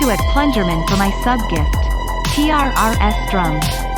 to at Plungerman for my sub gift. TRRS drums.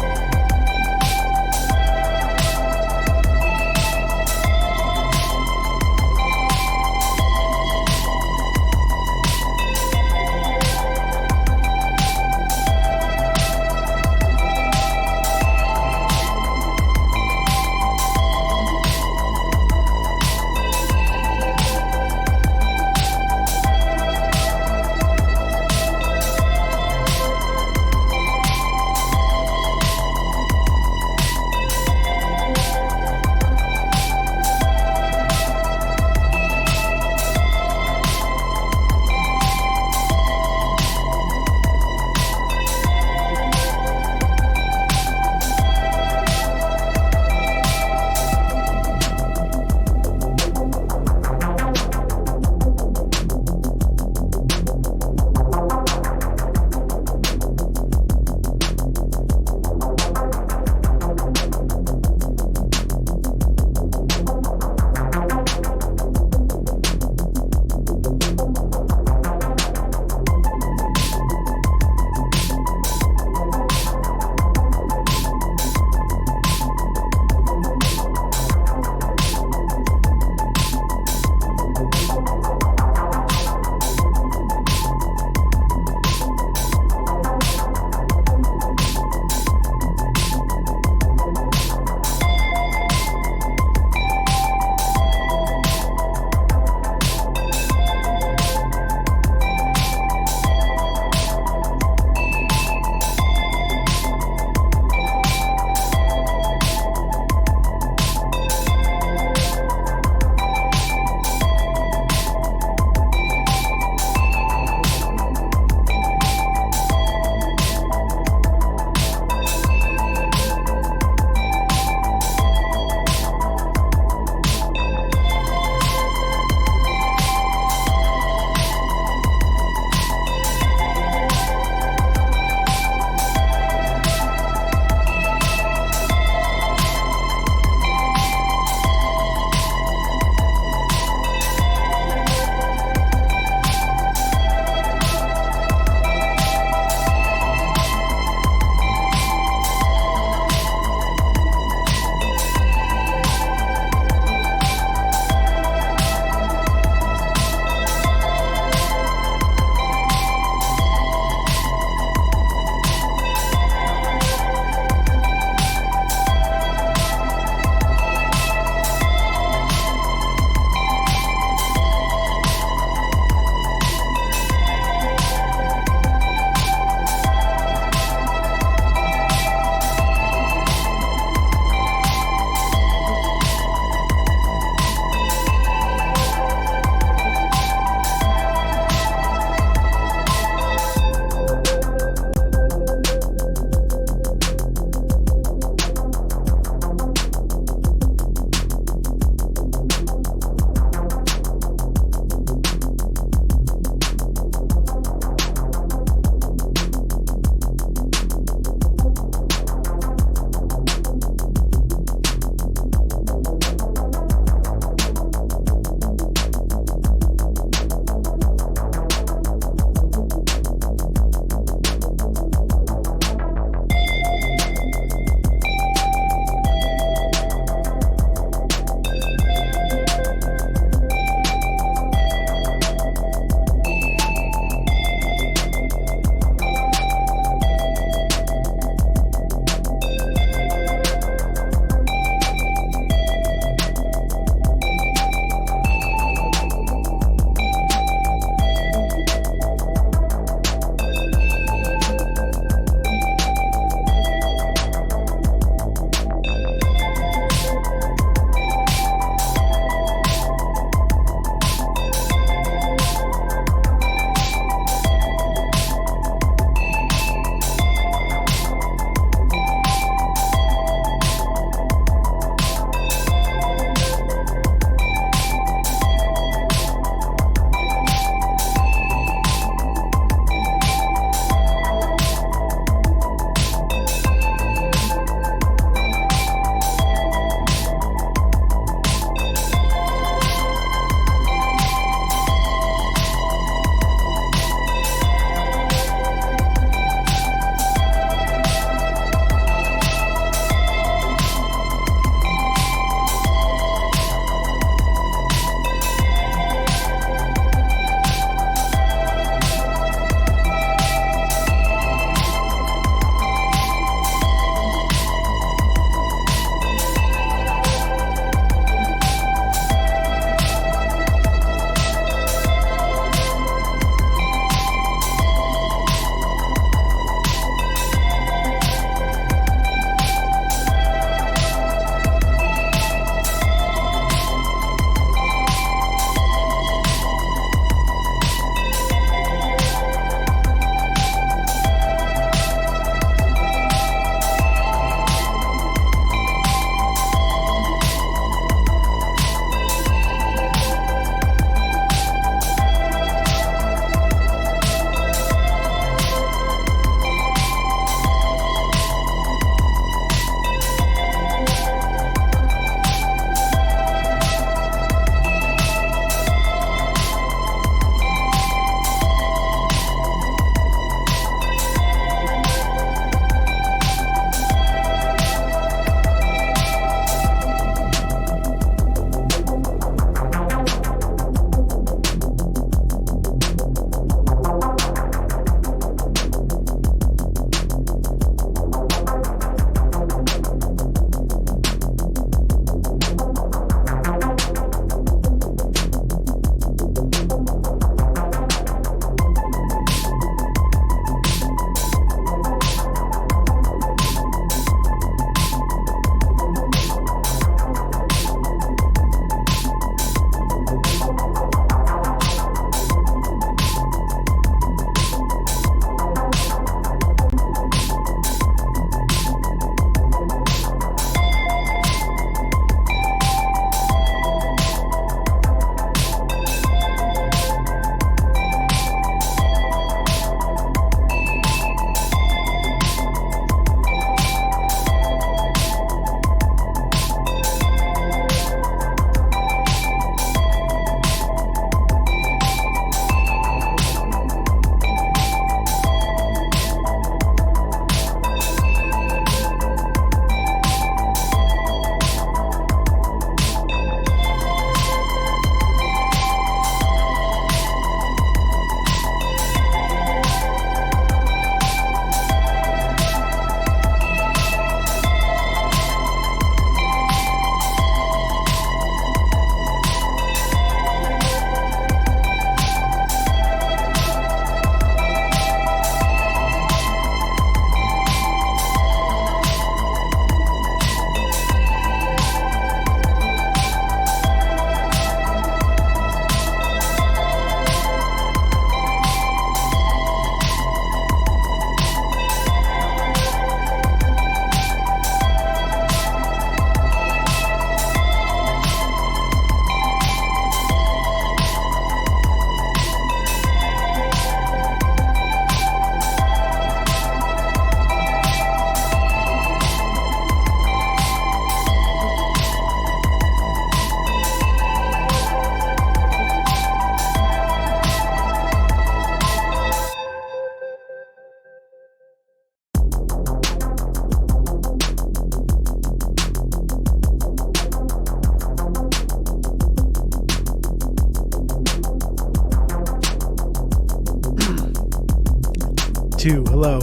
2. Hello.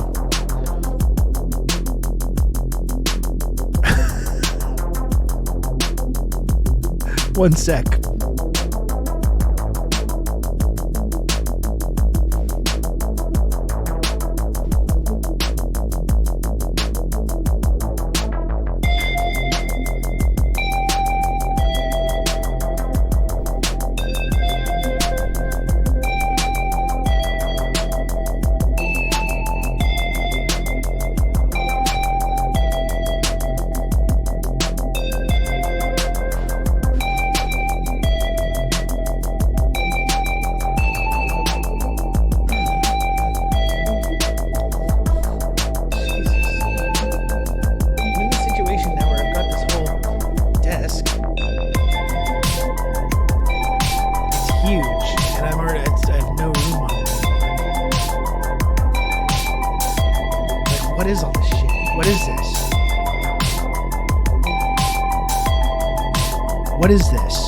One sec. What is this?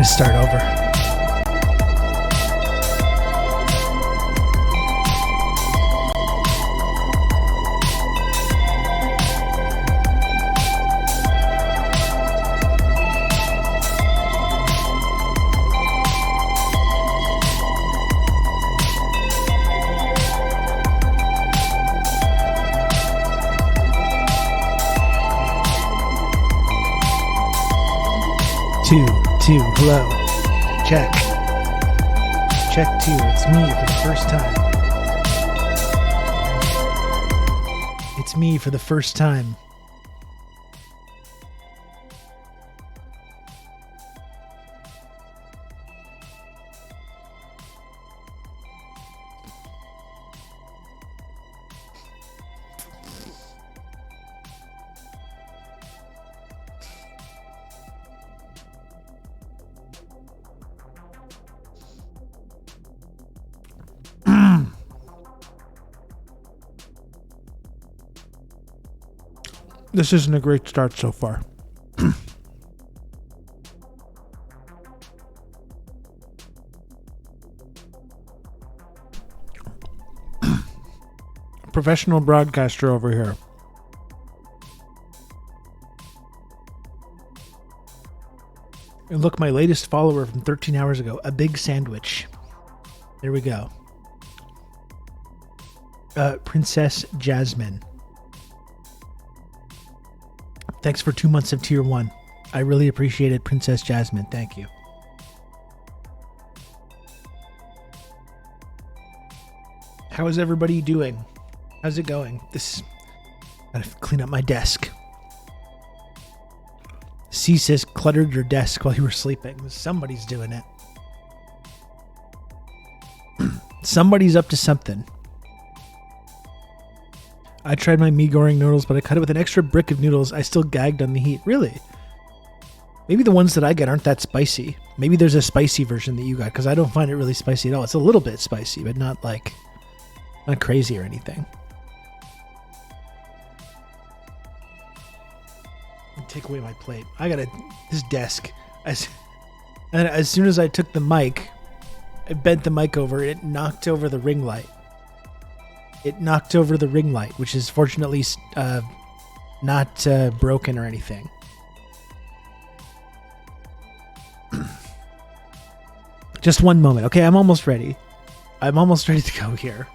Start over. Two, hello. Check. Check 2. It's me for the first time. It's me for the first time. This isn't a great start so far. Professional broadcaster over here. And look, my latest follower from 13 hours ago, a big sandwich. There we go. Princess Jasmine. Thanks for 2 months of tier 1. I really appreciate it, Princess Jasmine. Thank you. How is everybody doing? How's it going? Gotta clean up my desk. C says cluttered your desk while you were sleeping. Somebody's doing it. Somebody's up to something. I tried my mee goreng noodles, but I cut it with an extra brick of noodles. I still gagged on the heat. Really? Maybe the ones that I get aren't that spicy. Maybe there's a spicy version that you got, because I don't find it really spicy at all. It's a little bit spicy, but not crazy or anything. Take away my plate. This desk. As soon as I took the mic, I bent the mic over. It knocked over the ring light. Which is fortunately not broken or anything. Just one moment. Okay, I'm almost ready. To go here.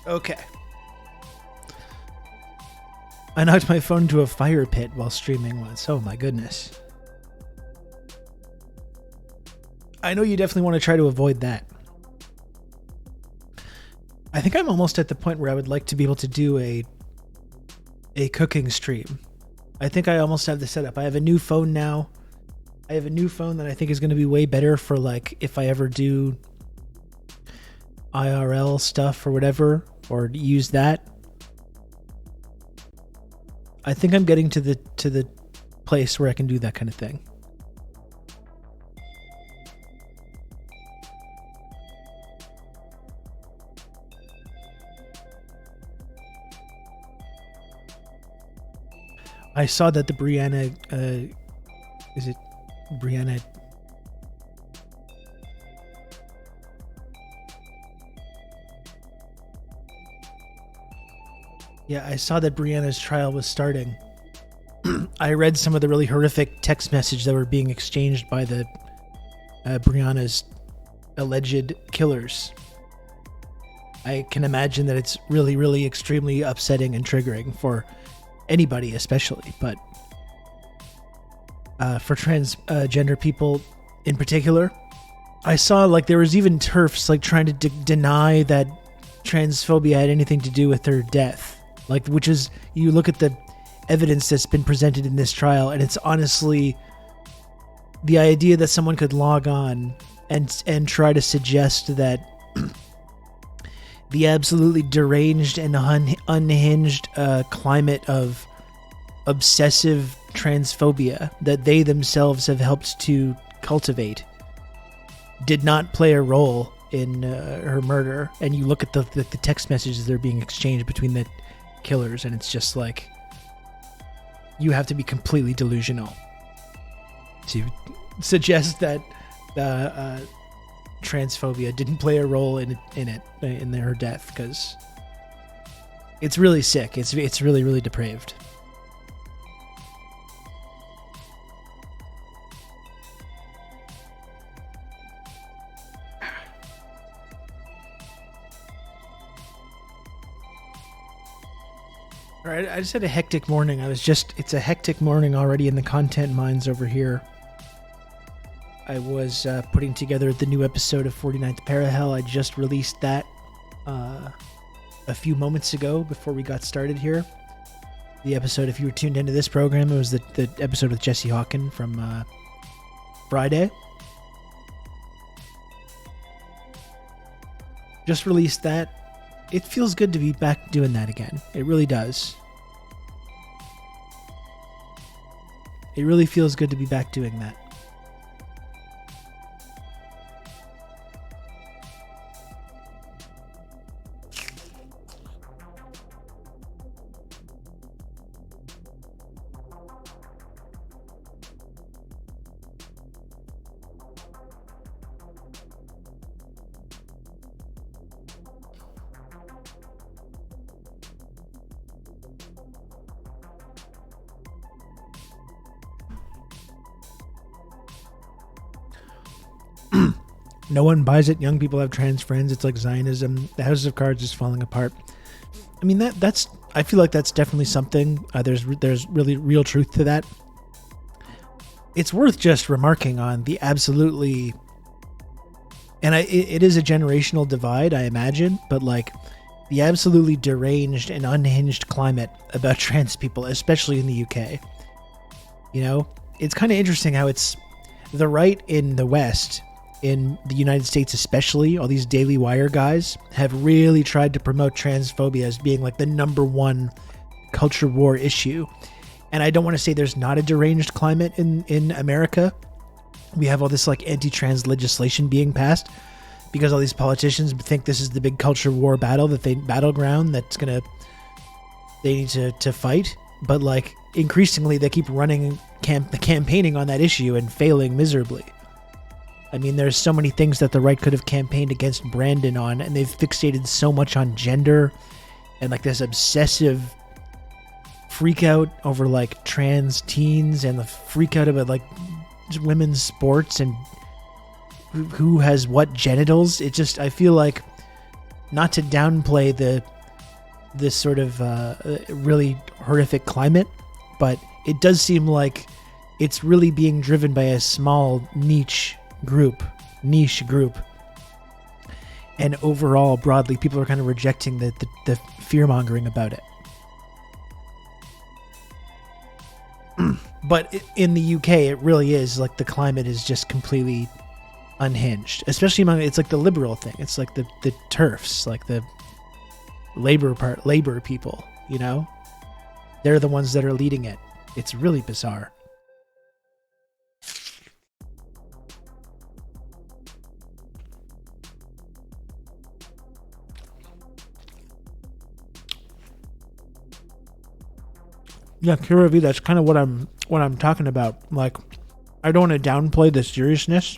Okay. I knocked my phone into a fire pit while streaming once. Oh my goodness. I know you definitely want to try to avoid that. I think I'm almost at the point where I would like to be able to do a cooking stream. I think I almost have the setup. I have a new phone now. I have a new phone that I think is going to be way better for like if I ever do IRL stuff or whatever, or use that. I think I'm getting to the place where I can do that kind of thing. I saw that the Brianna, is it Brianna? Yeah, I saw that Brianna's trial was starting. I read some of the really horrific text messages that were being exchanged by the Brianna's alleged killers. I can imagine that it's really, really extremely upsetting and triggering for anybody, especially, but for transgender people in particular. I saw like there was even TERFs like trying to deny that transphobia had anything to do with her death. Like, which is, you look at the evidence that's been presented in this trial, and it's honestly the idea that someone could log on and try to suggest that the absolutely deranged and unhinged climate of obsessive transphobia that they themselves have helped to cultivate did not play a role in her murder. And you look at the text messages that are being exchanged between the killers, and it's just like, you have to be completely delusional to suggest that transphobia didn't play a role in her death, because it's really sick. It's really, really depraved. All right, I just had a hectic morning. It's a hectic morning already in the content mines over here. I was putting together the new episode of 49th Parahell. I just released that a few moments ago before we got started here. The episode, if you were tuned into this program, it was the episode with Jesse Hawken from Friday. Just released that. It feels good to be back doing that again. It really does. It really feels good to be back doing that. No one buys it. Young people have trans friends. It's like Zionism. The House of Cards is falling apart. I mean, that's. I feel like that's definitely something. There's really real truth to that. It's worth just remarking on the absolutely, and it is a generational divide, I imagine, but like the absolutely deranged and unhinged climate about trans people, especially in the UK. You know, it's kind of interesting how it's the right in the West, in the United States especially, all these Daily Wire guys have really tried to promote transphobia as being like the number one culture war issue. And I don't want to say there's not a deranged climate in America. We have all this like anti-trans legislation being passed because all these politicians think this is the big culture war battleground that's they need to fight. But like increasingly they keep running campaigning on that issue and failing miserably. I mean, there's so many things that the right could have campaigned against Brandon on, and they've fixated so much on gender and like this obsessive freak out over like trans teens and the freak out about like women's sports and who has what genitals. It just, I feel like not to downplay this sort of really horrific climate, but it does seem like it's really being driven by a small niche group. And overall, broadly, people are kind of rejecting the fear-mongering about it. But in the UK, it really is like the climate is just completely unhinged, especially among, it's like the liberal thing. It's like the TERFs, like the labor people, you know? They're the ones that are leading it. It's really bizarre. Yeah, Kira V, that's kind of what I'm talking about. Like, I don't want to downplay the seriousness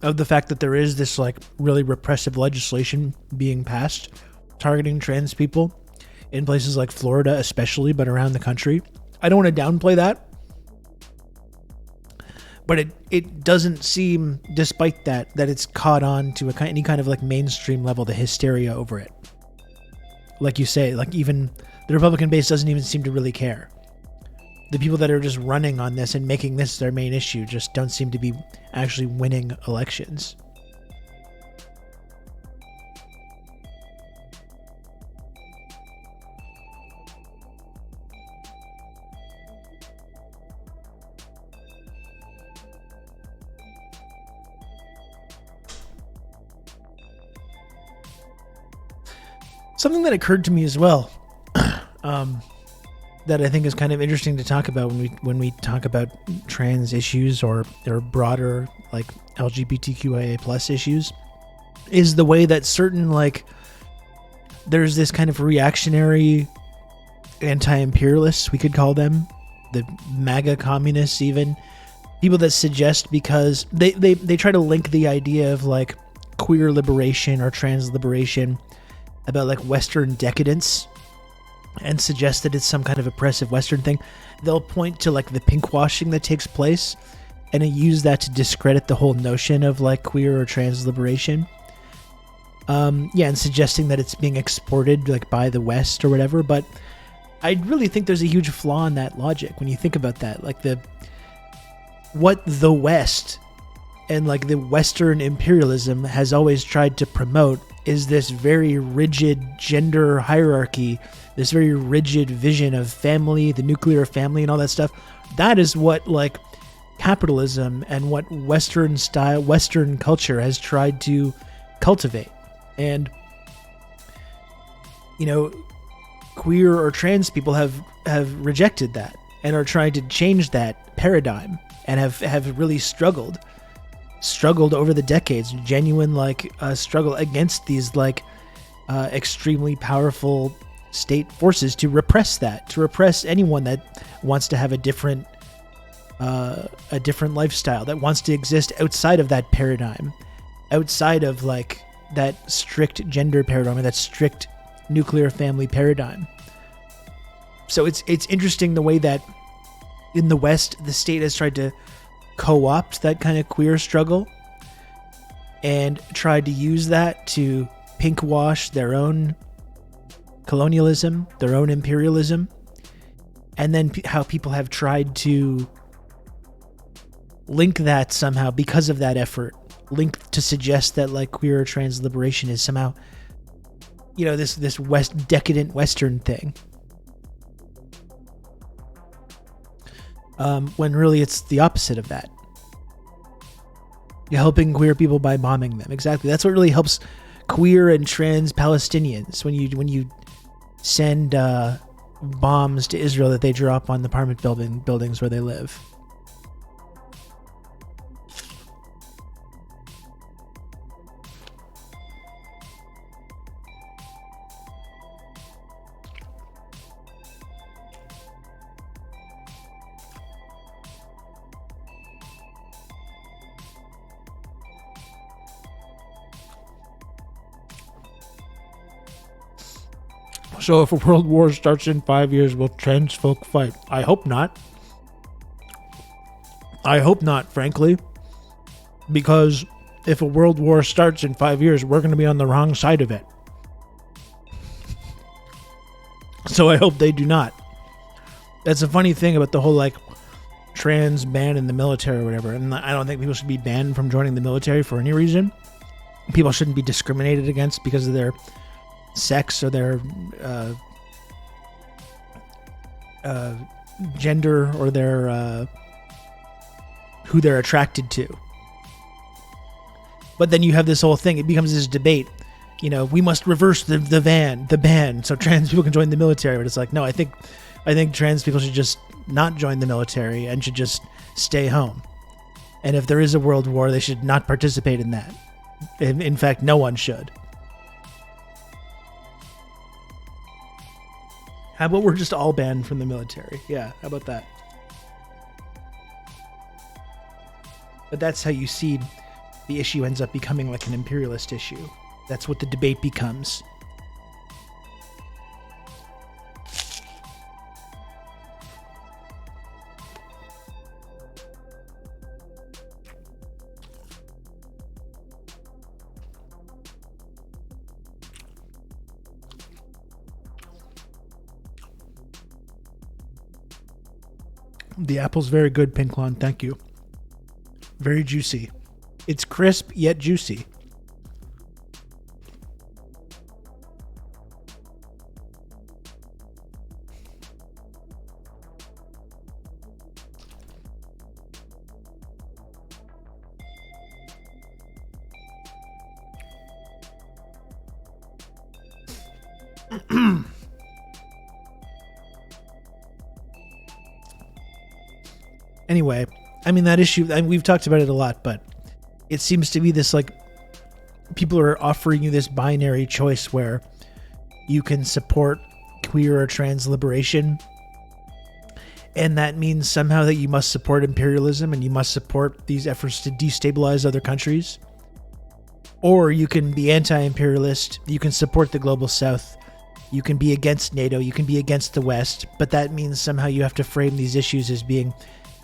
of the fact that there is this like really repressive legislation being passed targeting trans people in places like Florida especially, but around the country. I don't want to downplay that. But it doesn't seem, despite that it's caught on to any kind of like mainstream level, the hysteria over it. Like you say, like even the Republican base doesn't even seem to really care. The people that are just running on this and making this their main issue just don't seem to be actually winning elections. Something that occurred to me as well, that I think is kind of interesting to talk about when we talk about trans issues or broader like LGBTQIA plus issues, is the way that certain like there's this kind of reactionary anti-imperialists, we could call them, the MAGA communists, even people that suggest, because they try to link the idea of like queer liberation or trans liberation about like Western decadence and suggest that it's some kind of oppressive Western thing. They'll point to like the pinkwashing that takes place and use that to discredit the whole notion of like queer or trans liberation. And suggesting that it's being exported like by the West or whatever. But I really think there's a huge flaw in that logic when you think about that. Like what the West and like the Western imperialism has always tried to promote is this very rigid gender hierarchy, this very rigid vision of family, the nuclear family and all that stuff. That is what like capitalism and what Western culture has tried to cultivate. And, you know, queer or trans people have rejected that and are trying to change that paradigm and have really struggled over the decades, genuine like struggle against these like extremely powerful state forces to repress anyone that wants to have a different lifestyle, that wants to exist outside of that paradigm, outside of like that strict gender paradigm or that strict nuclear family paradigm. So it's interesting the way that in the West the state has tried to co-opt that kind of queer struggle and tried to use that to pinkwash their own colonialism, their own imperialism, and then how people have tried to link that somehow because of that effort, to suggest that like queer or trans liberation is somehow, you know, this decadent Western thing. When really it's the opposite of that. You're helping queer people by bombing them. Exactly. That's what really helps queer and trans Palestinians when you send bombs to Israel that they drop on the apartment buildings where they live. So if a world war starts in 5 years, will trans folk fight? I hope not. I hope not, frankly. Because if a world war starts in 5 years, we're going to be on the wrong side of it. So I hope they do not. That's a funny thing about the whole like trans ban in the military or whatever. And I don't think people should be banned from joining the military for any reason. People shouldn't be discriminated against because of their sex or their gender or their who they're attracted to. But then you have this whole thing. It becomes this debate. You know, we must reverse the ban, so trans people can join the military. But it's like, no, I think trans people should just not join the military and should just stay home. And if there is a world war, they should not participate in that. In fact, no one should. How about we're just all banned from the military? Yeah, how about that? But that's how you see the issue ends up becoming like an imperialist issue. That's what the debate becomes. The apple's very good, Pinklon. Thank you. Very juicy. It's crisp yet juicy. Anyway, I mean, that issue, we've talked about it a lot, but it seems to be this, like, people are offering you this binary choice where you can support queer or trans liberation, and that means somehow that you must support imperialism and you must support these efforts to destabilize other countries. Or you can be anti-imperialist, you can support the global south, you can be against NATO, you can be against the West, but that means somehow you have to frame these issues as being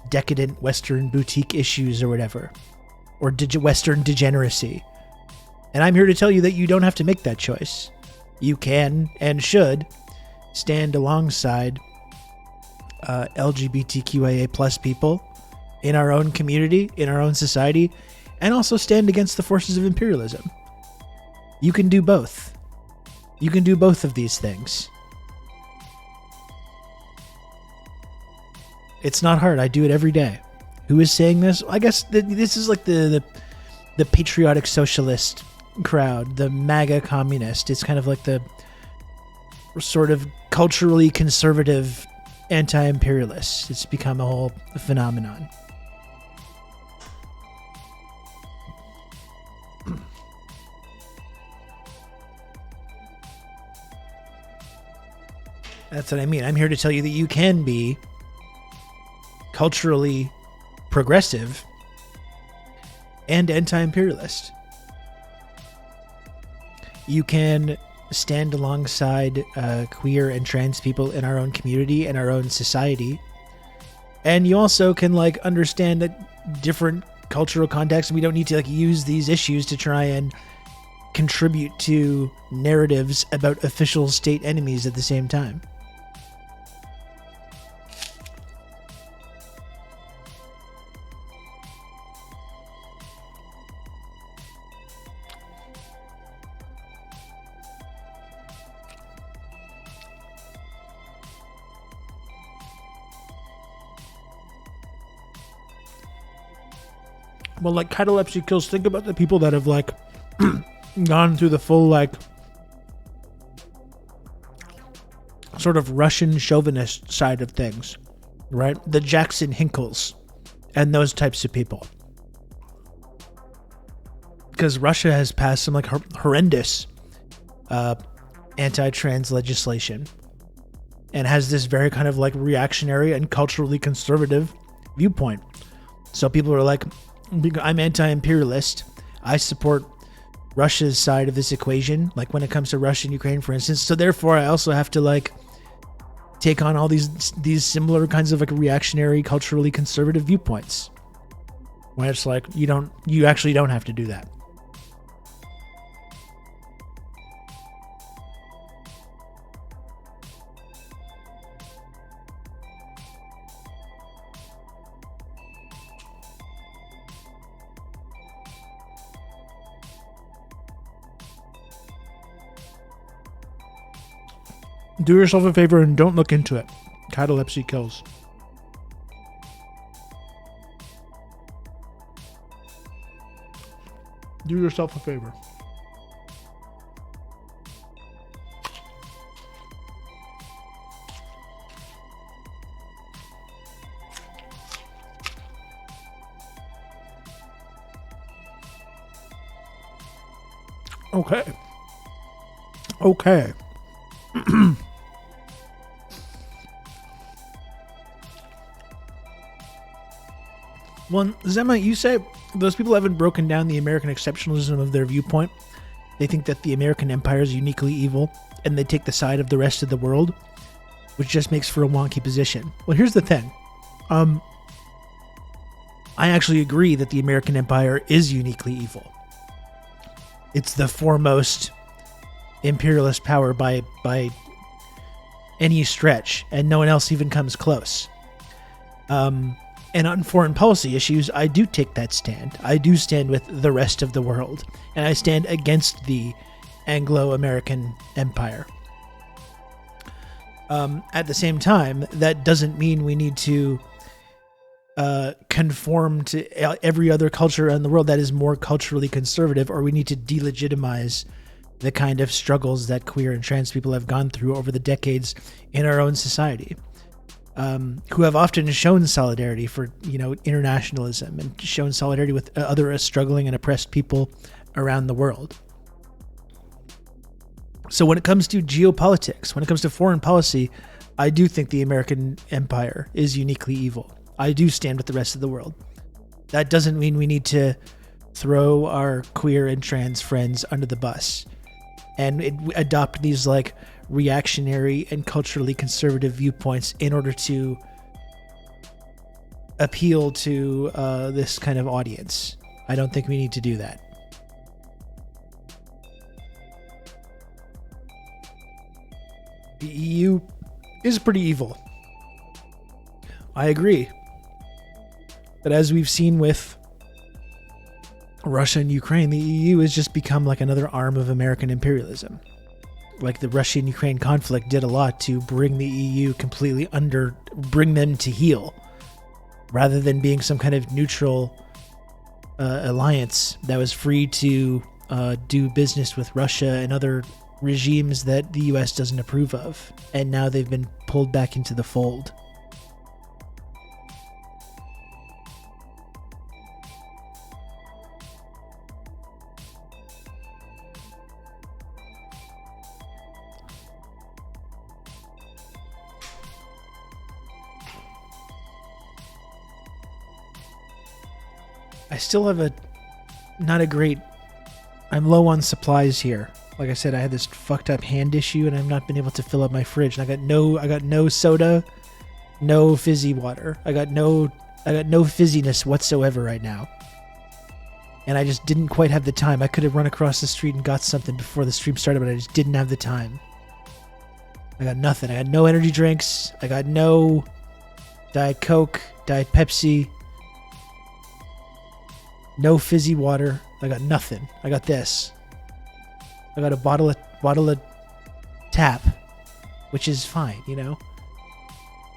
decadent Western boutique issues or whatever, or Western degeneracy. And I'm here to tell you that you don't have to make that choice. You can and should stand alongside LGBTQIA plus people in our own community, in our own society, and also stand against the forces of imperialism. You can do both. You can do both of these things. It's not hard. I do it every day. Who is saying this? I guess this is like the patriotic socialist crowd, the MAGA communist. It's kind of like the sort of culturally conservative anti-imperialists. It's become a whole phenomenon. That's what I mean. I'm here to tell you that you can be culturally progressive and anti-imperialist. You can stand alongside queer and trans people in our own community and our own society. And you also can like understand that different cultural contexts, we don't need to like use these issues to try and contribute to narratives about official state enemies at the same time. Well, like catalepsy kills, think about the people that have like gone through the full like sort of Russian chauvinist side of things, right? The Jackson Hinkles and those types of people. Because Russia has passed some like horrendous anti-trans legislation and has this very kind of like reactionary and culturally conservative viewpoint. So people are like, I'm anti-imperialist. I support Russia's side of this equation, like when it comes to Russia and Ukraine, for instance. So therefore, I also have to like take on all these similar kinds of like reactionary, culturally conservative viewpoints. When it's like you actually don't have to do that. Do yourself a favor and don't look into it. Catalepsy kills. Do yourself a favor. Okay. Okay. Well, Zema, you say those people haven't broken down the American exceptionalism of their viewpoint. They think that the American empire is uniquely evil, and they take the side of the rest of the world, which just makes for a wonky position. Well, here's the thing. I actually agree that the American empire is uniquely evil. It's the foremost imperialist power by any stretch, and no one else even comes close. And on foreign policy issues, I do take that stand. I do stand with the rest of the world, and I stand against the Anglo-American empire. At the same time, that doesn't mean we need to conform to every other culture in the world that is more culturally conservative, or we need to delegitimize the kind of struggles that queer and trans people have gone through over the decades in our own society. Who have often shown solidarity for, internationalism and shown solidarity with other struggling and oppressed people around the world. So when it comes to geopolitics, when it comes to foreign policy, I do think the American empire is uniquely evil. I do stand with the rest of the world. That doesn't mean we need to throw our queer and trans friends under the bus and adopt these reactionary and culturally conservative viewpoints in order to appeal to this kind of audience. I don't think we need to do that. The EU is pretty evil. I agree. But as we've seen with Russia and Ukraine, the EU has just become like another arm of American imperialism. Like the Russia-Ukraine conflict did a lot to bring the EU completely bring them to heel, rather than being some kind of neutral alliance that was free to do business with Russia and other regimes that the US doesn't approve of. And now they've been pulled back into the fold. I still have I'm low on supplies here. Like I said, I had this fucked up hand issue and I've not been able to fill up my fridge. And I got no soda, no fizzy water. I got no fizziness whatsoever right now. And I just didn't quite have the time. I could have run across the street and got something before the stream started, but I just didn't have the time. I got nothing. I got no energy drinks. I got no Diet Coke, Diet Pepsi. No fizzy water. I got nothing. I got this. I got a bottle of tap, which is fine,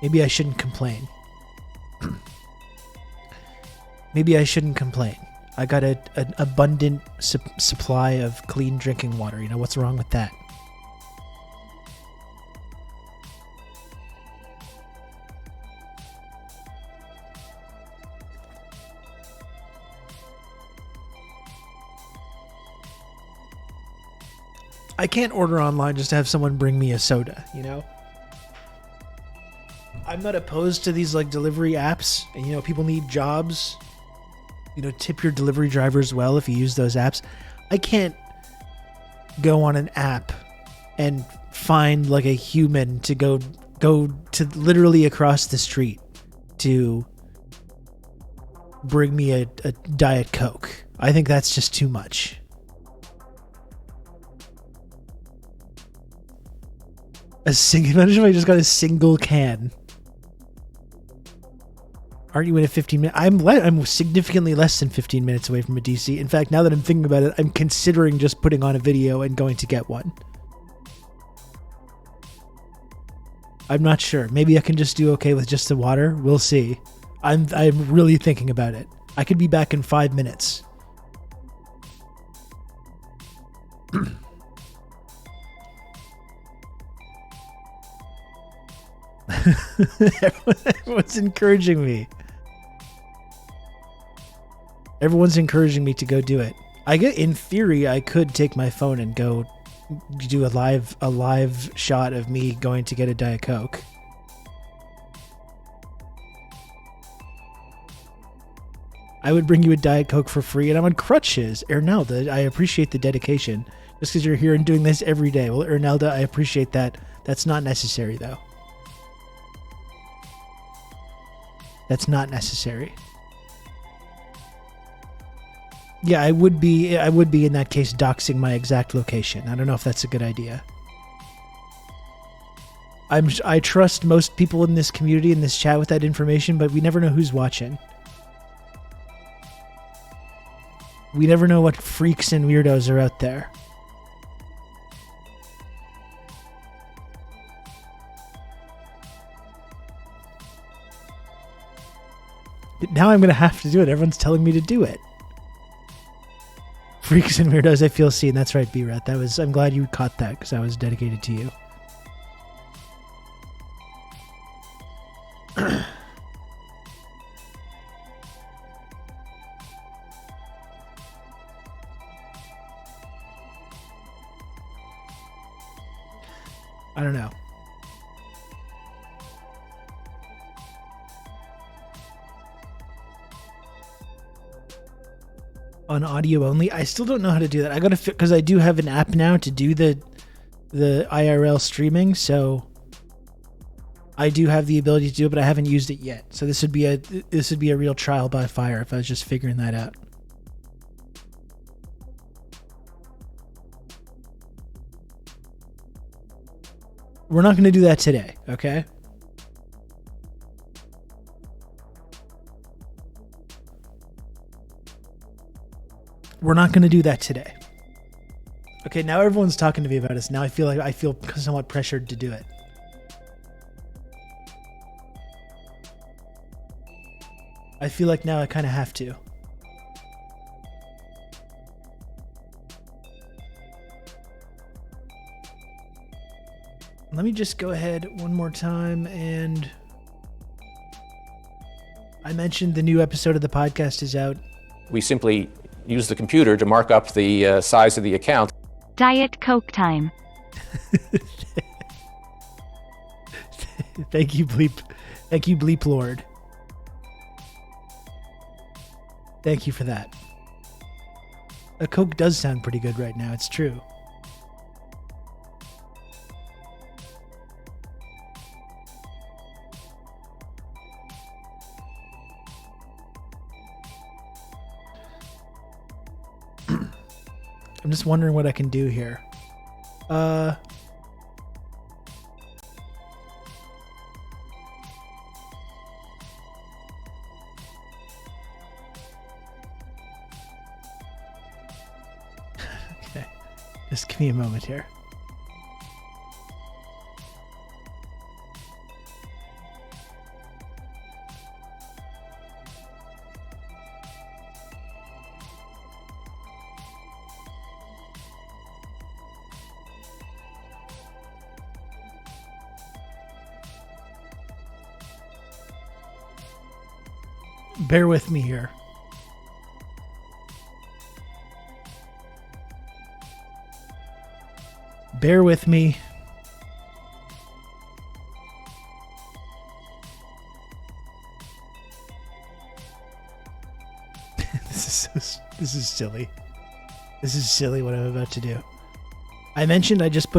Maybe I shouldn't complain. Maybe I shouldn't complain. I got an abundant supply of clean drinking water. What's wrong with that? I can't order online just to have someone bring me a soda, I'm not opposed to these delivery apps, and people need jobs. Tip your delivery drivers well if you use those apps. I can't go on an app and find a human to go to literally across the street to bring me a Diet Coke. I think that's just too much. Imagine if I just got a single can. Aren't you in a 15 minute? I'm significantly less than 15 minutes away from a DC. In fact, now that I'm thinking about it, I'm considering just putting on a video and going to get one. I'm not sure. Maybe I can just do okay with just the water. We'll see. I'm really thinking about it. I could be back in 5 minutes. Everyone's encouraging me. Everyone's encouraging me to go do it. In theory, I could take my phone and go do a live shot of me going to get a Diet Coke. I would bring you a Diet Coke for free, and I'm on crutches. Ernalda, I appreciate the dedication. Just because you're here and doing this every day. Well, Ernalda, I appreciate that. That's not necessary, though. That's not necessary. Yeah, I would be in that case doxing my exact location. I don't know if that's a good idea. I trust most people in this community, in this chat with that information, but we never know who's watching. We never know what freaks and weirdos are out there. Now I'm going to have to do it. Everyone's telling me to do it. Freaks and weirdos, I feel seen. That's right, B-Rat. I'm glad you caught that because I was dedicated to you. I don't know. On audio only, I still don't know how to do that. I gotta because I do have an app now to do the IRL streaming, so I do have the ability to do it, but I haven't used it yet. So this would be a real trial by fire if I was just figuring that out. We're not going to do that today, okay? We're not going to do that today. Okay, now everyone's talking to me about this. Now I feel somewhat pressured to do it. I feel like now I kind of have to. Let me just go ahead one more time, and I mentioned the new episode of the podcast is out. We simply use the computer to mark up the size of the account. Diet Coke time. Thank you, Bleep. Thank you, Bleep Lord. Thank you for that. A Coke does sound pretty good right now. It's true. I'm just wondering what I can do here. Okay. Just give me a moment here. Bear with me here. Bear with me. This is silly. This is silly what I'm about to do. I mentioned I just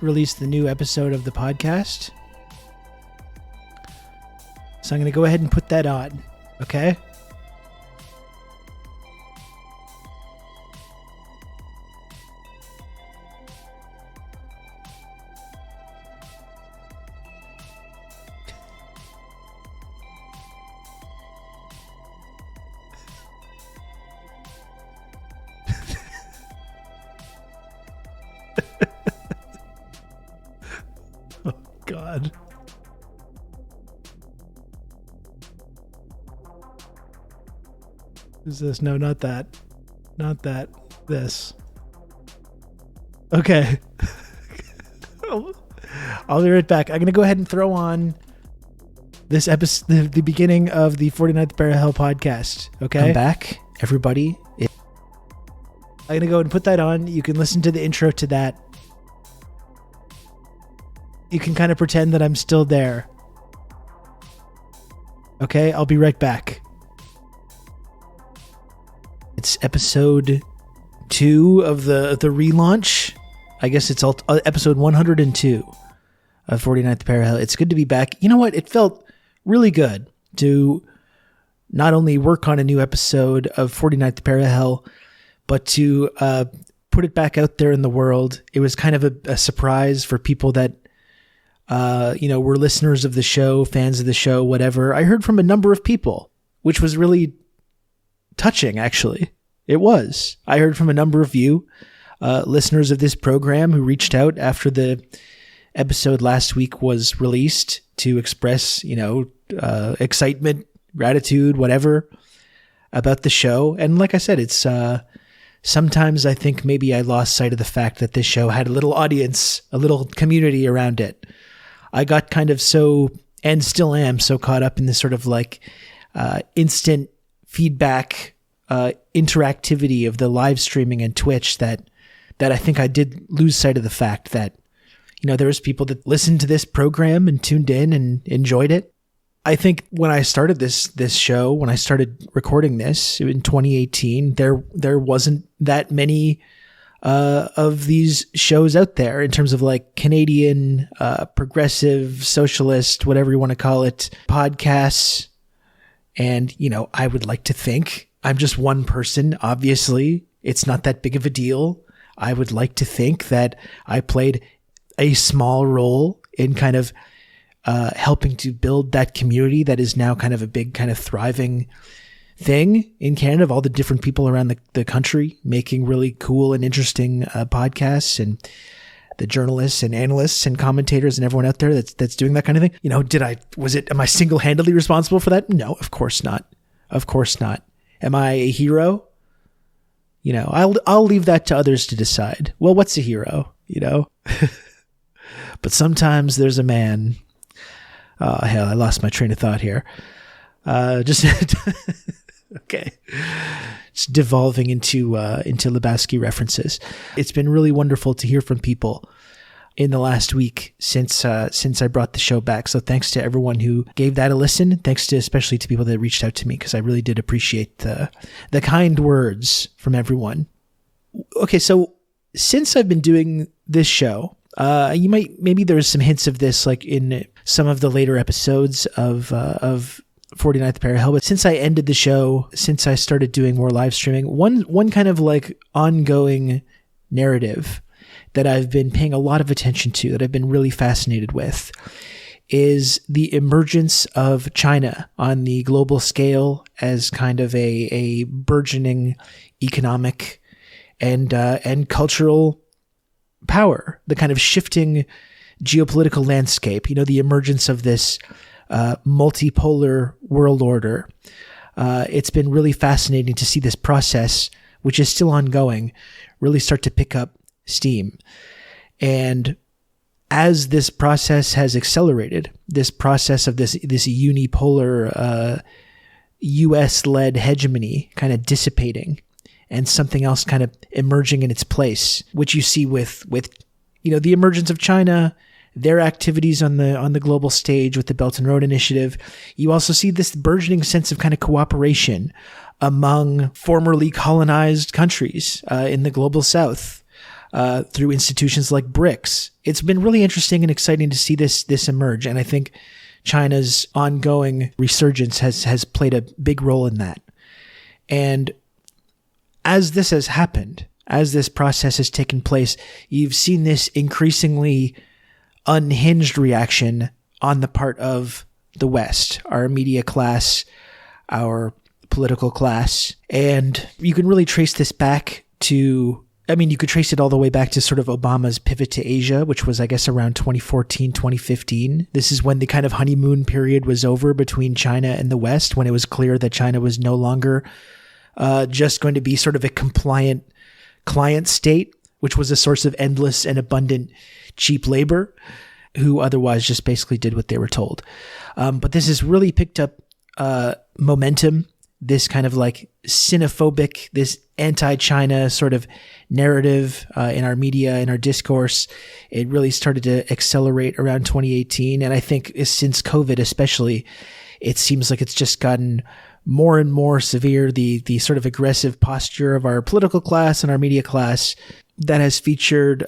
released the new episode of the podcast. So I'm going to go ahead and put that on. Okay? Who's this? No, not that. Not that. This. Okay. I'll be right back. I'm going to go ahead and throw on this episode, the beginning of the 49th Parallel podcast. Okay? Come back, everybody. I'm going to go and put that on. You can listen to the intro to that. You can kind of pretend that I'm still there. Okay? I'll be right back. It's episode 2 of the relaunch. I guess it's episode 102 of 49th Parallel. It's good to be back. You know what? It felt really good to not only work on a new episode of 49th Parallel, but to put it back out there in the world. It was kind of a surprise for people that, were listeners of the show, fans of the show, whatever. I heard from a number of people, which was really touching, actually. It was. I heard from a number of you, listeners of this program, who reached out after the episode last week was released to express, excitement, gratitude, whatever, about the show. And like I said, it's sometimes I think maybe I lost sight of the fact that this show had a little audience, a little community around it. I got kind of so, and still am, so caught up in this sort of like instant feedback, interactivity of the live streaming and Twitch that I think I did lose sight of the fact that, there was people that listened to this program and tuned in and enjoyed it. I think when I started this show, when I started recording this in 2018, there wasn't that many of these shows out there in terms of like Canadian, progressive, socialist, whatever you want to call it, podcasts. And, I would like to think I'm just one person. Obviously, it's not that big of a deal. I would like to think that I played a small role in kind of helping to build that community that is now kind of a big kind of thriving thing in Canada, of all the different people around the country making really cool and interesting podcasts, and the journalists and analysts and commentators and everyone out there that's doing that kind of thing. Am I single-handedly responsible for that? No, of course not. Of course not. Am I a hero? I'll leave that to others to decide. Well, what's a hero? But sometimes there's a man. Oh, hell, I lost my train of thought here. Okay. Just devolving into Lebowski references. It's been really wonderful to hear from people in the last week since I brought the show back. So thanks to everyone who gave that a listen. Thanks especially to people that reached out to me, because I really did appreciate the kind words from everyone. Okay, so since I've been doing this show, maybe there's some hints of this like in some of the later episodes of 49th Parallel, but since I ended the show, since I started doing more live streaming, one kind of like ongoing narrative that I've been paying a lot of attention to, that I've been really fascinated with, is the emergence of China on the global scale as kind of a burgeoning economic and cultural power, the kind of shifting geopolitical landscape, the emergence of this multipolar world order. It's been really fascinating to see this process, which is still ongoing, really start to pick up steam. And as this process has accelerated, this process of this unipolar US-led hegemony kind of dissipating and something else kind of emerging in its place, which you see with the emergence of China, their activities on the global stage with the Belt and Road Initiative. You also see this burgeoning sense of kind of cooperation among formerly colonized countries in the global south through institutions like BRICS. It's been really interesting and exciting to see this emerge, and I think China's ongoing resurgence has played a big role in that. And as this has happened, as this process has taken place, you've seen this increasingly unhinged reaction on the part of the West, our media class, our political class. And you can really trace this back to, you could trace it all the way back to sort of Obama's pivot to Asia, which was, I guess, around 2014, 2015. This is when the kind of honeymoon period was over between China and the West, when it was clear that China was no longer just going to be sort of a compliant client state, which was a source of endless and abundant cheap labor, who otherwise just basically did what they were told. But this has really picked up momentum, this kind of like xenophobic, this anti-China sort of narrative in our media, in our discourse. It really started to accelerate around 2018. And I think since COVID especially, it seems like it's just gotten more and more severe. The sort of aggressive posture of our political class and our media class that has featured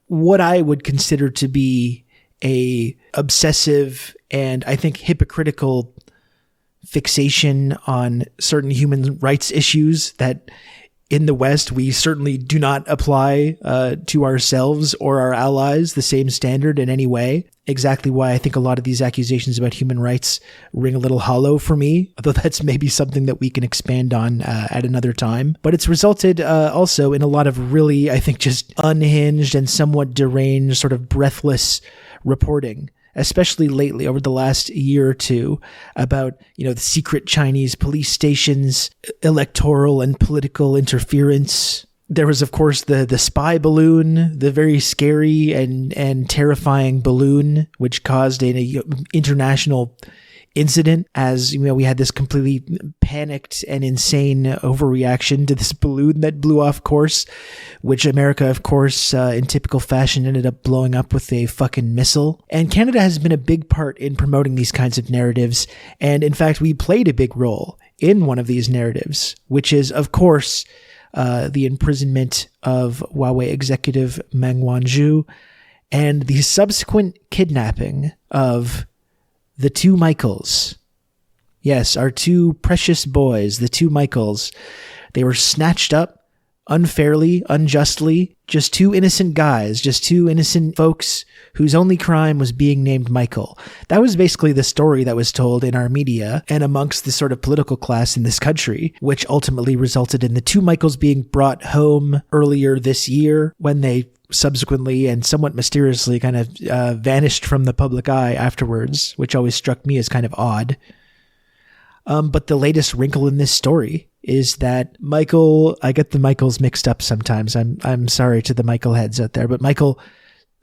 what I would consider to be a obsessive and I think hypocritical fixation on certain human rights issues that in the West we certainly do not apply to ourselves or our allies the same standard in any way. Exactly why I think a lot of these accusations about human rights ring a little hollow for me, although that's maybe something that we can expand on at another time. But it's resulted also in a lot of really, I think, just unhinged and somewhat deranged, sort of breathless reporting, especially lately over the last year or two, about, the secret Chinese police stations, electoral and political interference. There was, of course, the spy balloon, the very scary and terrifying balloon, which caused an international incident, as we had this completely panicked and insane overreaction to this balloon that blew off course, which America, of course, in typical fashion, ended up blowing up with a fucking missile. And Canada has been a big part in promoting these kinds of narratives. And in fact, we played a big role in one of these narratives, which is, of course, the imprisonment of Huawei executive Meng Wanzhou and the subsequent kidnapping of the two Michaels. Yes, our two precious boys, the two Michaels. They were snatched up unfairly, unjustly. Just two innocent guys, just two innocent folks whose only crime was being named Michael. That was basically the story that was told in our media and amongst the sort of political class in this country, which ultimately resulted in the two Michaels being brought home earlier this year when they subsequently and somewhat mysteriously kind of vanished from the public eye afterwards, which always struck me as kind of odd. But the latest wrinkle in this story is that Michael, I get the Michaels mixed up sometimes. I'm sorry to the Michael heads out there, but Michael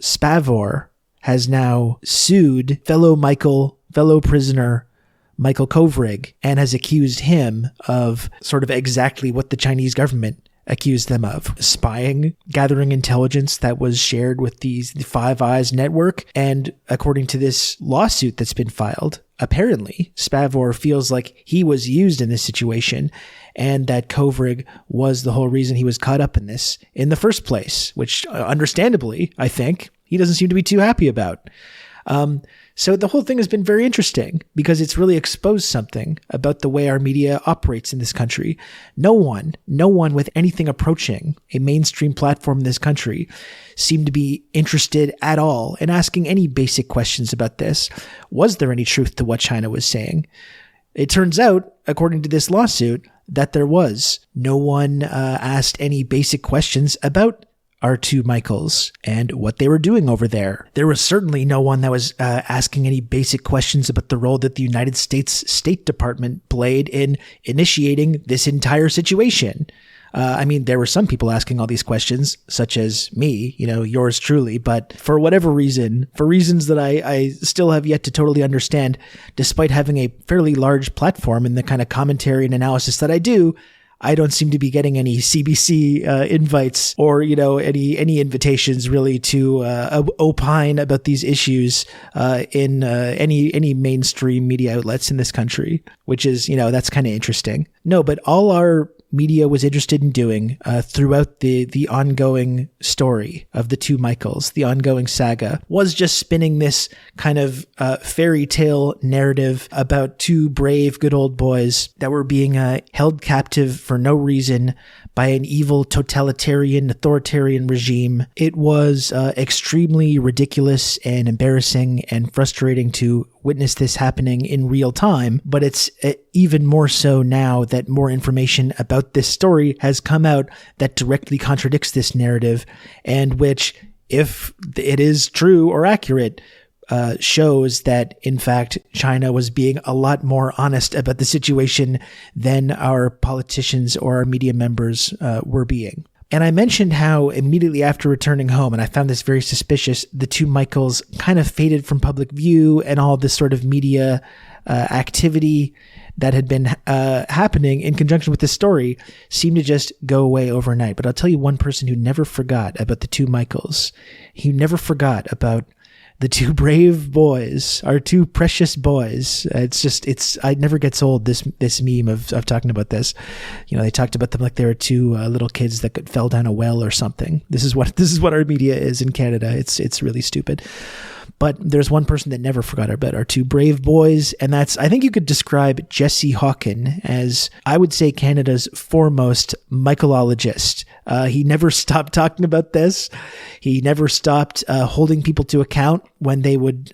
Spavor has now sued fellow prisoner Michael Kovrig and has accused him of sort of exactly what the Chinese government accused them of: spying, gathering intelligence that was shared with the Five Eyes network. And according to this lawsuit that's been filed, apparently Spavor feels like he was used in this situation and that Kovrig was the whole reason he was caught up in this in the first place, which understandably, I think, he doesn't seem to be too happy about. So the whole thing has been very interesting because it's really exposed something about the way our media operates in this country. No one with anything approaching a mainstream platform in this country seemed to be interested at all in asking any basic questions about this. Was there any truth to what China was saying? It turns out, according to this lawsuit, that there was. No one asked any basic questions about our two Michaels and what they were doing over there. There was certainly no one that was asking any basic questions about the role that the United States State Department played in initiating this entire situation. There were some people asking all these questions, such as me, yours truly, but for whatever reason, for reasons that I still have yet to totally understand, despite having a fairly large platform in the kind of commentary and analysis that I do, I don't seem to be getting any CBC invites or, any invitations really to opine about these issues in any mainstream media outlets in this country, which is, that's kind of interesting. No, but all our media was interested in doing throughout the ongoing story of the two Michaels, the ongoing saga, was just spinning this kind of fairy tale narrative about two brave, good old boys that were being held captive for no reason by an evil, totalitarian, authoritarian regime. It was extremely ridiculous and embarrassing and frustrating to witness this happening in real time, but it's even more so now that more information about this story has come out that directly contradicts this narrative, and which, if it is true or accurate, shows that, in fact, China was being a lot more honest about the situation than our politicians or our media members were being. And I mentioned how immediately after returning home, and I found this very suspicious, the two Michaels kind of faded from public view, and all this sort of media activity that had been happening in conjunction with this story seemed to just go away overnight. But I'll tell you one person who never forgot about the two Michaels. He never forgot about the two brave boys, our two precious boys. It never gets old, this meme of talking about this. You know, they talked about them like they were two little kids that fell down a well or something. This is what our media is in Canada. It's really stupid. But there's one person that never forgot about our two brave boys, and I think you could describe Jesse Hawken as, I would say, Canada's foremost Michaelologist. He never stopped talking about this. He never stopped holding people to account when they would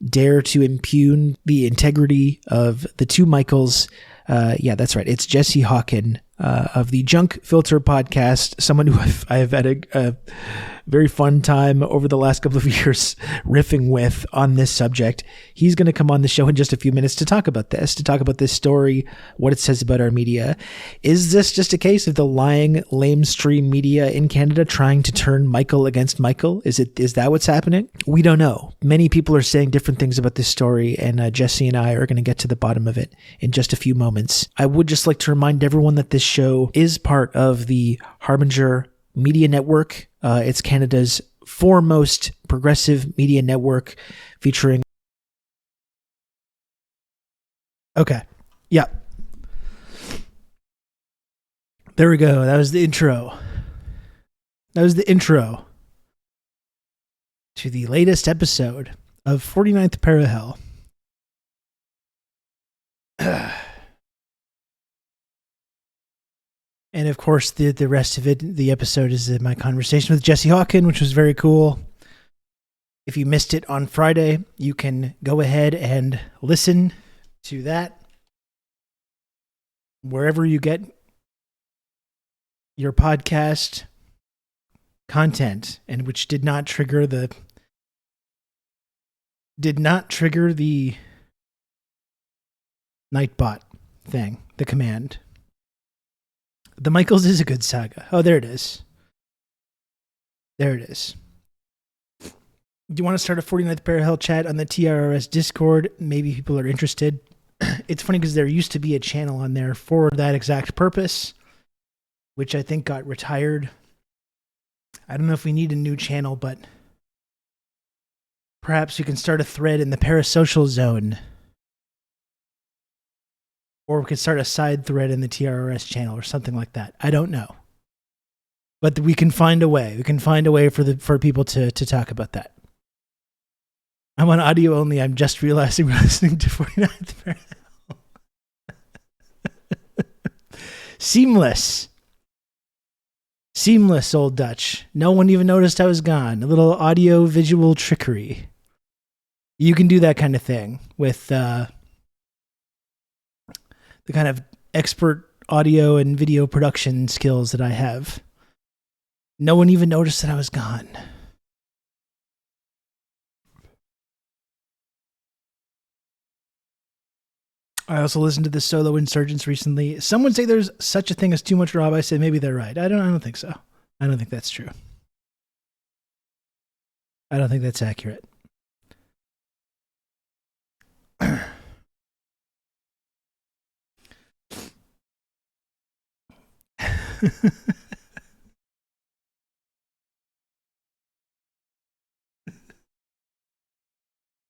dare to impugn the integrity of the two Michaels. Yeah, that's right. It's Jesse Hawken of the Junk Filter podcast, someone who I've had a very fun time over the last couple of years riffing with on this subject. He's going to come on the show in just a few minutes to talk about this story, what it says about our media. Is this just a case of the lying, lamestream media in Canada trying to turn Michael against Michael? Is that what's happening? We don't know. Many people are saying different things about this story, and Jesse and I are going to get to the bottom of it in just a few moments. I would just like to remind everyone that this show is part of the Harbinger Media Network. It's Canada's foremost progressive media network featuring... Okay. Yeah. There we go. That was the intro. To the latest episode of 49th Parahell. And of course, the rest of it, the episode is my conversation with Jesse Hawken, which was very cool. If you missed it on Friday, you can go ahead and listen to that wherever you get your podcast content, and which did not trigger the Nightbot thing, the command. The Michaels is a good saga. Oh, there it is. Do you want to start a 49th Parahell chat on the TRRS Discord? Maybe people are interested. It's funny because there used to be a channel on there for that exact purpose, which I think got retired. I don't know if we need a new channel, but perhaps we can start a thread in the parasocial zone. Or we could start a side thread in the TRRS channel or something like that. I don't know. But we can find a way. We can find a way for people to talk about that. I'm on audio only. I'm just realizing we're listening to 49th Parallel. Seamless, Old Dutch. No one even noticed I was gone. A little audio-visual trickery. You can do that kind of thing with... the kind of expert audio and video production skills that I have. No one even noticed that I was gone. I also listened to the Solo Insurgents recently. Someone say there's such a thing as too much Rob. I said maybe they're right. I don't think so. I don't think that's true. I don't think that's accurate.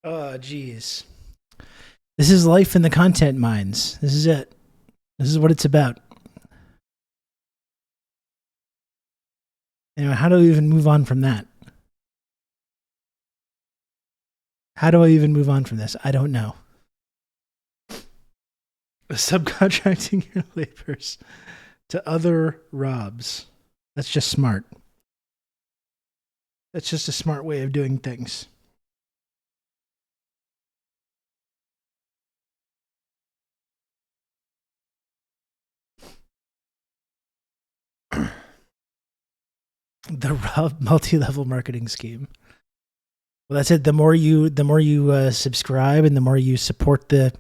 Oh, geez. This is life in the content mines. This is it. This is what it's about. Anyway, how do we even move on from that? How do I even move on from this? I don't know. Subcontracting your labors to other Robs. That's just smart. That's just a smart way of doing things. The Rob multi-level marketing scheme. Well, that's it. The more you subscribe and the more you support the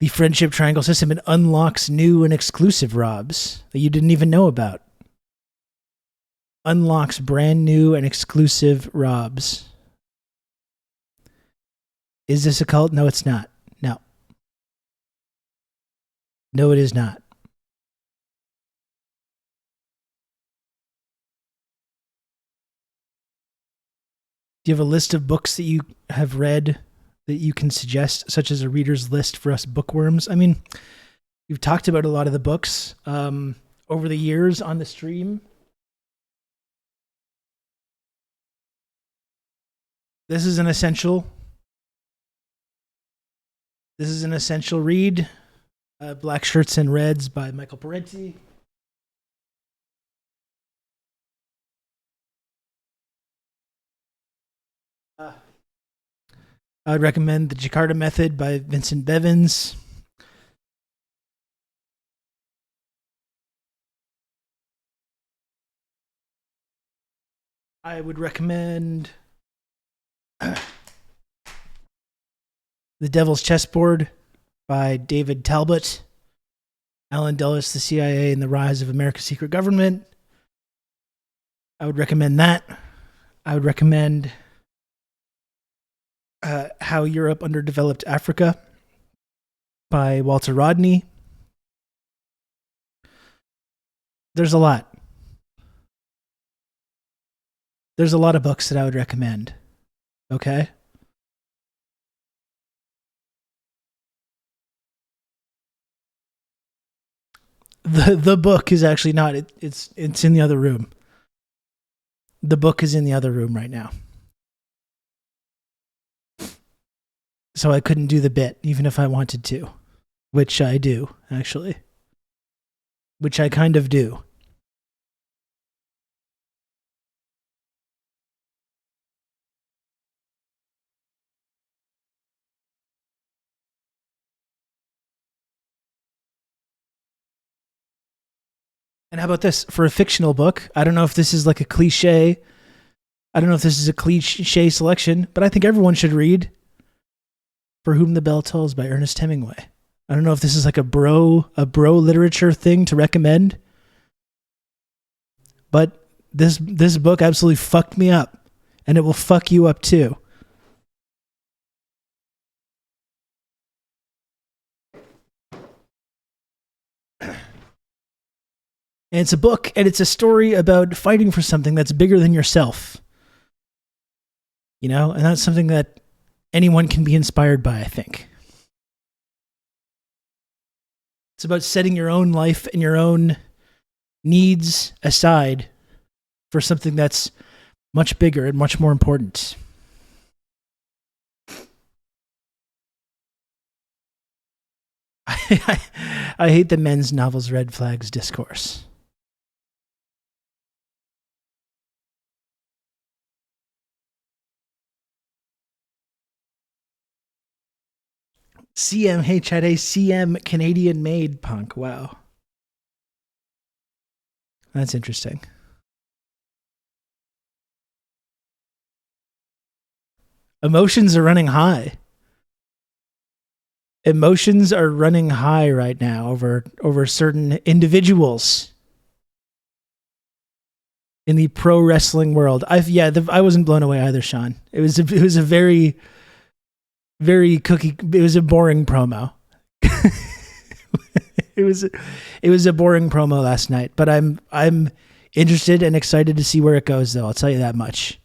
friendship triangle system, it unlocks new and exclusive ROBs that you didn't even know about. Unlocks brand new and exclusive ROBs. Is this a cult? No, it's not. No. No, it is not. Do you have a list of books that you have read that you can suggest, such as a reader's list for us bookworms? I mean, you've talked about a lot of the books over the years on the stream. This is an essential read. Black Shirts and Reds by Michael Parenti. I would recommend The Jakarta Method by Vincent Bevins. I would recommend The Devil's Chessboard by David Talbot. Alan Dulles, The CIA and the Rise of America's Secret Government. I would recommend that. I would recommend How Europe Underdeveloped Africa by Walter Rodney. There's a lot. There's a lot of books that I would recommend. Okay? The book is actually not. It's in the other room. The book is in the other room right now. So I couldn't do the bit, even if I wanted to. Which I do, actually. Which I kind of do. And how about this? For a fictional book, I don't know if this is like a cliche. I don't know if this is a cliche selection, but I think everyone should read For Whom the Bell Tolls by Ernest Hemingway. I don't know if this is like a bro literature thing to recommend, but this book absolutely fucked me up, and it will fuck you up too. And it's a book, and it's a story about fighting for something that's bigger than yourself. You know, and that's something that anyone can be inspired by, I think. It's about setting your own life and your own needs aside for something that's much bigger and much more important. I hate the men's novels red flags discourse. CM, hey Chad, a CM Canadian made punk. Wow. That's interesting. Emotions are running high. Emotions are running high right now over certain individuals in the pro wrestling world. I wasn't blown away either, Sean. It was a very it was a boring promo. It was a boring promo last night, but I'm interested and excited to see where it goes, though. I'll tell you that much.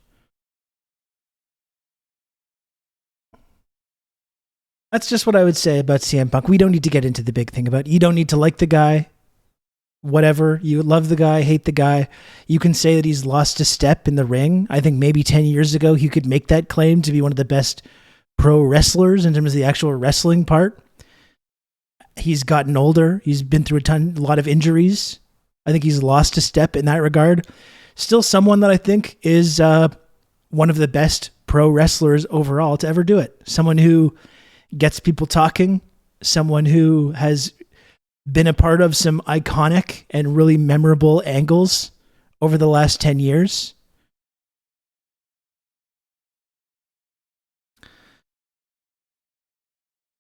That's just what I would say about CM Punk. We don't need to get into the big thing about you don't need to like the guy. Whatever. You love the guy, hate the guy. You can say that he's lost a step in the ring. I think maybe 10 years ago he could make that claim to be one of the best pro wrestlers in terms of the actual wrestling part. He's gotten older. He's been through a lot of injuries. I think he's lost a step in that regard. Still someone that I think is one of the best pro wrestlers overall to ever do it. Someone who gets people talking. Someone who has been a part of some iconic and really memorable angles over the last 10 years.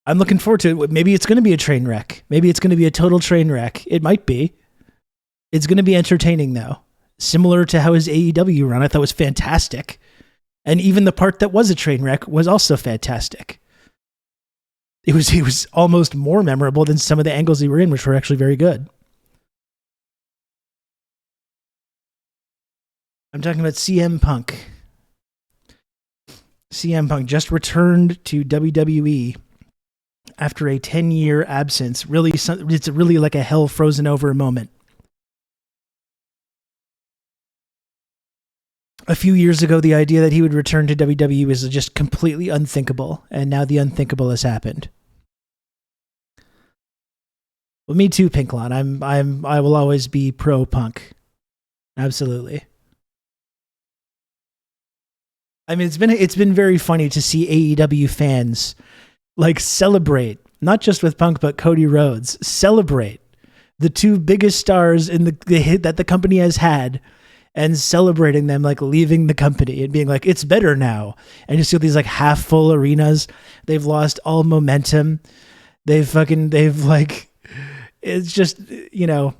I'm looking forward to it. Maybe it's going to be a train wreck. Maybe it's going to be a total train wreck. It might be. It's going to be entertaining, though. Similar to how his AEW run I thought was fantastic. And even the part that was a train wreck was also fantastic. It was almost more memorable than some of the angles he were in, which were actually very good. I'm talking about CM Punk. CM Punk just returned to WWE after a 10-year absence. Really, it's really like a hell frozen over moment. A few years ago, the idea that he would return to WWE was just completely unthinkable, and now the unthinkable has happened. Well, me too, Pinklon. I will always be pro Punk. Absolutely. I mean, it's been very funny to see AEW fans like celebrate, not just with Punk, but Cody Rhodes, celebrate the two biggest stars in the hit that the company has had, and celebrating them like leaving the company and being like, it's better now. And you see these like half full arenas. They've lost all momentum. They've like, it's just, you know,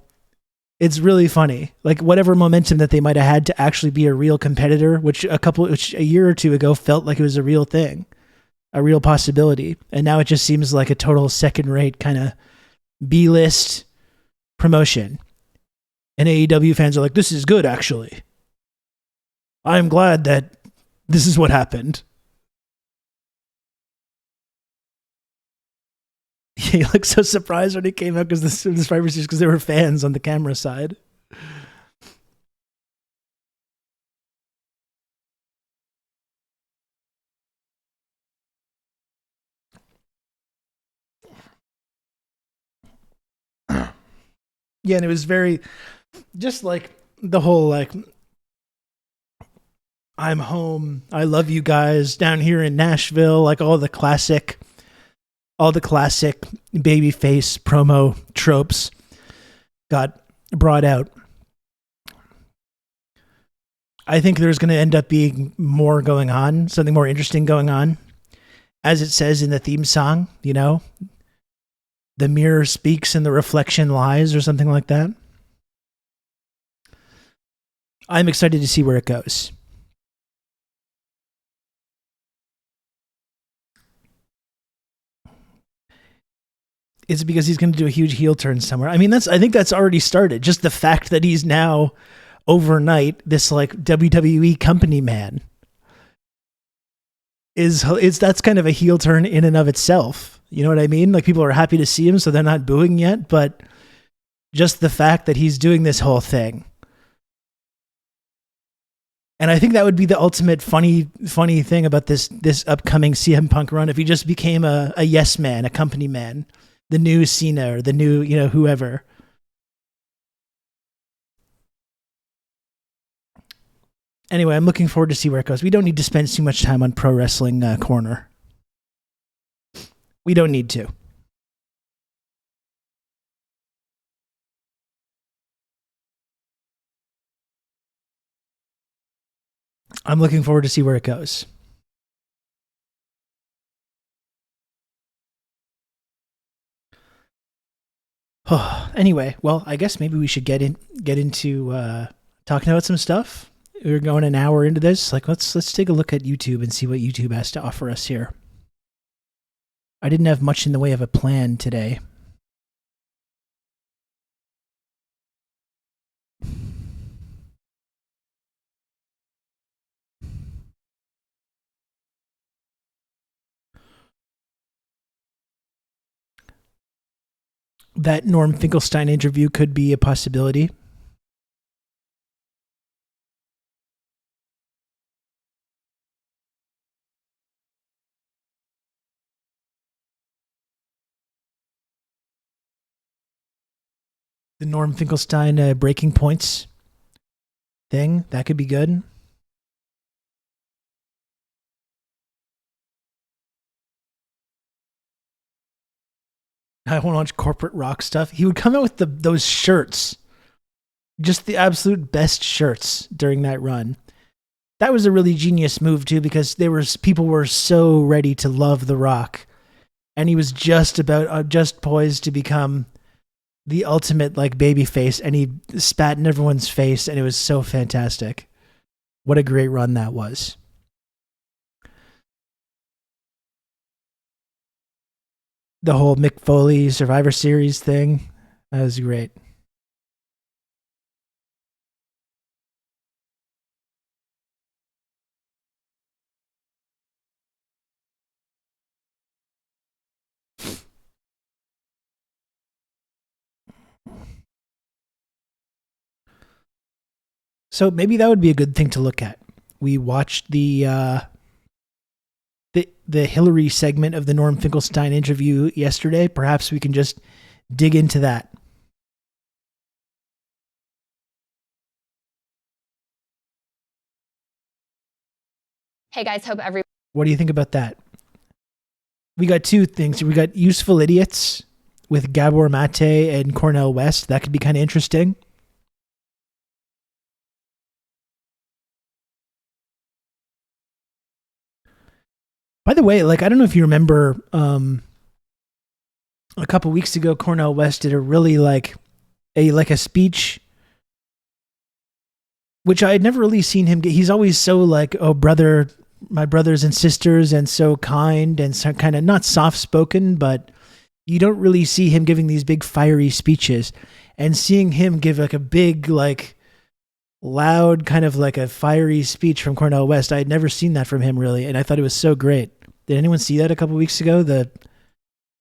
it's really funny. Like whatever momentum that they might have had to actually be a real competitor, which a year or two ago felt like it was a real thing, a real possibility. And now it just seems like a total second-rate kind of B-list promotion. And AEW fans are like, this is good, actually. I'm glad that this is what happened. He looked so surprised when he came out because there were fans on the camera side. Yeah, and it was very, just like the whole like, I'm home, I love you guys down here in Nashville, like all the classic babyface promo tropes got brought out. I think there's going to end up being more going on, something more interesting going on. As it says in the theme song, you know, the mirror speaks and the reflection lies, or something like that. I'm excited to see where it goes. Is it because he's going to do a huge heel turn somewhere? I mean, I think that's already started. Just the fact that he's now overnight this like WWE company man is that's kind of a heel turn in and of itself. You know what I mean? Like people are happy to see him, so they're not booing yet, but just the fact that he's doing this whole thing. And I think that would be the ultimate funny thing about this upcoming CM Punk run, if he just became a yes man, a company man. The new Cena or the new, you know, whoever. Anyway, I'm looking forward to see where it goes. We don't need to spend too much time on Pro Wrestling Corner. We don't need to. I'm looking forward to see where it goes. Anyway, well, I guess maybe we should get into talking about some stuff. We're going an hour into this. Like, let's take a look at YouTube and see what YouTube has to offer us here. I didn't have much in the way of a plan today. That Norm Finkelstein interview could be a possibility. The Norm Finkelstein breaking points thing, that could be good. I want to watch corporate rock stuff. He would come out with those shirts. Just the absolute best shirts during that run. That was a really genius move too, because people were so ready to love The Rock and he was just poised to become the ultimate like baby face, and he spat in everyone's face, and it was so fantastic. What a great run that was. The whole Mick Foley Survivor Series thing, that was great. So maybe that would be a good thing to look at. We watched the Hillary segment of the Norm Finkelstein interview yesterday. Perhaps we can just dig into that. Hey guys, hope everyone. What do you think about that? We got two things. We got Useful Idiots with Gabor Mate and Cornel West. That could be kind of interesting. By the way, like, I don't know if you remember, a couple weeks ago, Cornel West did a really a speech, which I had never really seen him get. He's always so like, oh brother, my brothers and sisters, and so kind and so kind of not soft spoken, but you don't really see him giving these big fiery speeches. And seeing him give like a big, like loud kind of like a fiery speech from Cornel West, I had never seen that from him really, and I thought it was so great. Did anyone see that a couple weeks ago, the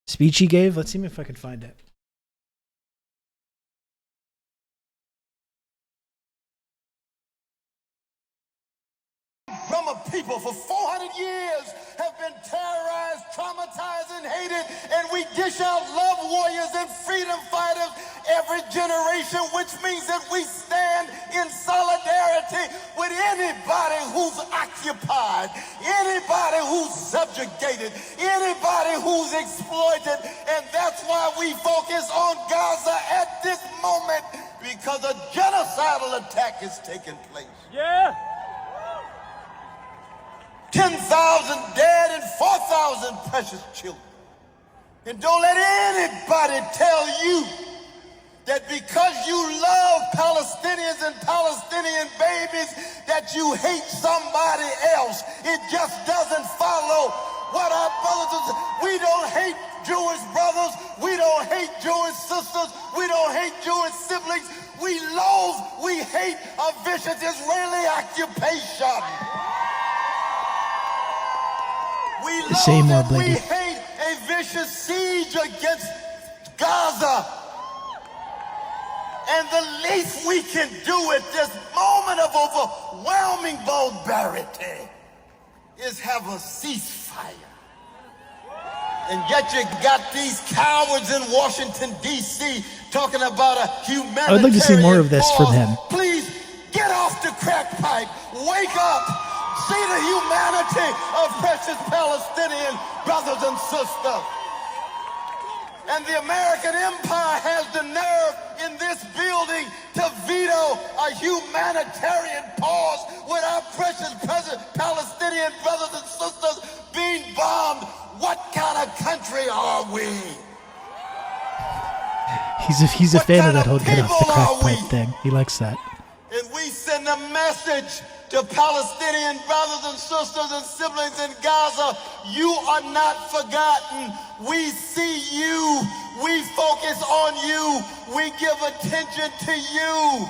speech he gave? Let's see if I can find it. From a people for 400 years have been terrorized, traumatized, and hated, and we dish out love warriors and freedom fighters every generation, which means that we stand in solidarity with anybody who's occupied, anybody who's subjugated, anybody who's exploited, and that's why we focus on Gaza at this moment, because a genocidal attack is taking place. Yeah! 10,000 dead and 4,000 precious children. And don't let anybody tell you that because you love Palestinians and Palestinian babies that you hate somebody else. It just doesn't follow what our brothers and sisters. We don't hate Jewish brothers. We don't hate Jewish sisters. We don't hate Jewish siblings. We hate a vicious Israeli occupation. We hate a vicious siege against Gaza. And the least we can do at this moment of overwhelming barbarity is have a ceasefire. And yet you got these cowards in Washington, D.C. talking about a humanitarian I would like to see more of this pause. from him. Please get off the crack pipe. Wake up. See the humanity of precious Palestinian brothers and sisters. And the American empire has the nerve in this building to veto a humanitarian pause with our precious Palestinian brothers and sisters being bombed. What kind of country are we? He's a fan of that whole get off the crack pipe thing. He likes that. And we send a message to Palestinian brothers and sisters and siblings in Gaza, you are not forgotten. We see you. We focus on you. We give attention to you.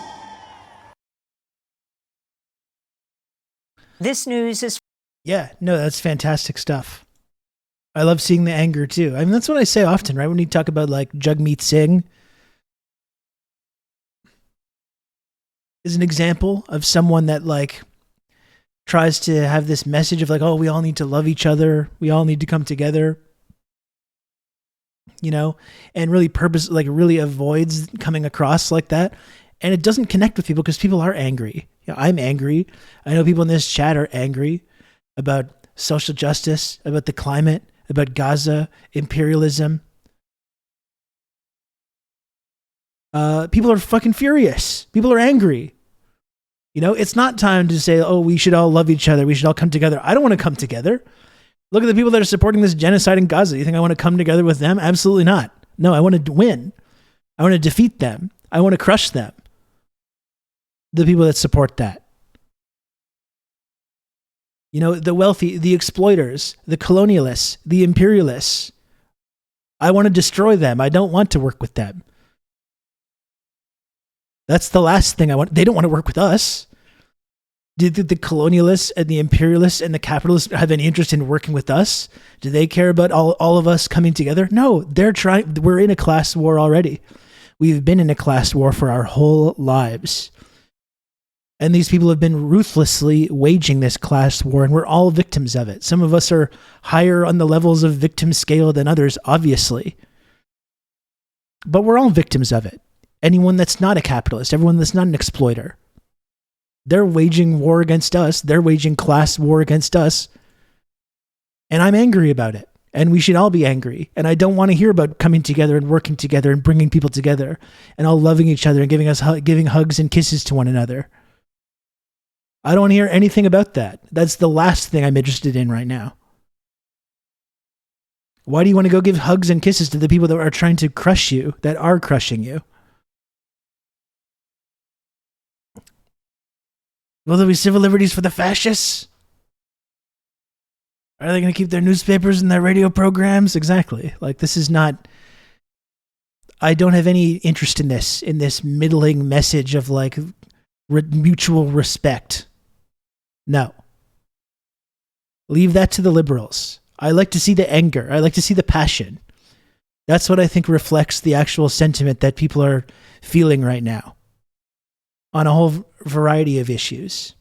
This news is... Yeah, no, that's fantastic stuff. I love seeing the anger too. I mean, that's what I say often, right? When you talk about like Jagmeet Singh is an example of someone that like tries to have this message of like, oh, we all need to love each other. We all need to come together, you know, and really really avoids coming across like that. And it doesn't connect with people because people are angry. You know, I'm angry. I know people in this chat are angry about social justice, about the climate, about Gaza, imperialism. People are fucking furious. People are angry. You know, it's not time to say, oh, we should all love each other. We should all come together. I don't want to come together. Look at the people that are supporting this genocide in Gaza. You think I want to come together with them? Absolutely not. No, I want to win. I want to defeat them. I want to crush them. The people that support that. You know, the wealthy, the exploiters, the colonialists, the imperialists. I want to destroy them. I don't want to work with them. That's the last thing I want. They don't want to work with us. Did the colonialists and the imperialists and the capitalists have any interest in working with us? Do they care about all of us coming together? No, they're trying. We're in a class war already. We've been in a class war for our whole lives. And these people have been ruthlessly waging this class war, and we're all victims of it. Some of us are higher on the levels of victim scale than others, obviously. But we're all victims of it. Anyone that's not a capitalist, everyone that's not an exploiter. They're waging war against us. They're waging class war against us. And I'm angry about it. And we should all be angry. And I don't want to hear about coming together and working together and bringing people together and all loving each other and giving hugs and kisses to one another. I don't want to hear anything about that. That's the last thing I'm interested in right now. Why do you want to go give hugs and kisses to the people that are trying to crush you, that are crushing you? Will there be civil liberties for the fascists? Are they going to keep their newspapers and their radio programs? Exactly. Like, this is not... I don't have any interest in this middling message of, like, mutual respect. No. Leave that to the liberals. I like to see the anger. I like to see the passion. That's what I think reflects the actual sentiment that people are feeling right now on a whole variety of issues.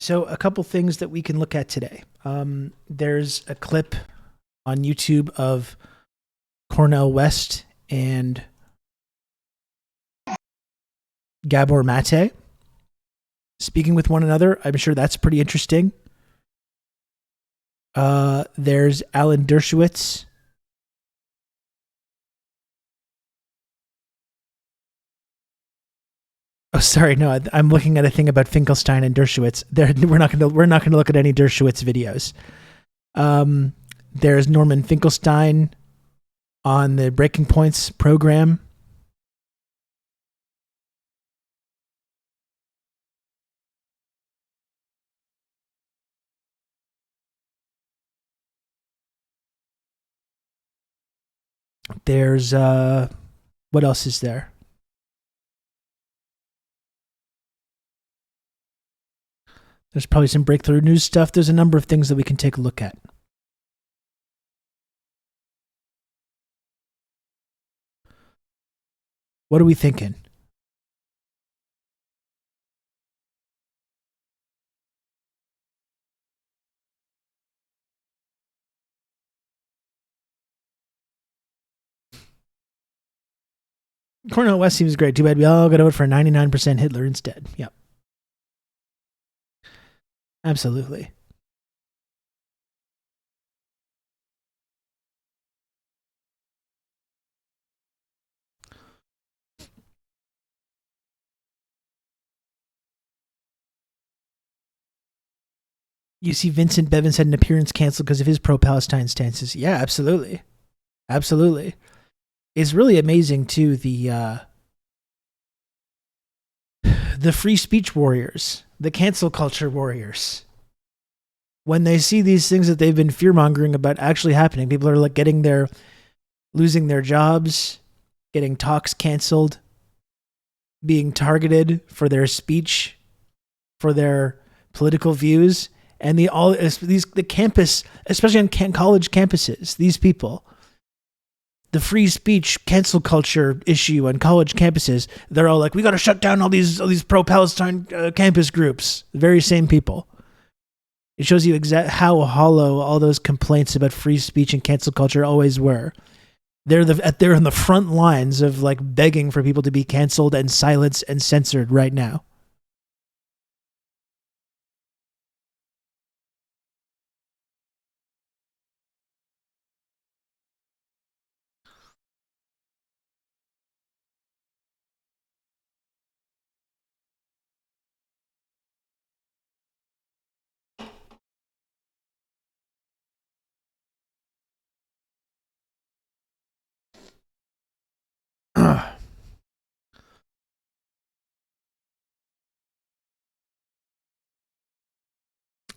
So a couple things that we can look at today. There's a clip on YouTube of Cornel West and Gabor Mate speaking with one another. I'm sure that's pretty interesting. There's Alan Dershowitz. Oh, sorry, no, I'm looking at a thing about Finkelstein and Dershowitz. We're not going to look at any Dershowitz videos. There's Norman Finkelstein on the Breaking Points program. There's what else is there? There's probably some breakthrough news stuff. There's a number of things that we can take a look at. What are we thinking? Cornel West seems great. Too bad we all got to vote for 99% Hitler instead. Yep. Absolutely. You see Vincent Bevins had an appearance canceled because of his pro-Palestine stances. Yeah, absolutely. Absolutely. It's really amazing, too, the free speech warriors, the cancel culture warriors. When they see these things that they've been fear-mongering about actually happening, people are like losing their jobs, getting talks canceled, being targeted for their speech, for their political views. And the campus, especially on college campuses, these people, the free speech cancel culture issue on college campuses, they're all like, we got to shut down all these pro-Palestine campus groups. The very same people. It shows you how hollow all those complaints about free speech and cancel culture always were. They're in the front lines of like begging for people to be canceled and silenced and censored right now.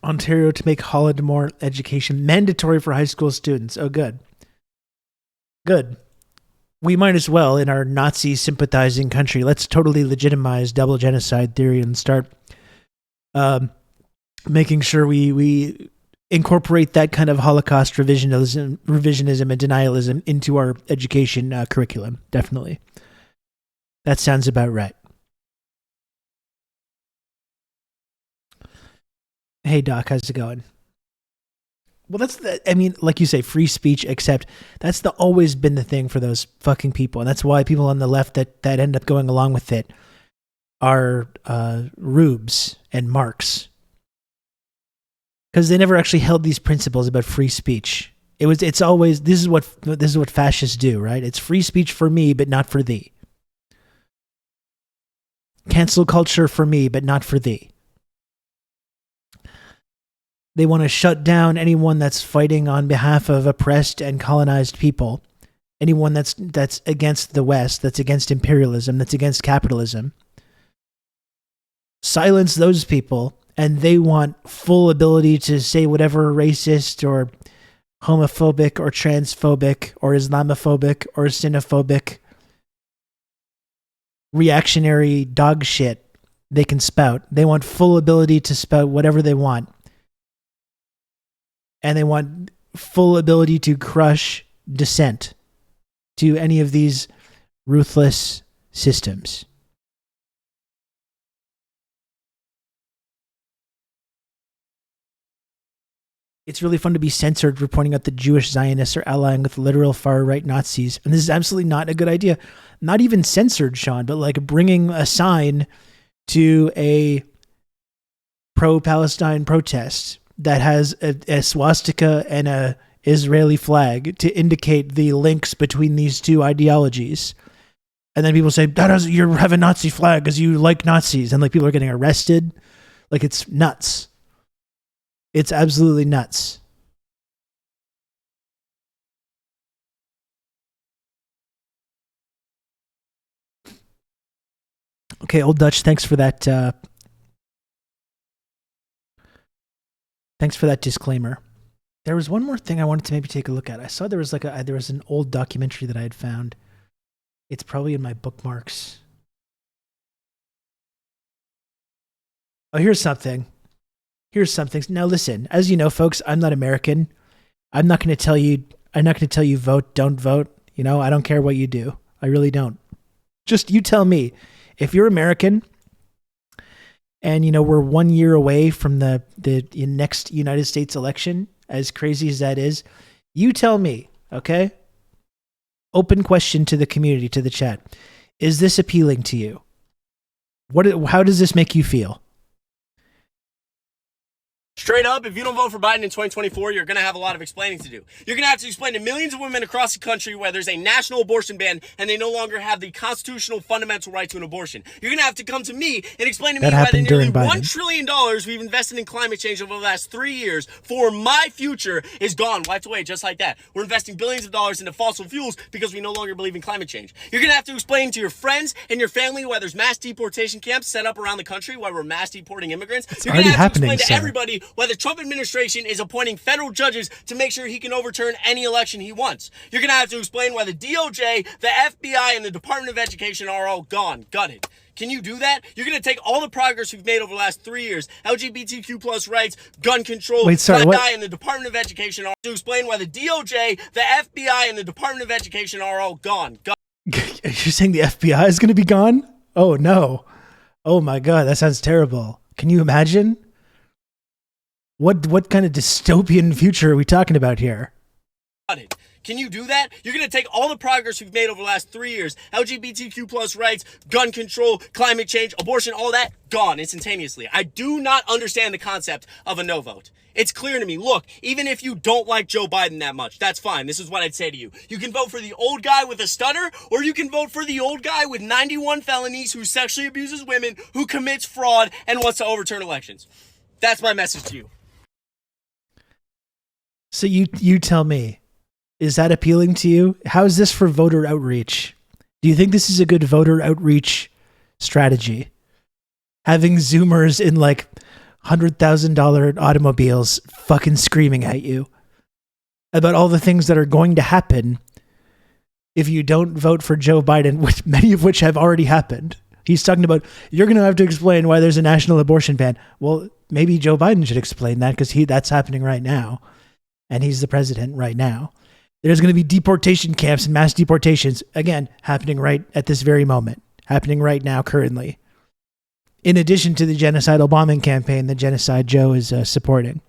Ontario to make Holodomor education mandatory for high school students. Oh, good. Good. We might as well, in our Nazi sympathizing country, let's totally legitimize double genocide theory and start making sure we incorporate that kind of Holocaust revisionism and denialism into our education curriculum. Definitely. That sounds about right. Hey, Doc, how's it going? Well, like you say, free speech, except that's always been the thing for those fucking people. And that's why people on the left that end up going along with it are rubes and marks. Because they never actually held these principles about free speech. It's always, this is what fascists do, right? It's free speech for me, but not for thee. Cancel culture for me, but not for thee. They want to shut down anyone that's fighting on behalf of oppressed and colonized people. Anyone that's against the West, that's against imperialism, that's against capitalism. Silence those people, and they want full ability to say whatever racist or homophobic or transphobic or Islamophobic or xenophobic reactionary dog shit they can spout. They want full ability to spout whatever they want. And they want full ability to crush dissent to any of these ruthless systems. It's really fun to be censored for pointing out that Jewish Zionists are allying with literal far-right Nazis. And this is absolutely not a good idea. Not even censored, Sean, but like bringing a sign to a pro-Palestine protest that has a swastika and a Israeli flag to indicate the links between these two ideologies. And then people say, you have a Nazi flag because you like Nazis. And like people are getting arrested. Like it's nuts. It's absolutely nuts. Okay, Old Dutch, thanks for that. Thanks for that disclaimer. There was one more thing I wanted to maybe take a look at. I saw there was there was an old documentary that I had found. It's probably in my bookmarks. Oh, here's something. Now listen, as you know, folks, I'm not American. I'm not going to tell you vote, don't vote. You know, I don't care what you do. I really don't. Just you tell me. If you're American, and you know we're 1 year away from the next United States election, as crazy as that is, you tell me, okay? Open question to the community, to the chat. Is this appealing to you? How does this make you feel? Straight up, if you don't vote for Biden in 2024, you're going to have a lot of explaining to do. You're going to have to explain to millions of women across the country why there's a national abortion ban and they no longer have the constitutional fundamental right to an abortion. You're going to have to come to me and explain to me why the nearly $1 trillion we've invested in climate change over the last 3 years for my future is gone, wiped away just like that. We're investing billions of dollars into fossil fuels because we no longer believe in climate change. You're going to have to explain to your friends and your family why there's mass deportation camps set up around the country, why we're mass deporting immigrants. You're going to have to explain to everybody why the Trump administration is appointing federal judges to make sure he can overturn any election he wants. You're going to have to explain why the DOJ, the FBI, and the Department of Education are all gone, gutted. Can you do that? You're going to take all the progress we've made over the last 3 years, LGBTQ plus rights, gun control, FBI, and the Department of Education are to explain why the DOJ, the FBI, and the Department of Education are all gone. You're saying the FBI is going to be gone? Oh, no. Oh, my God. That sounds terrible. Can you imagine? What kind of dystopian future are we talking about here? Can you do that? You're going to take all the progress we've made over the last 3 years, LGBTQ plus rights, gun control, climate change, abortion, all that, gone instantaneously. I do not understand the concept of a no vote. It's clear to me. Look, even if you don't like Joe Biden that much, that's fine. This is what I'd say to you. You can vote for the old guy with a stutter, or you can vote for the old guy with 91 felonies who sexually abuses women, who commits fraud, and wants to overturn elections. That's my message to you. So you tell me, is that appealing to you? How is this for voter outreach? Do you think this is a good voter outreach strategy? Having Zoomers in like $100,000 automobiles fucking screaming at you about all the things that are going to happen if you don't vote for Joe Biden, which many of which have already happened. He's talking about, you're going to have to explain why there's a national abortion ban. Well, maybe Joe Biden should explain that because that's happening right now. And he's the president right now. There's going to be deportation camps and mass deportations, again, happening right at this very moment, happening right now currently. In addition to the genocidal bombing campaign that Genocide Joe is supporting.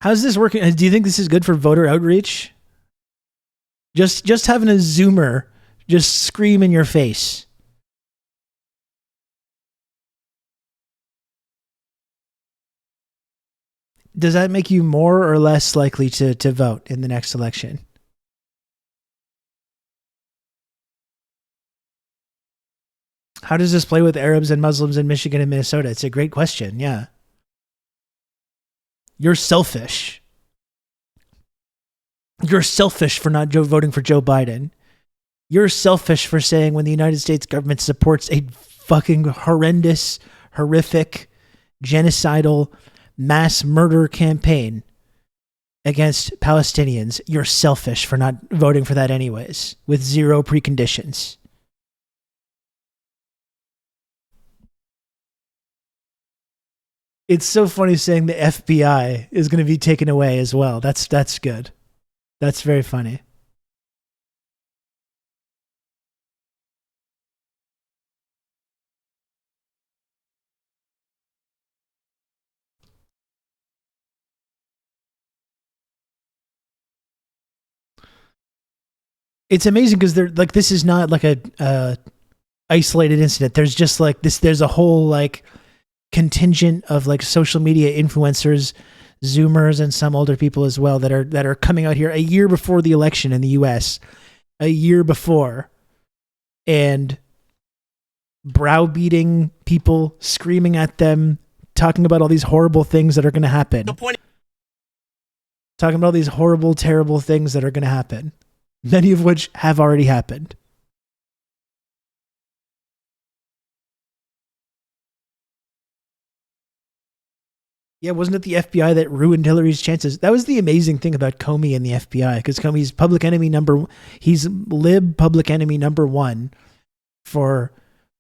How's this working? Do you think this is good for voter outreach? Just having a Zoomer just scream in your face. Does that make you more or less likely to vote in the next election? How does this play with Arabs and Muslims in Michigan and Minnesota? It's a great question, yeah. You're selfish. You're selfish for not voting for Joe Biden. You're selfish for saying when the United States government supports a fucking horrendous, horrific, genocidal, mass murder campaign against Palestinians, you're selfish for not voting for that anyways, with zero preconditions. It's so funny saying the FBI is going to be taken away as well. That's good. That's very funny. It's amazing because they're like, this is not like a isolated incident. There's just like this. There's a whole like contingent of like social media influencers, Zoomers, and some older people as well that are coming out here a year before the election in the US, a year before, and browbeating people, screaming at them, talking about all these horrible things that are going to happen. Talking about all these horrible, terrible things that are going to happen, many of which have already happened. Yeah, wasn't it the FBI that ruined Hillary's chances? That was the amazing thing about Comey and the FBI, because Comey's he's lib public enemy number one for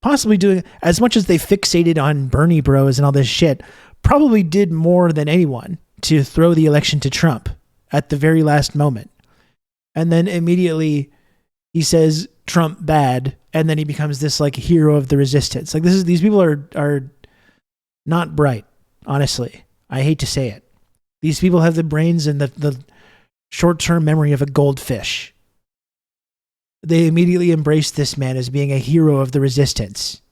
possibly doing, as much as they fixated on Bernie bros and all this shit, probably did more than anyone to throw the election to Trump at the very last moment. And then immediately he says Trump bad, and then he becomes this like hero of the resistance. Like these people are not bright, honestly. I hate to say it. These people have the brains and the short-term memory of a goldfish. They immediately embrace this man as being a hero of the resistance.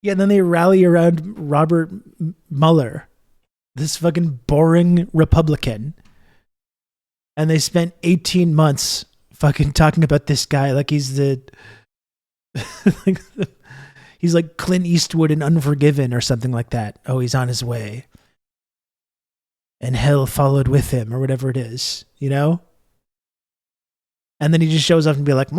Yeah, then they rally around Robert Mueller, this fucking boring Republican. And they spent 18 months fucking talking about this guy like he's he's like Clint Eastwood in Unforgiven or something like that. Oh, he's on his way. And hell followed with him or whatever it is, you know? And then he just shows up and be like,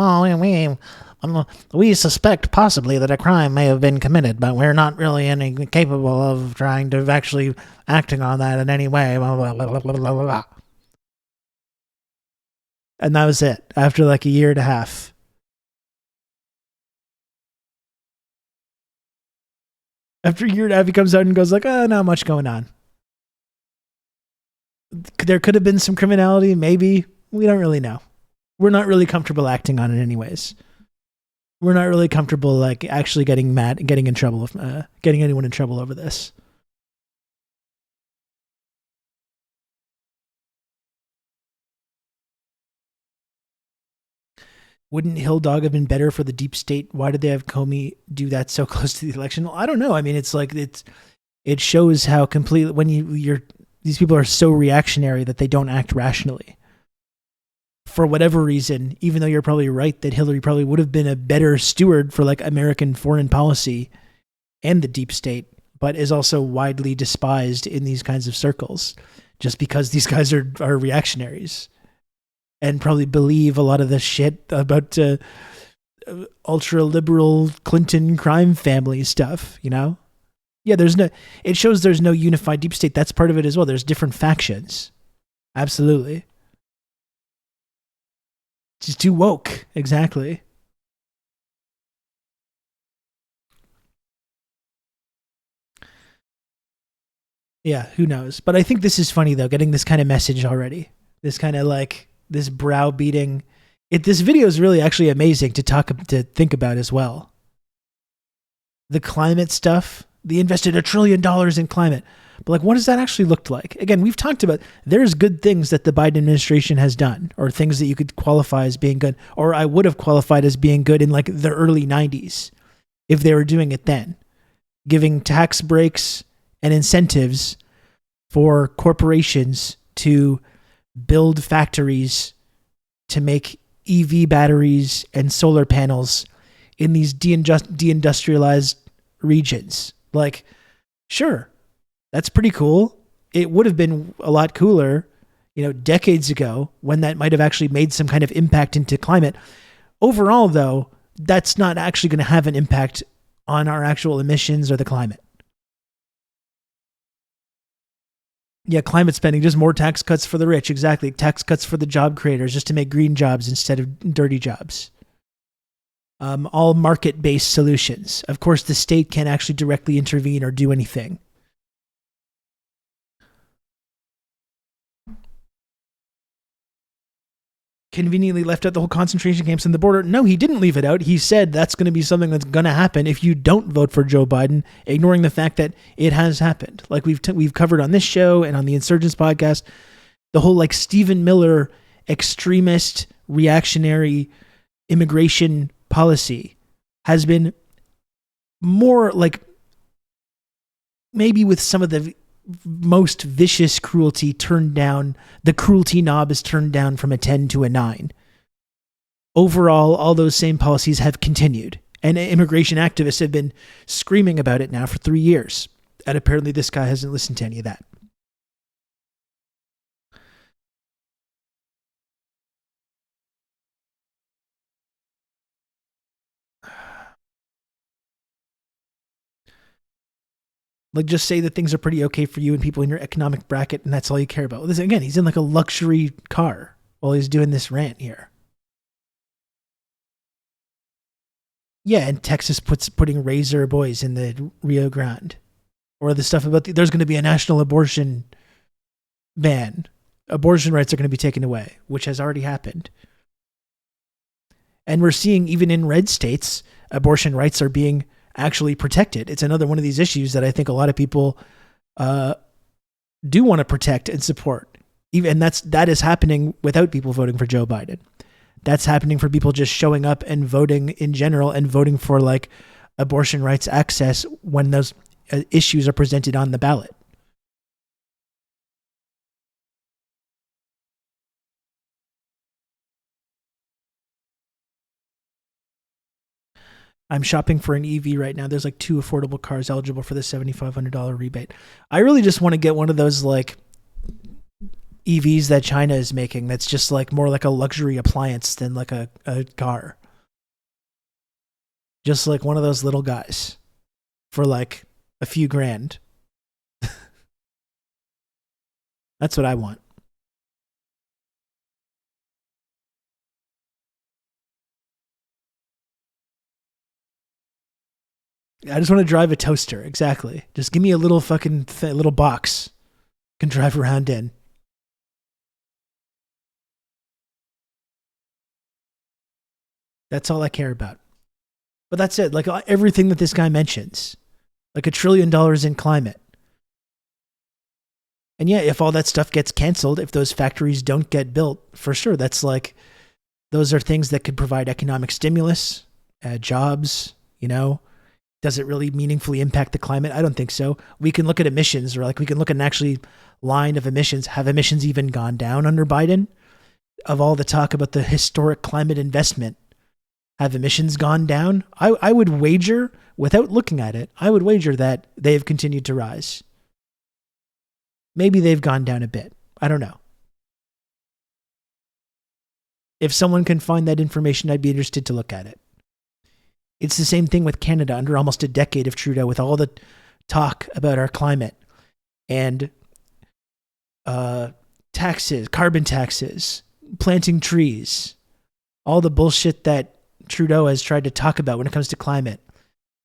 we suspect possibly that a crime may have been committed, but we're not really capable of trying to actually acting on that in any way. Blah, blah, blah, blah, blah, blah. And that was it, after like a year and a half. After a year and a half, he comes out and goes like, oh, not much going on. There could have been some criminality, maybe. We don't really know. We're not really comfortable acting on it anyways. We're not really comfortable like actually getting mad and getting in trouble, getting anyone in trouble over this. Wouldn't Hill Dog have been better for the deep state? Why did they have Comey do that so close to the election? Well, I don't know. I mean, it's like it shows how completely when these people are so reactionary that they don't act rationally. For whatever reason, even though you're probably right that Hillary probably would have been a better steward for like American foreign policy and the deep state, but is also widely despised in these kinds of circles just because these guys are reactionaries and probably believe a lot of the shit about ultra liberal Clinton crime family stuff, you know? Yeah, it shows there's no unified deep state. That's part of it as well. There's different factions. Absolutely. It's just too woke. Exactly. Yeah, who knows? But I think this is funny though, getting this kind of message already. This kind of like this browbeating. This video is really actually amazing to think about as well. The climate stuff. They invested $1 trillion in climate. But like, what does that actually look like? Again, we've talked about there's good things that the Biden administration has done, or things that you could qualify as being good, or I would have qualified as being good in like the early 90s if they were doing it then. Giving tax breaks and incentives for corporations to build factories to make EV batteries and solar panels in these deindustrialized regions. Like, sure, that's pretty cool. It would have been a lot cooler, decades ago when that might have actually made some kind of impact into climate. Overall, though, that's not actually going to have an impact on our actual emissions or the climate. Yeah, climate spending, just more tax cuts for the rich. Exactly. Tax cuts for the job creators just to make green jobs instead of dirty jobs. All market-based solutions. Of course, the state can't actually directly intervene or do anything. Conveniently left out the whole concentration camps and the border. No, he didn't leave it out. He said that's going to be something that's going to happen if you don't vote for Joe Biden, ignoring the fact that it has happened. Like we've covered on this show and on the Insurgents podcast, the whole like Stephen Miller extremist reactionary immigration policy has been more like maybe with some of the most vicious cruelty turned down. The cruelty knob is turned down from a 10 to a 9. Overall, all those same policies have continued, and immigration activists have been screaming about it now for 3 years. And apparently this guy hasn't listened to any of that. Like, just say that things are pretty okay for you and people in your economic bracket, and that's all you care about. Well, again, he's in like a luxury car while he's doing this rant here. Yeah, and Texas putting razor boys in the Rio Grande. Or the stuff about there's going to be a national abortion ban. Abortion rights are going to be taken away, which has already happened. And we're seeing even in red states, abortion rights are being actually protected. It's another one of these issues that I think a lot of people do want to protect and support. And that is happening without people voting for Joe Biden. That's happening for people just showing up and voting in general and voting for like abortion rights access when those issues are presented on the ballot. I'm shopping for an EV right now. There's like 2 affordable cars eligible for the $7,500 rebate. I really just want to get one of those like EVs that China is making. That's just like more like a luxury appliance than like a car. Just like one of those little guys for like a few grand. That's what I want. I just want to drive a toaster. Exactly. Just give me a little fucking little box. Can drive around in. That's all I care about. But that's it. Like everything that this guy mentions. Like $1 trillion in climate. And yeah, if all that stuff gets canceled, if those factories don't get built, for sure, that's like, those are things that could provide economic stimulus, jobs, Does it really meaningfully impact the climate? I don't think so. We can look at emissions, or like we can look at an actually line of emissions. Have emissions even gone down under Biden? Of all the talk about the historic climate investment, have emissions gone down? I would wager without looking at it, I would wager that they have continued to rise. Maybe they've gone down a bit. I don't know. If someone can find that information, I'd be interested to look at it. It's the same thing with Canada under almost a decade of Trudeau, with all the talk about our climate and taxes, carbon taxes, planting trees, all the bullshit that Trudeau has tried to talk about when it comes to climate.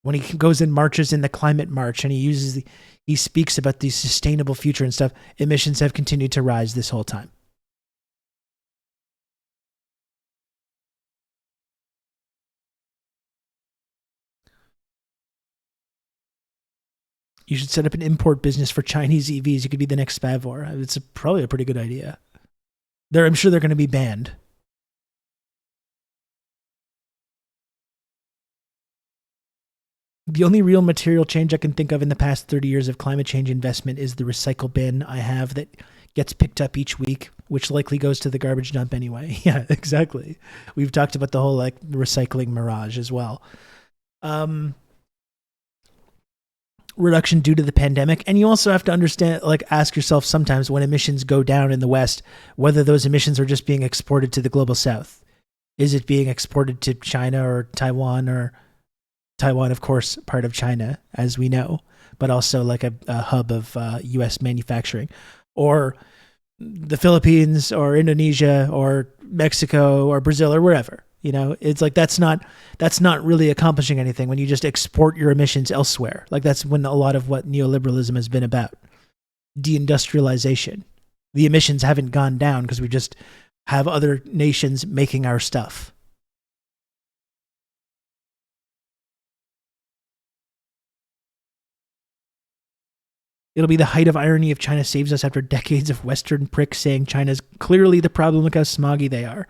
When he goes and marches in the climate march and he speaks about the sustainable future and stuff, emissions have continued to rise this whole time. You should set up an import business for Chinese EVs. You could be the next Spavor. It's probably a pretty good idea. I'm sure they're going to be banned. The only real material change I can think of in the past 30 years of climate change investment is the recycle bin I have that gets picked up each week, which likely goes to the garbage dump anyway. Yeah, exactly. We've talked about the whole recycling mirage as well. Reduction due to the pandemic. And you also have to understand, ask yourself sometimes when emissions go down in the West, whether those emissions are just being exported to the global South. Is it being exported to China or Taiwan, of course, part of China, as we know, but also like a hub of U.S. manufacturing, or the Philippines or Indonesia or Mexico or Brazil or wherever. It's like that's not really accomplishing anything when you just export your emissions elsewhere. That's when a lot of what neoliberalism has been about. Deindustrialization. The emissions haven't gone down because we just have other nations making our stuff. It'll be the height of irony if China saves us after decades of Western pricks saying China's clearly the problem, look how smoggy they are.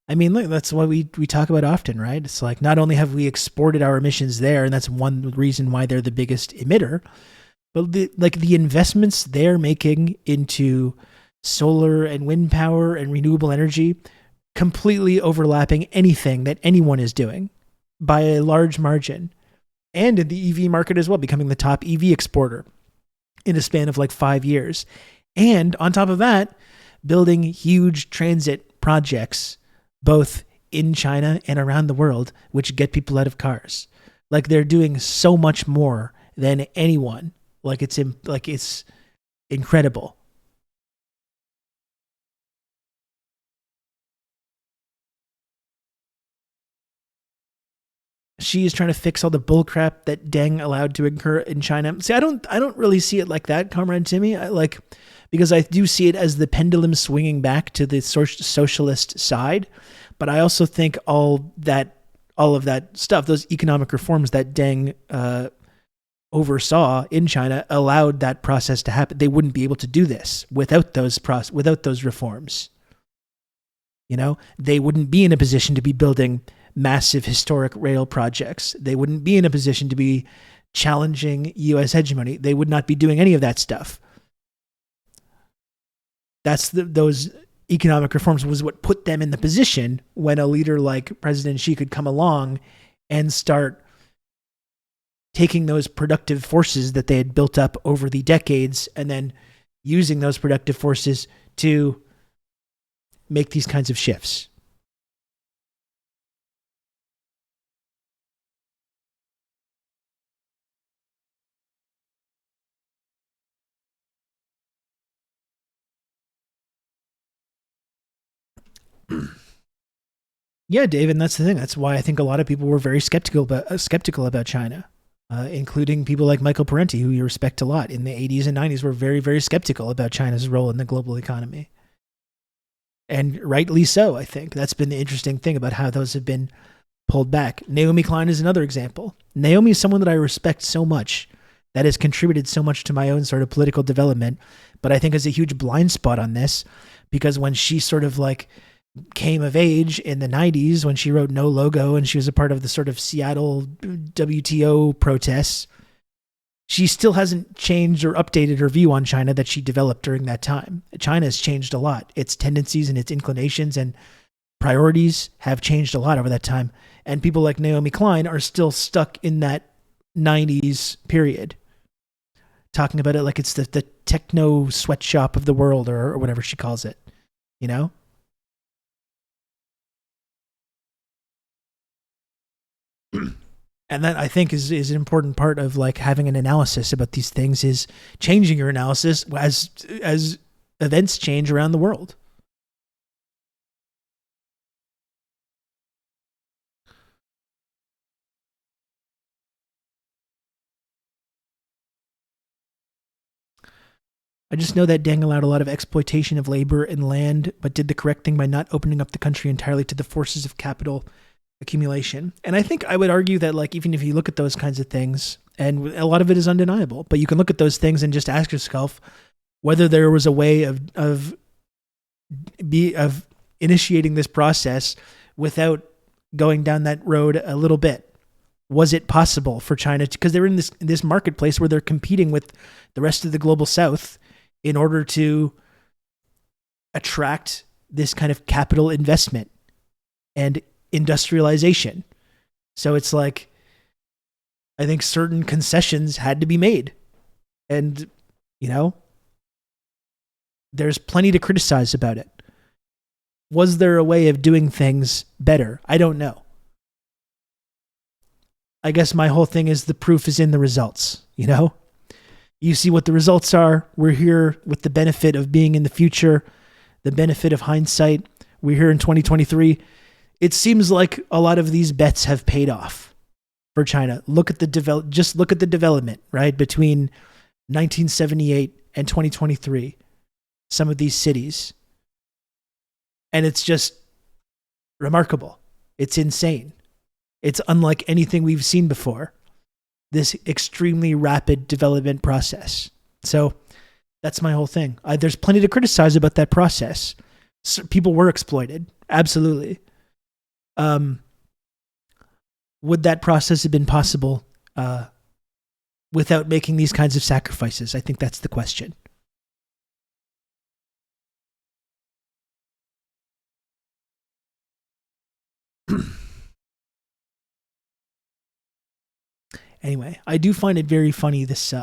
I mean, look, that's what we talk about often, right? It's like not only have we exported our emissions there, and that's one reason why they're the biggest emitter, but the investments they're making into solar and wind power and renewable energy completely overlapping anything that anyone is doing by a large margin. And in the EV market as well, becoming the top EV exporter in a span of 5 years. And on top of that, building huge transit projects both in China and around the world, which get people out of cars. They're doing so much more than anyone. It's incredible. She is trying to fix all the bullcrap that Deng allowed to occur in China. See, I don't really see it like that, Comrade Timmy. Because I do see it as the pendulum swinging back to the socialist side. But I also think all of that stuff, those economic reforms that Deng oversaw in China, allowed that process to happen. They wouldn't be able to do this without those reforms. They wouldn't be in a position to be building massive historic rail projects. They wouldn't be in a position to be challenging U.S. hegemony. They would not be doing any of that stuff. Those economic reforms was what put them in the position when a leader like President Xi could come along and start taking those productive forces that they had built up over the decades and then using those productive forces to make these kinds of shifts. Yeah, Dave, and that's the thing. That's why I think a lot of people were very skeptical about China, including people like Michael Parenti, who you respect a lot. In the 80s and 90s, were very, very skeptical about China's role in the global economy. And rightly so, I think. That's been the interesting thing about how those have been pulled back. Naomi Klein is another example. Naomi is someone that I respect so much, that has contributed so much to my own sort of political development, but I think has a huge blind spot on this, because when she sort of came of age in the 90s, when she wrote No Logo and she was a part of the sort of Seattle WTO protests, she still hasn't changed or updated her view on China that she developed during that time. China has changed a lot. Its tendencies and its inclinations and priorities have changed a lot over that time. And people like Naomi Klein are still stuck in that 90s period, talking about it like it's the techno sweatshop of the world, or whatever she calls it, you know? And that, I think, is an important part of like having an analysis about these things, is changing your analysis as events change around the world. I just know that Deng allowed a lot of exploitation of labor and land, but did the correct thing by not opening up the country entirely to the forces of capital accumulation. And I think I would argue that, like, even if you look at those kinds of things, and a lot of it is undeniable, but you can look at those things and just ask yourself whether there was a way of initiating this process without going down that road a little bit. Was it possible for China, because they're in this marketplace where they're competing with the rest of the global South in order to attract this kind of capital investment and industrialization. So it's like, I think certain concessions had to be made. And, you know, there's plenty to criticize about it. Was there a way of doing things better? I don't know. I guess my whole thing is the proof is in the results, you know? You see what the results are. We're here with the benefit of being in the future, the benefit of hindsight. We're here in 2023. It seems like a lot of these bets have paid off for China. Look at the development, right? Between 1978 and 2023, some of these cities. And it's just remarkable. It's insane. It's unlike anything we've seen before. This extremely rapid development process. So that's my whole thing. There's plenty to criticize about that process. People were exploited. Absolutely. Would that process have been possible without making these kinds of sacrifices? I think that's the question. Anyway, I do find it very funny, this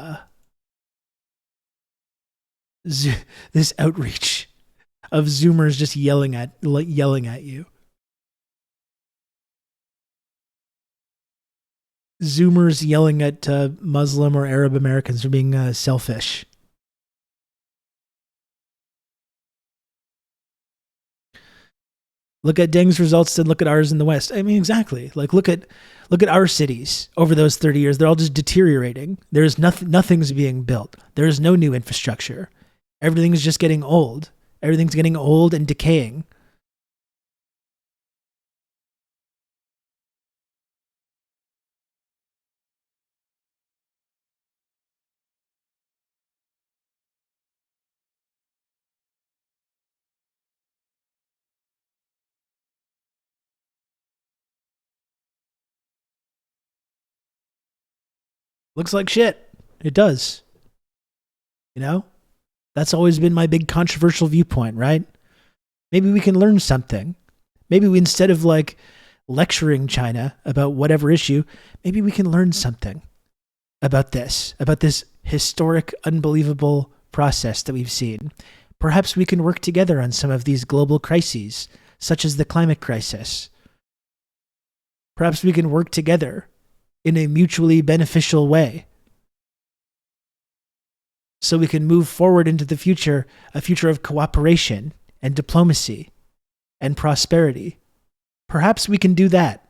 this outreach of Zoomers just yelling at you. Zoomers yelling at Muslim or Arab Americans for being selfish. Look at Deng's results and look at ours in the West. I mean, exactly. Like, look at our cities over those 30 years. They're all just deteriorating. There's nothing's being built. There's no new infrastructure. Everything's just getting old. Everything's getting old and decaying. Looks like shit. It does. You know? That's always been my big controversial viewpoint, right? Maybe we can learn something. Maybe we, instead of like lecturing China about whatever issue, maybe we can learn something about this historic, unbelievable process that we've seen. Perhaps we can work together on some of these global crises, such as the climate crisis. Perhaps we can work together in a mutually beneficial way, so we can move forward into the future, a future of cooperation and diplomacy and prosperity. Perhaps we can do that.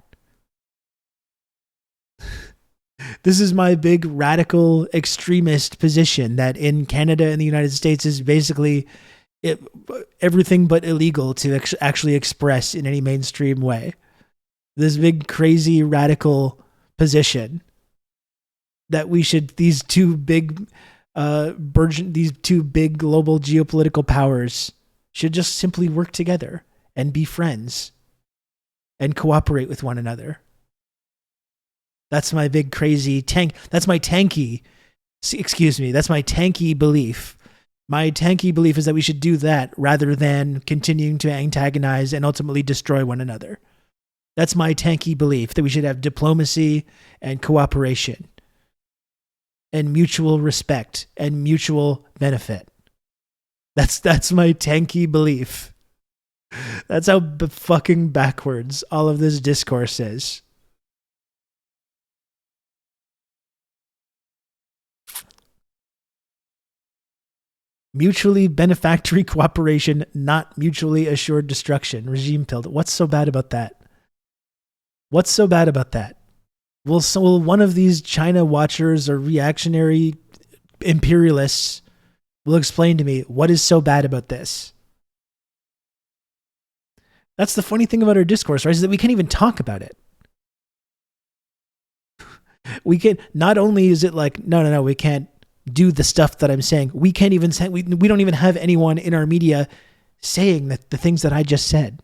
This is my big radical extremist position, that in Canada and the United States is basically everything but illegal to actually express in any mainstream way. This big crazy radical position that we should, these two big global geopolitical powers should just simply work together and be friends and cooperate with one another. That's my big crazy that's my tanky belief. My tanky belief is that we should do that rather than continuing to antagonize and ultimately destroy one another. That's my tanky belief, that we should have diplomacy and cooperation and mutual respect and mutual benefit. That's my tanky belief. That's how fucking backwards all of this discourse is. Mutually benefactory cooperation, not mutually assured destruction. Regime pilled. What's so bad about that? What's so bad about that? Will one of these China watchers or reactionary imperialists will explain to me what is so bad about this? That's the funny thing about our discourse, right? Is that we can't even talk about it. We can, not only is it like, no, we can't do the stuff that I'm saying. We can't even say, we don't even have anyone in our media saying that the things that I just said.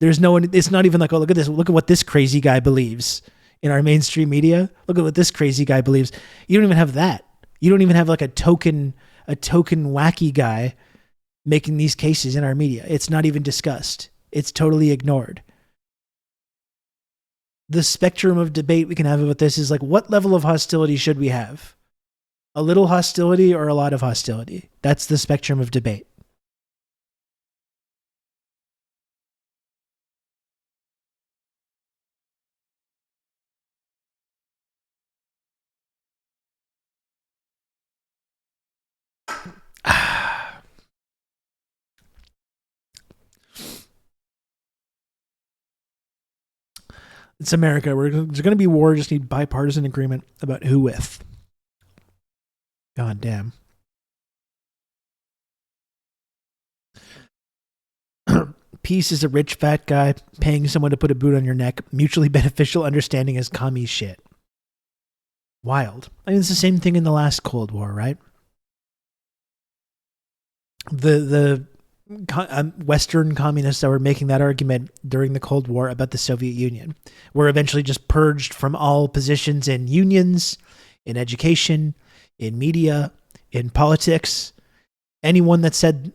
There's no one, it's not even like, oh, look at this. Look at what this crazy guy believes in our mainstream media. Look at what this crazy guy believes. You don't even have that. You don't even have like a token wacky guy making these cases in our media. It's not even discussed. It's totally ignored. The spectrum of debate we can have about this is like, what level of hostility should we have? A little hostility or a lot of hostility? That's the spectrum of debate. It's America. There's going to be war. Just need bipartisan agreement about who with. God damn. Peace is a rich fat guy paying someone to put a boot on your neck. Mutually beneficial understanding is commie shit. Wild. I mean, it's the same thing in the last Cold War, right? The Western communists that were making that argument during the Cold War about the Soviet Union were eventually just purged from all positions in unions, in education, in media, in politics. Anyone that said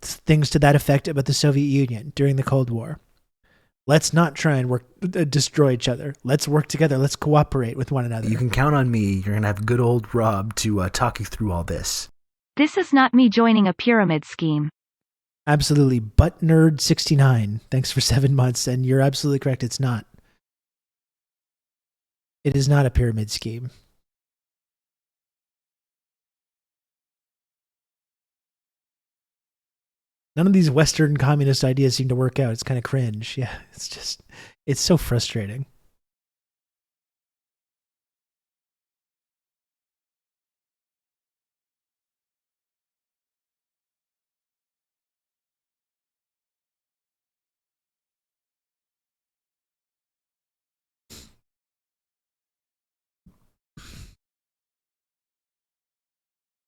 things to that effect about the Soviet Union during the Cold War. Let's not try and destroy each other. Let's work together. Let's cooperate with one another. You can count on me. You're going to have good old Rob to talk you through all this. This is not me joining a pyramid scheme. Absolutely. Butt Nerd 69. Thanks for 7 months. And you're absolutely correct. It's not. It is not a pyramid scheme. None of these Western communist ideas seem to work out. It's kind of cringe. Yeah, it's so frustrating.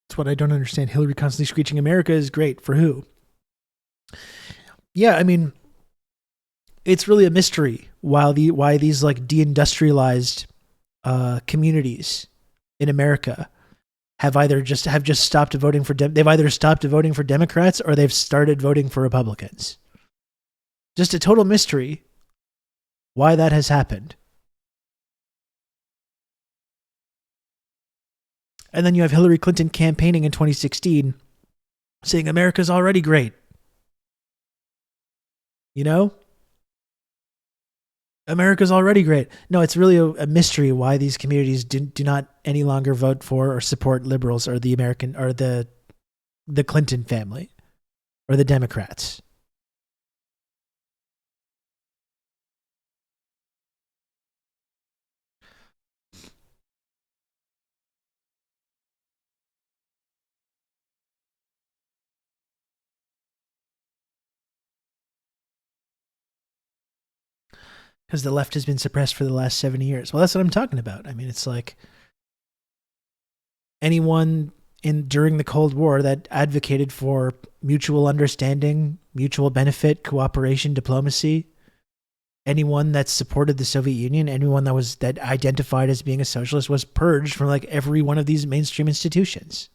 That's what I don't understand. Hillary constantly screeching, America is great. For who? Yeah, I mean, it's really a mystery why these like deindustrialized communities in America have just stopped voting for they've either stopped voting for Democrats or they've started voting for Republicans. Just a total mystery why that has happened. And then you have Hillary Clinton campaigning in 2016 saying America's already great. You know? America's already great. No, it's really a mystery why these communities do not any longer vote for or support liberals or the American or the Clinton family or the Democrats. Because the left has been suppressed for the last 70 years. Well, that's what I'm talking about. I mean, it's like anyone during the Cold War that advocated for mutual understanding, mutual benefit, cooperation, diplomacy, anyone that supported the Soviet Union, anyone that identified as being a socialist was purged from like every one of these mainstream institutions.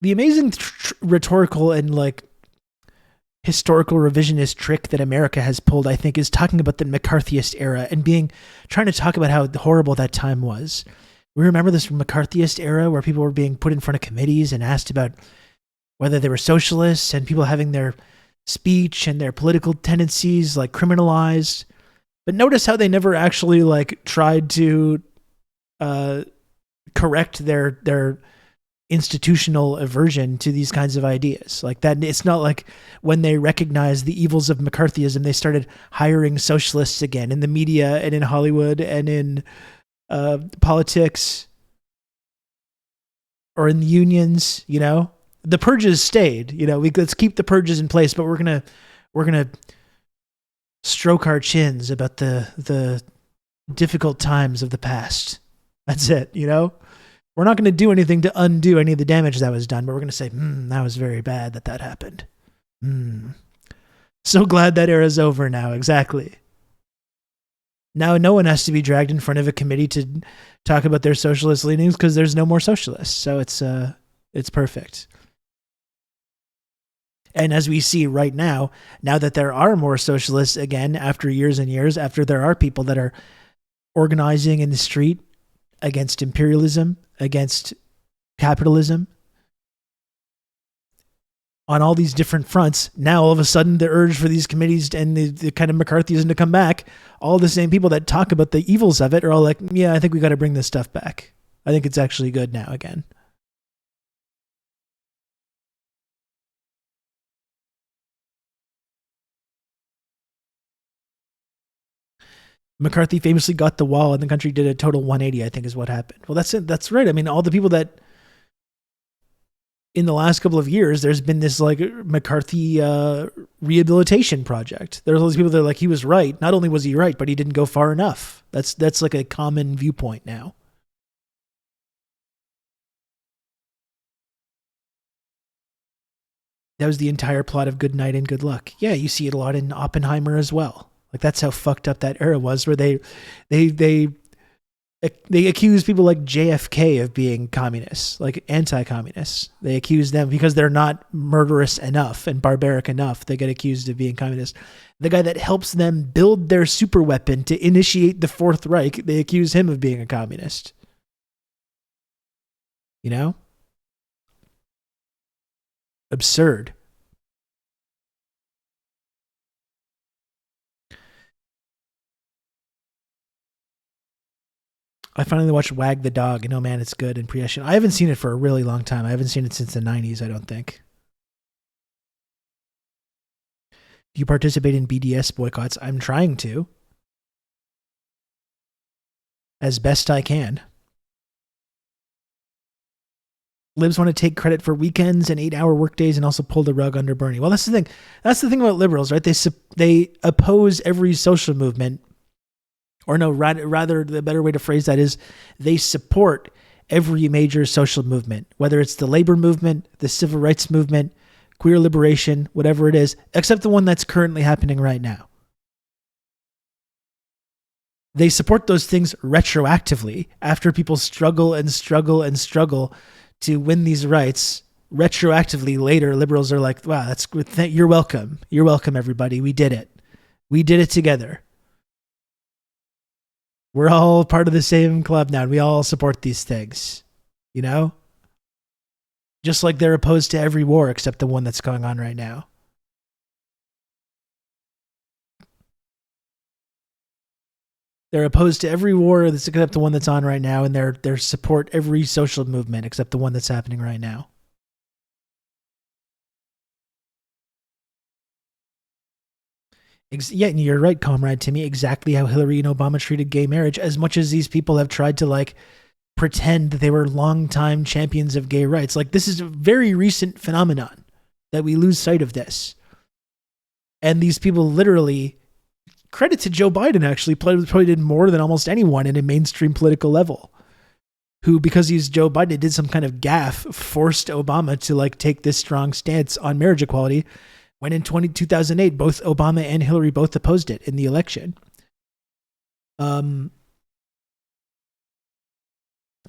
The amazing rhetorical and like historical revisionist trick that America has pulled, I think, is talking about the McCarthyist era and trying to talk about how horrible that time was. We remember this McCarthyist era where people were being put in front of committees and asked about whether they were socialists, and people having their speech and their political tendencies like criminalized. But notice how they never actually like tried to correct their institutional aversion to these kinds of ideas. Like that, it's not like when they recognized the evils of McCarthyism, they started hiring socialists again in the media and in Hollywood and in politics or in the unions. You know, the purges stayed. You know, let's keep the purges in place, but we're gonna stroke our chins about the difficult times of the past. That's it. You know. We're not going to do anything to undo any of the damage that was done, but we're going to say, that was very bad that happened. So glad that era's over now. Exactly. Now no one has to be dragged in front of a committee to talk about their socialist leanings because there's no more socialists. So it's perfect. And as we see right now that there are more socialists again, after years and years, after there are people that are organizing in the street against imperialism, against capitalism, on all these different fronts, now all of a sudden the urge for these committees and the kind of McCarthyism to come back, all the same people that talk about the evils of it are all like, yeah, I think we got to bring this stuff back. I think it's actually good now again. McCarthy famously got the wall and the country did a total 180, I think is what happened. Well, that's it. That's right. I mean, all the people that in the last couple of years, there's been this like McCarthy rehabilitation project. There's all these people that are like, he was right. Not only was he right, but he didn't go far enough. That's like a common viewpoint now. That was the entire plot of Good Night and Good Luck. Yeah, you see it a lot in Oppenheimer as well. Like that's how fucked up that era was, where they accuse people like JFK of being communists, like anti-communists. They accuse them because they're not murderous enough and barbaric enough. They get accused of being communists. The guy that helps them build their super weapon to initiate the Fourth Reich, they accuse him of being a communist. You know? Absurd. I finally watched Wag the Dog, and oh man, it's good. And Priyeshan, I haven't seen it for a really long time. I haven't seen it since the 90s, I don't think. Do you participate in BDS boycotts? I'm trying to. As best I can. Libs want to take credit for weekends and 8-hour workdays and also pull the rug under Bernie. Well, that's the thing. That's the thing about liberals, right? They oppose every social movement. Or no, rather, the better way to phrase that is they support every major social movement, whether it's the labor movement, the civil rights movement, queer liberation, whatever it is, except the one that's currently happening right now. They support those things retroactively after people struggle and struggle and struggle to win these rights. Retroactively later, liberals are like, wow, that's good. You're welcome. You're welcome, everybody. We did it. We did it together. We're all part of the same club now, and we all support these things, you know? Just like they're opposed to every war except the one that's going on right now. They're opposed to every war except the one that's on right now, and they support every social movement except the one that's happening right now. Yeah, you're right, Comrade Timmy. Exactly how Hillary and Obama treated gay marriage, as much as these people have tried to like pretend that they were longtime champions of gay rights. Like this is a very recent phenomenon that we lose sight of this. And these people literally, credit to Joe Biden actually, probably did more than almost anyone in a mainstream political level. Who, because he's Joe Biden, did some kind of gaffe, forced Obama to like take this strong stance on marriage equality. When in 2008, both Obama and Hillary both opposed it in the election.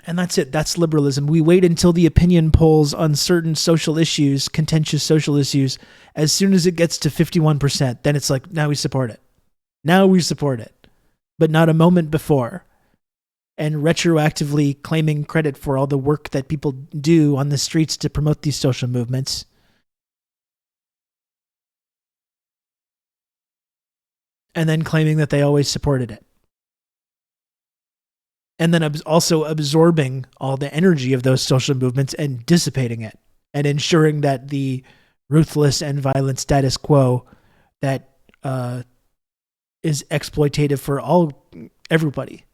And that's it. That's liberalism. We wait until the opinion polls on certain social issues, contentious social issues, as soon as it gets to 51%, then it's like, now we support it. Now we support it. But not a moment before. And retroactively claiming credit for all the work that people do on the streets to promote these social movements. And then claiming that they always supported it. And then also absorbing all the energy of those social movements and dissipating it. And ensuring that the ruthless and violent status quo that is exploitative for everybody.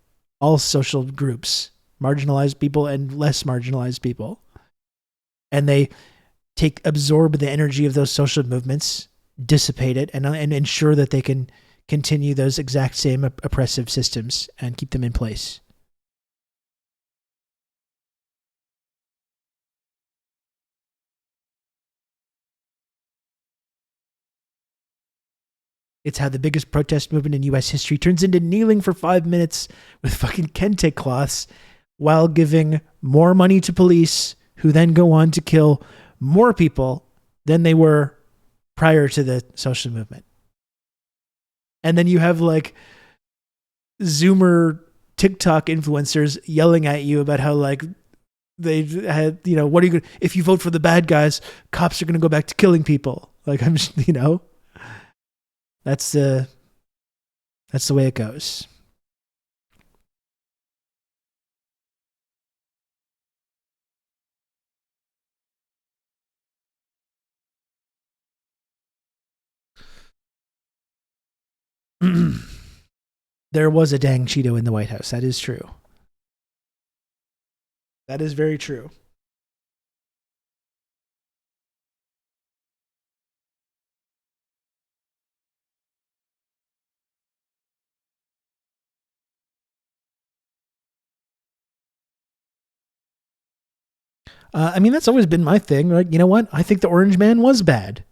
All social groups, marginalized people and less marginalized people. And they absorb the energy of those social movements, dissipate it, and ensure that they can continue those exact same oppressive systems and keep them in place. It's how the biggest protest movement in U.S. history turns into kneeling for 5 minutes with fucking kente cloths while giving more money to police, who then go on to kill more people than they were prior to the social movement. And then you have like Zoomer TikTok influencers yelling at you about how like they had, what are you going to, if you vote for the bad guys, cops are going to go back to killing people. Like, I'm just, That's the way it goes. There was a dang Cheeto in the White House. That is true. That is very true. That's always been my thing, right? You know what? I think the Orange Man was bad.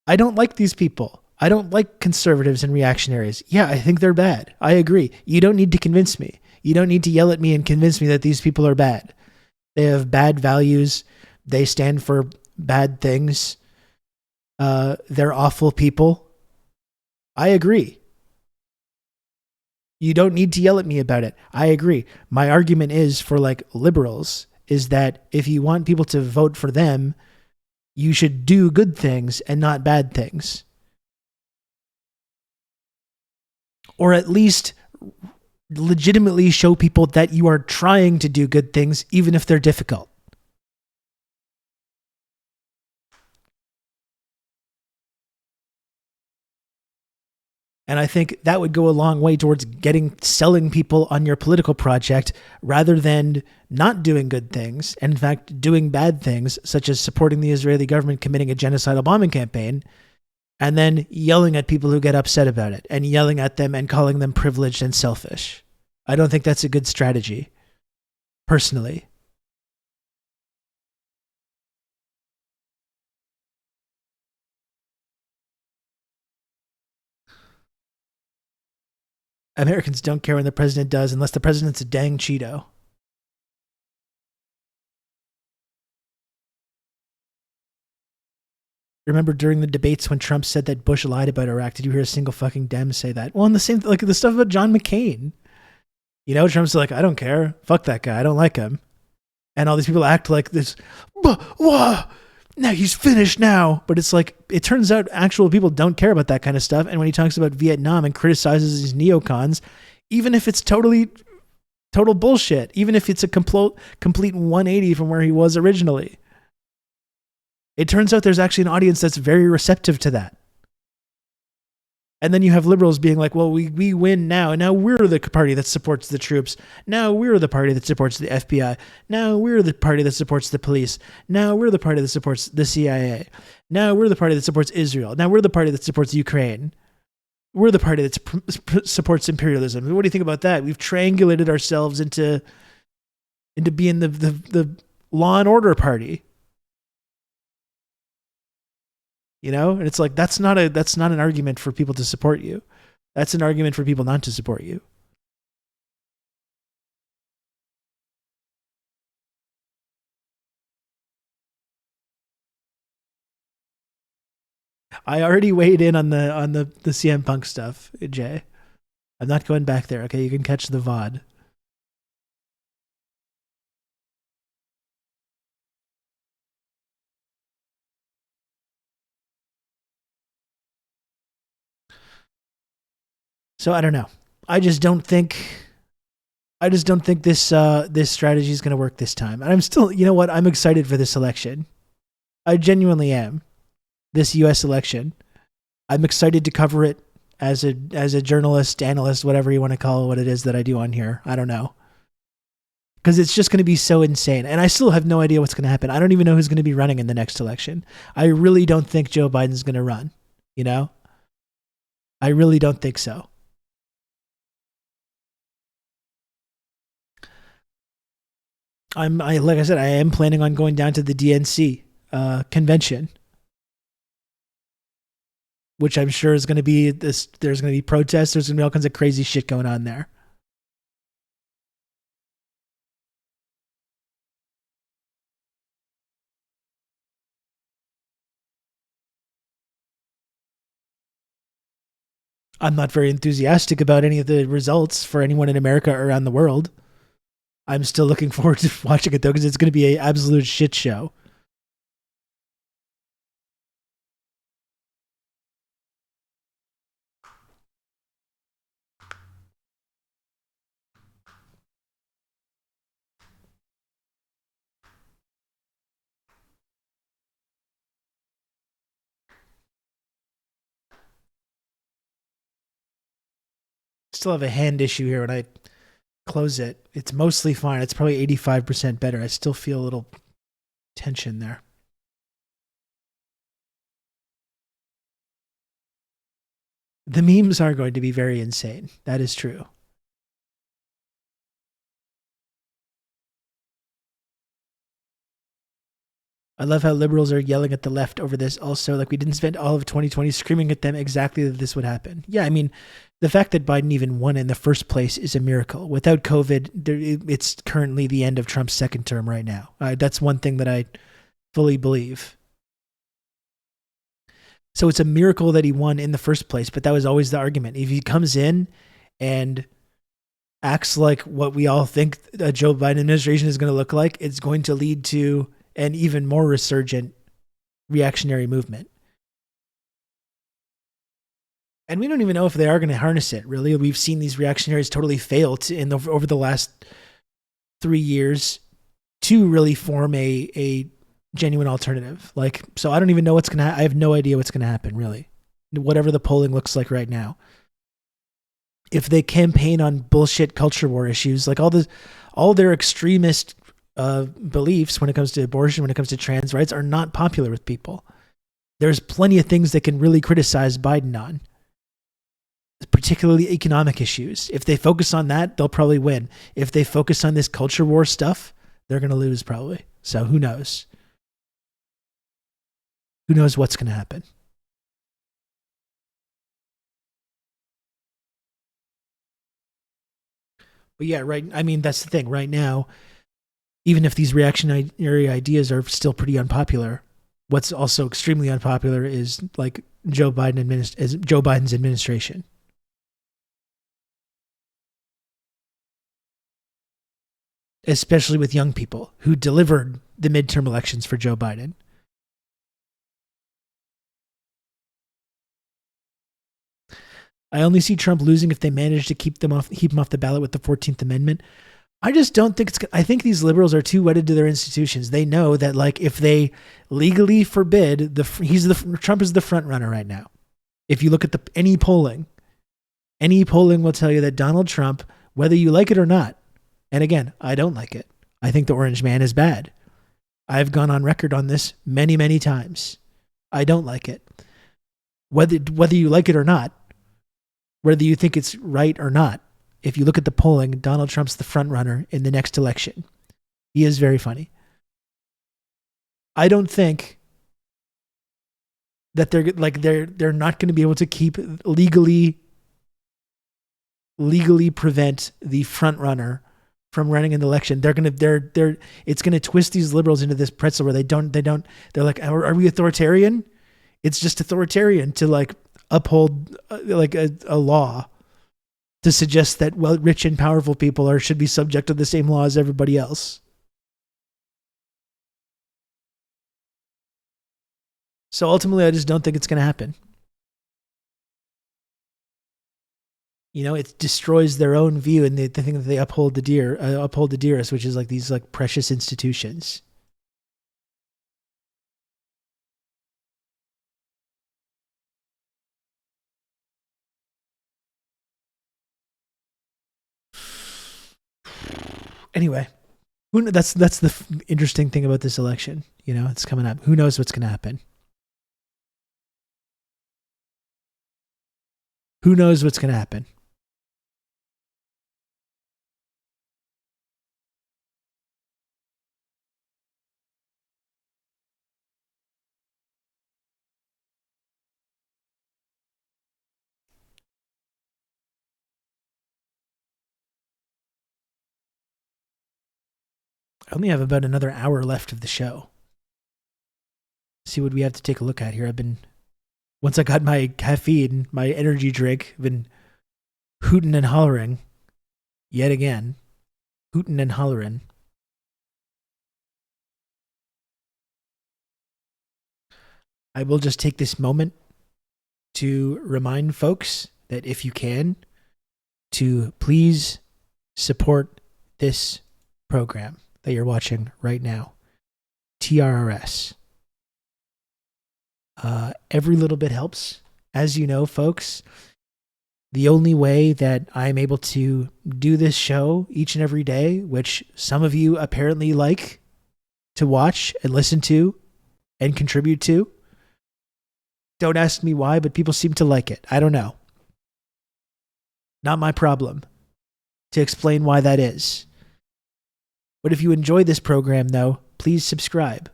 I don't like these people. I don't like conservatives and reactionaries. Yeah, I think they're bad. I agree. You don't need to convince me. You don't need to yell at me and convince me that these people are bad. They have bad values. They stand for bad things. They're awful people. I agree. You don't need to yell at me about it. I agree. My argument is for like liberals is that if you want people to vote for them, you should do good things and not bad things. Or at least legitimately show people that you are trying to do good things, even if they're difficult. And I think that would go a long way towards selling people on your political project rather than not doing good things, and in fact doing bad things, such as supporting the Israeli government committing a genocidal bombing campaign, and then yelling at people who get upset about it, and yelling at them and calling them privileged and selfish. I don't think that's a good strategy, personally. Americans don't care when the president does unless the president's a dang Cheeto. Remember during the debates when Trump said that Bush lied about Iraq? Did you hear a single fucking Dem say that? Well, and the same, like the stuff about John McCain. Trump's like, I don't care. Fuck that guy. I don't like him. And all these people act like this. Now he's finished now. But it's like, it turns out actual people don't care about that kind of stuff. And when he talks about Vietnam and criticizes these neocons, even if it's total bullshit, even if it's a complete 180 from where he was originally, it turns out there's actually an audience that's very receptive to that. And then you have liberals being like, well, we win now. And now we're the party that supports the troops. Now we're the party that supports the FBI. Now we're the party that supports the police. Now we're the party that supports the CIA. Now we're the party that supports Israel. Now we're the party that supports Ukraine. We're the party that supports imperialism. What do you think about that? We've triangulated ourselves into being the law and order party. And it's like, that's not an argument for people to support you. That's an argument for people not to support you. I already weighed in on the CM Punk stuff, Jay. I'm not going back there. Okay, you can catch the VOD. So I don't know. I just don't think this this strategy is going to work this time. And I'm still, you know what? I'm excited for this election. I genuinely am. This U.S. election. I'm excited to cover it as a journalist, analyst, whatever you want to call it, what it is that I do on here. I don't know. Because it's just going to be so insane. And I still have no idea what's going to happen. I don't even know who's going to be running in the next election. I really don't think Joe Biden's going to run. You know? I really don't think so. Like I said, I am planning on going down to the DNC convention, which I'm sure is going to be this. There's going to be protests. There's going to be all kinds of crazy shit going on there. I'm not very enthusiastic about any of the results for anyone in America or around the world. I'm still looking forward to watching it, though, because it's going to be an absolute shit show. Still have a hand issue here when I close it. It's mostly fine. It's probably 85% better. I still feel a little tension there. The memes are going to be very insane. That is true. I love how liberals are yelling at the left over this also. Like, we didn't spend all of 2020 screaming at them exactly that this would happen. Yeah, I mean, the fact that Biden even won in the first place is a miracle. Without COVID, it's currently the end of Trump's second term right now. That's one thing that I fully believe. So it's a miracle that he won in the first place, but that was always the argument. If he comes in and acts like what we all think a Joe Biden administration is going to look like, it's going to lead to an even more resurgent reactionary movement. And we don't even know if they are going to harness it, really. We've seen these reactionaries totally fail over the last 3 years to really form a genuine alternative. Like, so I don't even know what's going to I have no idea what's going to happen, really. Whatever the polling looks like right now. If they campaign on bullshit culture war issues, like all their extremist beliefs when it comes to abortion, when it comes to trans rights, are not popular with people. There's plenty of things they can really criticize Biden on, particularly economic issues. If they focus on that, they'll probably win. If they focus on this culture war stuff, they're going to lose probably. So who knows? Who knows what's going to happen? But yeah, right. I mean, that's the thing. Right now, even if these reactionary ideas are still pretty unpopular, what's also extremely unpopular is like Joe Biden's administration. Especially with young people who delivered the midterm elections for Joe Biden. I only see Trump losing if they manage to keep him off the ballot with the 14th Amendment. I just don't think I think these liberals are too wedded to their institutions. They know that, like, if they legally forbid Trump is the front runner right now. If you look at any polling will tell you that Donald Trump, whether you like it or not, and again, I don't like it. I think the orange man is bad. I've gone on record on this many, many times. I don't like it. Whether you like it or not, whether you think it's right or not, if you look at the polling, Donald Trump's the front runner in the next election. He is very funny. I don't think that they're not going to be able to keep legally prevent the front runner from running an election. It's going to twist these liberals into this pretzel where they're like, are we authoritarian? It's just authoritarian to like uphold like a law to suggest that, well, rich and powerful people should be subject to the same law as everybody else. So ultimately, I just don't think it's going to happen. You know, it destroys their own view, and they think that they uphold the dearest, which is like these like precious institutions. Anyway, that's the interesting thing about this election. You know, it's coming up. Who knows what's going to happen? Who knows what's going to happen? I only have about another hour left of the show. See what we have to take a look at here. Once I got my caffeine, my energy drink, I've been hooting and hollering yet again. Hooting and hollering. I will just take this moment to remind folks that if you can, to please support this program that you're watching right now, TRRS. Every little bit helps. As you know, folks, the only way that I'm able to do this show each and every day, which some of you apparently like to watch and listen to and contribute to, don't ask me why, but people seem to like it. I don't know. Not my problem to explain why that is. But if you enjoy this program, though, please subscribe.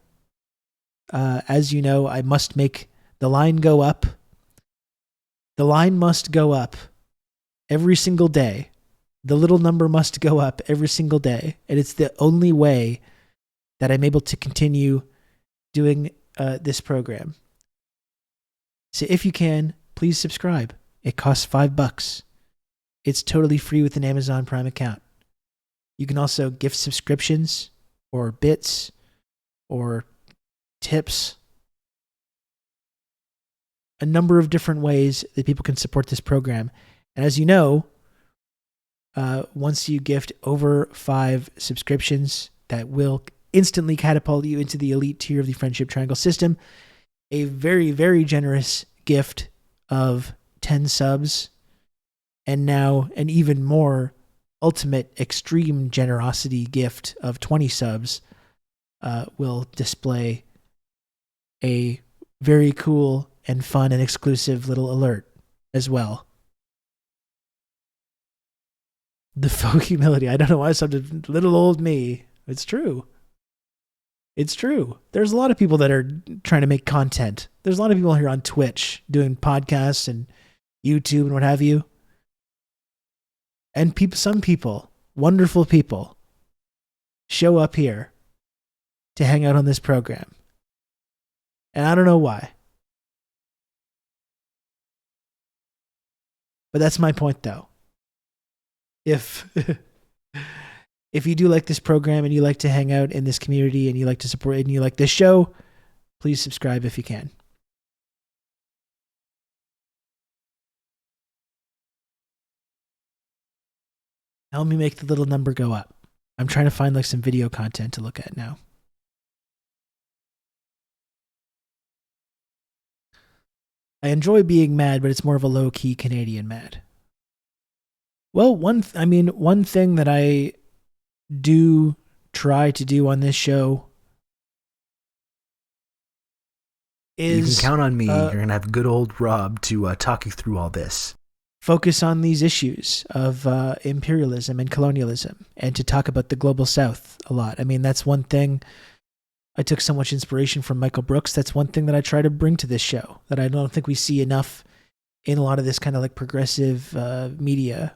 As you know, I must make the line go up. The line must go up every single day. The little number must go up every single day. And it's the only way that I'm able to continue doing this program. So if you can, please subscribe. It costs $5. It's totally free with an Amazon Prime account. You can also gift subscriptions or bits or tips. A number of different ways that people can support this program. And as you know, once you gift over 5 subscriptions, that will instantly catapult you into the elite tier of the Friendship Triangle system. A very, very generous gift of 10 subs, and now an even more ultimate extreme generosity gift of 20 subs will display a very cool and fun and exclusive little alert as well. The folk humility. I don't know why I said little old me. It's true. It's true. There's a lot of people that are trying to make content. There's a lot of people here on Twitch doing podcasts and YouTube and what have you. And some people, wonderful people, show up here to hang out on this program. And I don't know why. But that's my point, though. If you do like this program and you like to hang out in this community and you like to support it and you like this show, please subscribe if you can. Help me make the little number go up. I'm trying to find like some video content to look at now. I enjoy being mad, but it's more of a low-key Canadian mad. Well, one thing that I do try to do on this show is... You can count on me. You're going to have good old Rob to talk you through all this. Focus on these issues of imperialism and colonialism, and to talk about the global south a lot. I mean, that's one thing. I took so much inspiration from Michael Brooks. That's one thing that I try to bring to this show that I don't think we see enough in a lot of this kind of like progressive media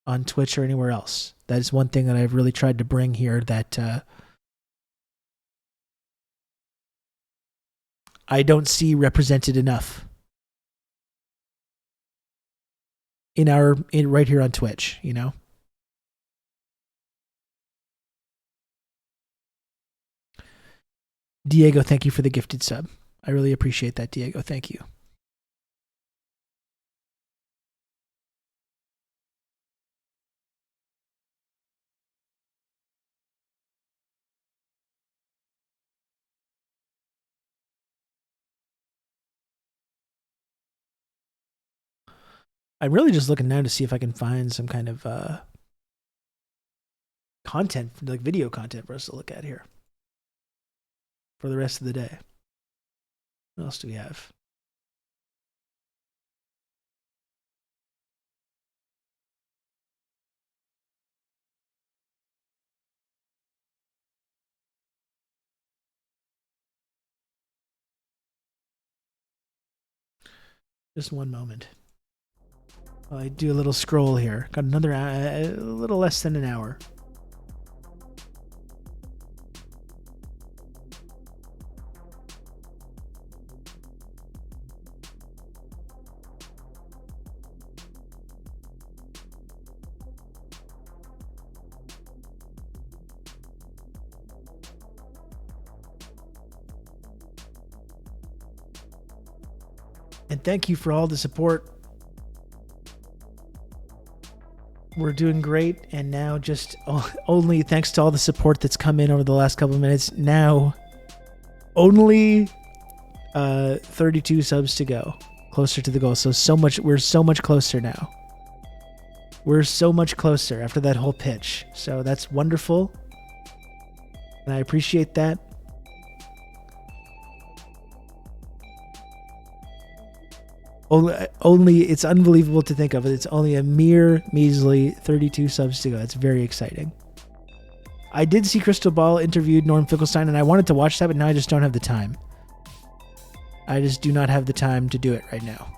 on Twitch or anywhere else. That is one thing that I've really tried to bring here that I don't see represented enough in right here on Twitch, you know? Diego, thank you for the gifted sub. I really appreciate that, Diego. Thank you. I'm really just looking now to see if I can find some kind of content, like video content for us to look at here for the rest of the day. What else do we have? Just one moment. While I do a little scroll here. Got another a little less than an hour. And thank you for all the support. We're doing great, and now just only thanks to all the support that's come in over the last couple of minutes. Now, only 32 subs to go, closer to the goal. So much. We're so much closer now. We're so much closer after that whole pitch. So that's wonderful, and I appreciate that. Only it's unbelievable to think of it. It's only a mere measly 32 subs to go. It's very exciting. I did see Crystal Ball interviewed Norm Finkelstein, and I wanted to watch that, but now I just don't have the time. I just do not have the time to do it right now.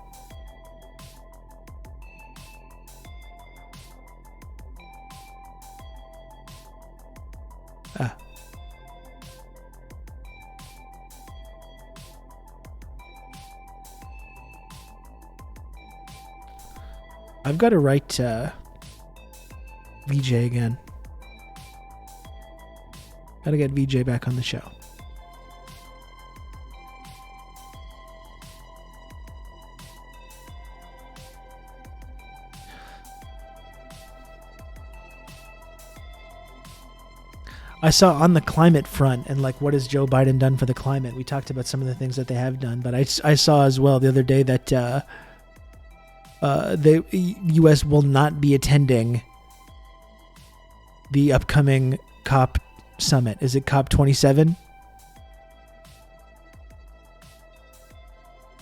I've got to write VJ again. Got to get VJ back on the show. I saw on the climate front and like what has Joe Biden done for the climate. We talked about some of the things that they have done, but I saw as well the other day that the U.S. will not be attending the upcoming COP summit. Is it COP 27?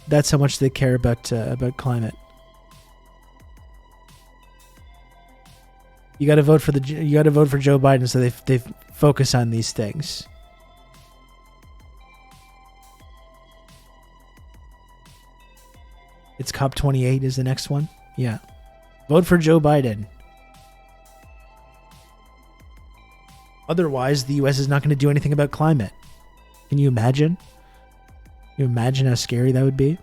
That's how much they care about climate. You got to vote for Joe Biden so they focus on these things. It's COP 28 is the next one. Yeah. Vote for Joe Biden. Otherwise, the U.S. is not going to do anything about climate. Can you imagine? Can you imagine how scary that would be?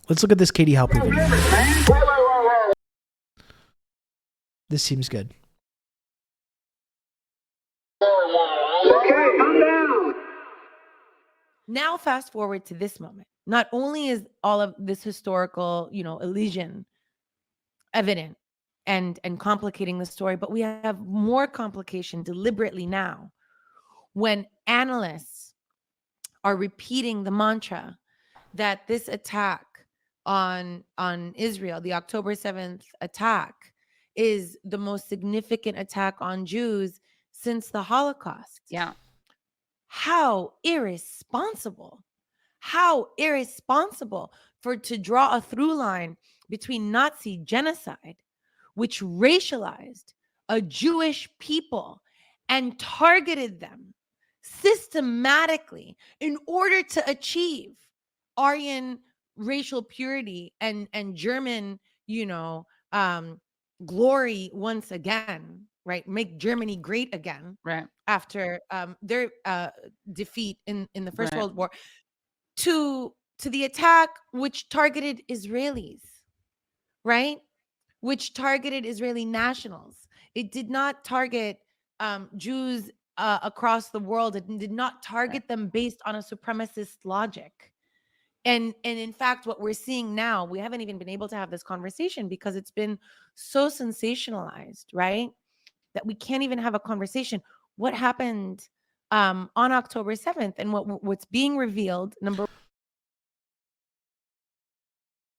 Let's look at this Katie Halper video. This seems good. Now fast forward to this moment. Not only is all of this historical, elision evident and complicating the story, but we have more complication deliberately now when analysts are repeating the mantra that this attack on Israel, the October 7th attack, is the most significant attack on Jews since the Holocaust. Yeah. How irresponsible. How irresponsible to draw a through line between Nazi genocide, which racialized a Jewish people and targeted them systematically in order to achieve Aryan racial purity and German, glory once again, right? Make Germany great again, Right. after their defeat in the First Right. World War, to the attack which targeted Israelis, right? Which targeted Israeli nationals. It did not target Jews across the world. It did not target them based on a supremacist logic. And in fact, what we're seeing now, we haven't even been able to have this conversation because it's been so sensationalized, right? That we can't even have a conversation. What happened on October 7th, and what's being revealed,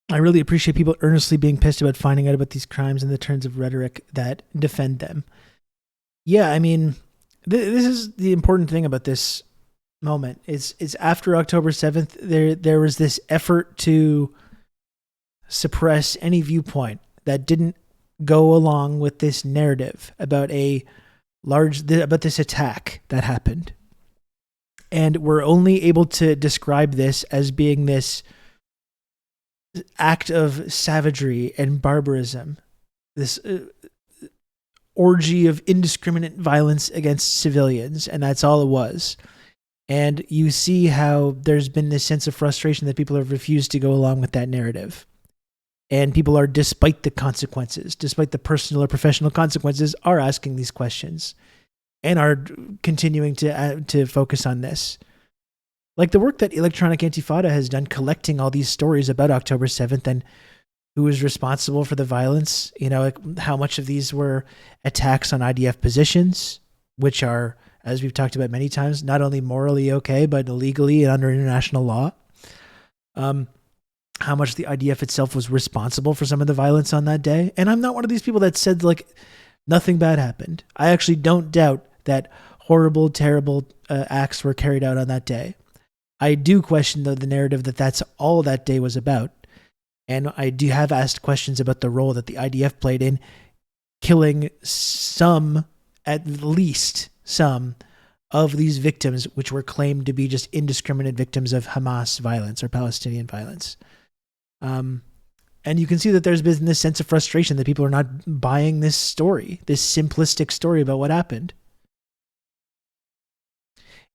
I really appreciate people earnestly being pissed about finding out about these crimes and the turns of rhetoric that defend them. Yeah, I mean, this is the important thing about this moment. It's after October 7th, there was this effort to suppress any viewpoint that didn't go along with this narrative about about this attack that happened. And we're only able to describe this as being this act of savagery and barbarism, this orgy of indiscriminate violence against civilians, and that's all it was. And you see how there's been this sense of frustration that people have refused to go along with that narrative. And people are, despite the consequences, despite the personal or professional consequences, are asking these questions and are continuing to focus on this. Like the work that Electronic Intifada has done, collecting all these stories about October 7th and who was responsible for the violence, like how much of these were attacks on IDF positions, which are, as we've talked about many times, not only morally okay, but illegally and under international law. How much the IDF itself was responsible for some of the violence on that day. And I'm not one of these people that said like nothing bad happened. I actually don't doubt that horrible, terrible acts were carried out on that day. I do question, though, the narrative that that's all that day was about. And I do have asked questions about the role that the IDF played in killing at least some of these victims, which were claimed to be just indiscriminate victims of Hamas violence or Palestinian violence. And you can see that there's been this sense of frustration that people are not buying this story, this simplistic story about what happened.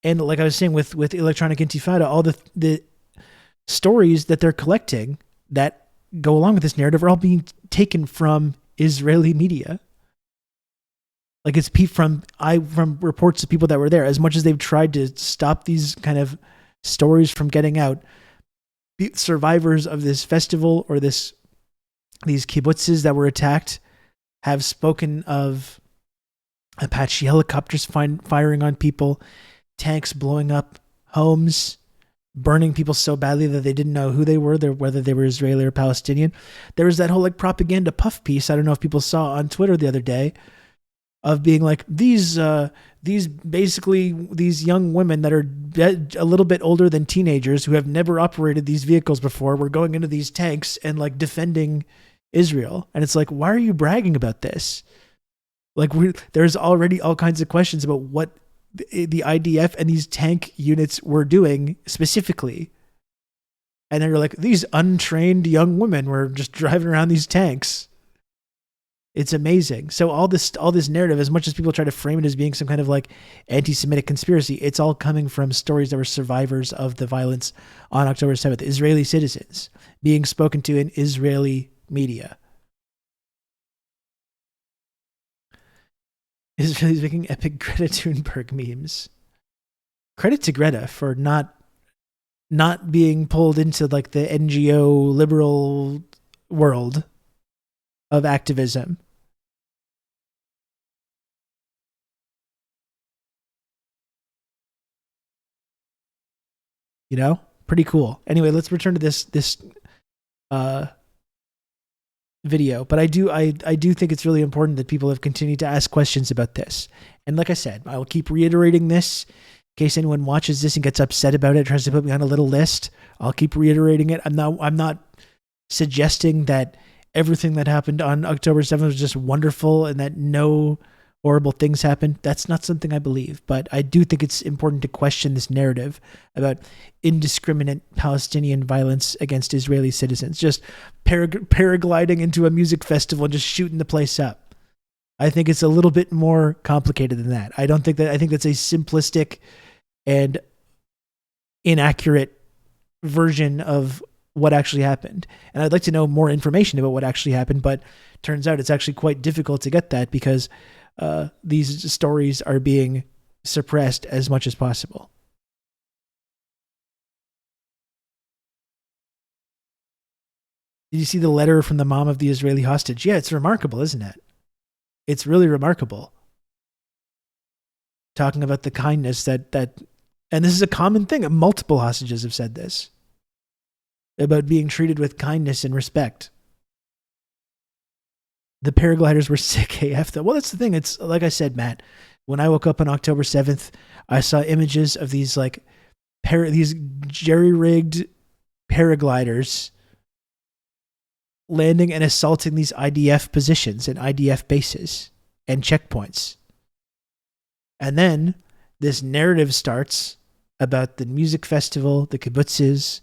And like I was saying with Electronic Intifada, all the stories that they're collecting that go along with this narrative are all being taken from Israeli media. Like it's from reports of people that were there. As much as they've tried to stop these kind of stories from getting out, survivors of this festival or these kibbutzes that were attacked have spoken of Apache helicopters firing on people, tanks blowing up homes, burning people so badly that they didn't know who they were, whether they were Israeli or Palestinian. There was that whole like propaganda puff piece, I don't know if people saw on Twitter the other day, of being like these young women that are a little bit older than teenagers who have never operated these vehicles before were going into these tanks and like defending Israel. And it's like, why are you bragging about this? Like there's already all kinds of questions about what the IDF and these tank units were doing specifically. And then you're like, these untrained young women were just driving around these tanks. It's amazing. So all this narrative, as much as people try to frame it as being some kind of like anti-Semitic conspiracy, it's all coming from stories that were survivors of the violence on October 7th. Israeli citizens being spoken to in Israeli media. Israelis making epic Greta Thunberg memes. Credit to Greta for not being pulled into like the NGO liberal world of activism. Pretty cool. Anyway, let's return to this video. But I do think it's really important that people have continued to ask questions about this. And like I said, I will keep reiterating this in case anyone watches this and gets upset about it, tries to put me on a little list. I'll keep reiterating it. I'm not suggesting that everything that happened on October 7th was just wonderful and that no horrible things happened. That's not something I believe, but I do think it's important to question this narrative about indiscriminate Palestinian violence against Israeli citizens, just paragliding into a music festival and just shooting the place up. I think it's a little bit more complicated than that. I think that's a simplistic and inaccurate version of what actually happened. And I'd like to know more information about what actually happened, but turns out it's actually quite difficult to get that because these stories are being suppressed as much as possible. Did you see the letter from the mom of the Israeli hostage? Yeah, it's remarkable, isn't it? It's really remarkable. Talking about the kindness that and this is a common thing. Multiple hostages have said this. About being treated with kindness and respect. The paragliders were sick AF though. Well, that's the thing. It's like I said, Matt, when I woke up on October 7th, I saw images of these these jerry-rigged paragliders landing and assaulting these IDF positions and IDF bases and checkpoints. And then this narrative starts about the music festival, the kibbutzes,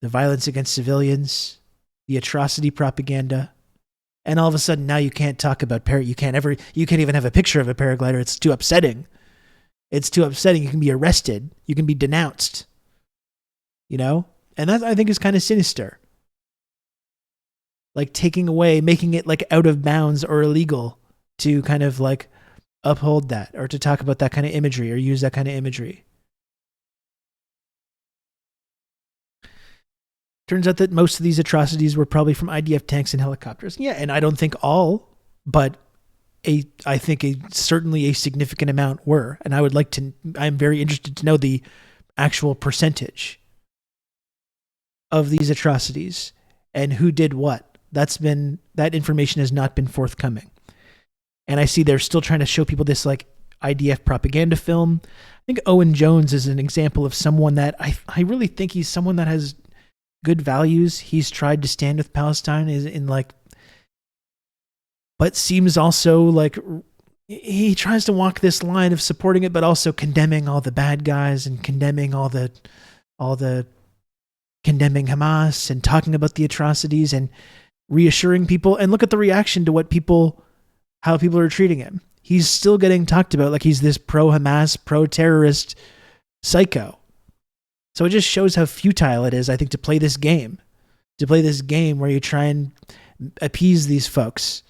the violence against civilians, the atrocity propaganda. And all of a sudden now you can't talk about you can't even have a picture of a paraglider. It's too upsetting. It's too upsetting. You can be arrested. You can be denounced. You know? And that I think is kind of sinister. Like taking away, making it like out of bounds or illegal to kind of like uphold that or to talk about that kind of imagery or use that kind of imagery. Turns out that most of these atrocities were probably from IDF tanks and helicopters. Yeah, and I don't think all, but I think certainly a significant amount were. And I'm very interested to know the actual percentage of these atrocities and who did what. That information has not been forthcoming. And I see they're still trying to show people this like IDF propaganda film. I think Owen Jones is an example of someone that I really think he's someone that has good values. He's tried to stand with Palestine but seems also like he tries to walk this line of supporting it, but also condemning all the bad guys and condemning condemning Hamas and talking about the atrocities and reassuring people. And look at the reaction to how people are treating him. He's still getting talked about like he's this pro-Hamas, pro-terrorist psycho. So it just shows how futile it is, I think, to play this game where you try and appease these folks.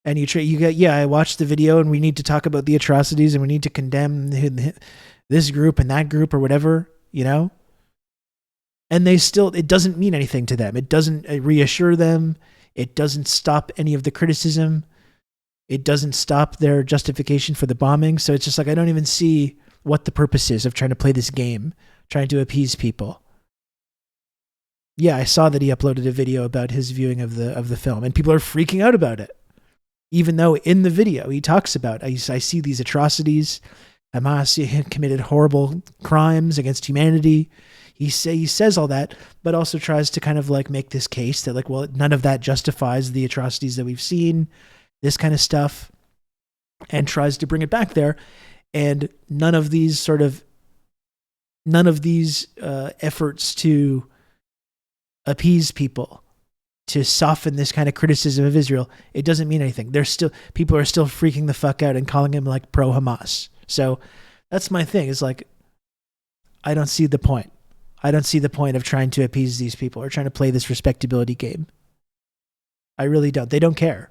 And I watched the video and we need to talk about the atrocities and we need to condemn this group and that group or whatever, you know? And it doesn't mean anything to them. It doesn't reassure them. It doesn't stop any of the criticism. It doesn't stop their justification for the bombing. So it's just like, I don't even see what the purpose is of trying to play this game, trying to appease people. Yeah, I saw that he uploaded a video about his viewing of the film, and people are freaking out about it. Even though in the video he talks about, I see these atrocities, Hamas committed horrible crimes against humanity. He says all that, but also tries to kind of like make this case that like, well, none of that justifies the atrocities that we've seen, this kind of stuff, and tries to bring it back there. And none of these efforts to appease people, to soften this kind of criticism of Israel, it doesn't mean anything. People are still freaking the fuck out and calling him like pro-Hamas. So that's my thing. Is like, I don't see the point. I don't see the point of trying to appease these people or trying to play this respectability game. I really don't. They don't care.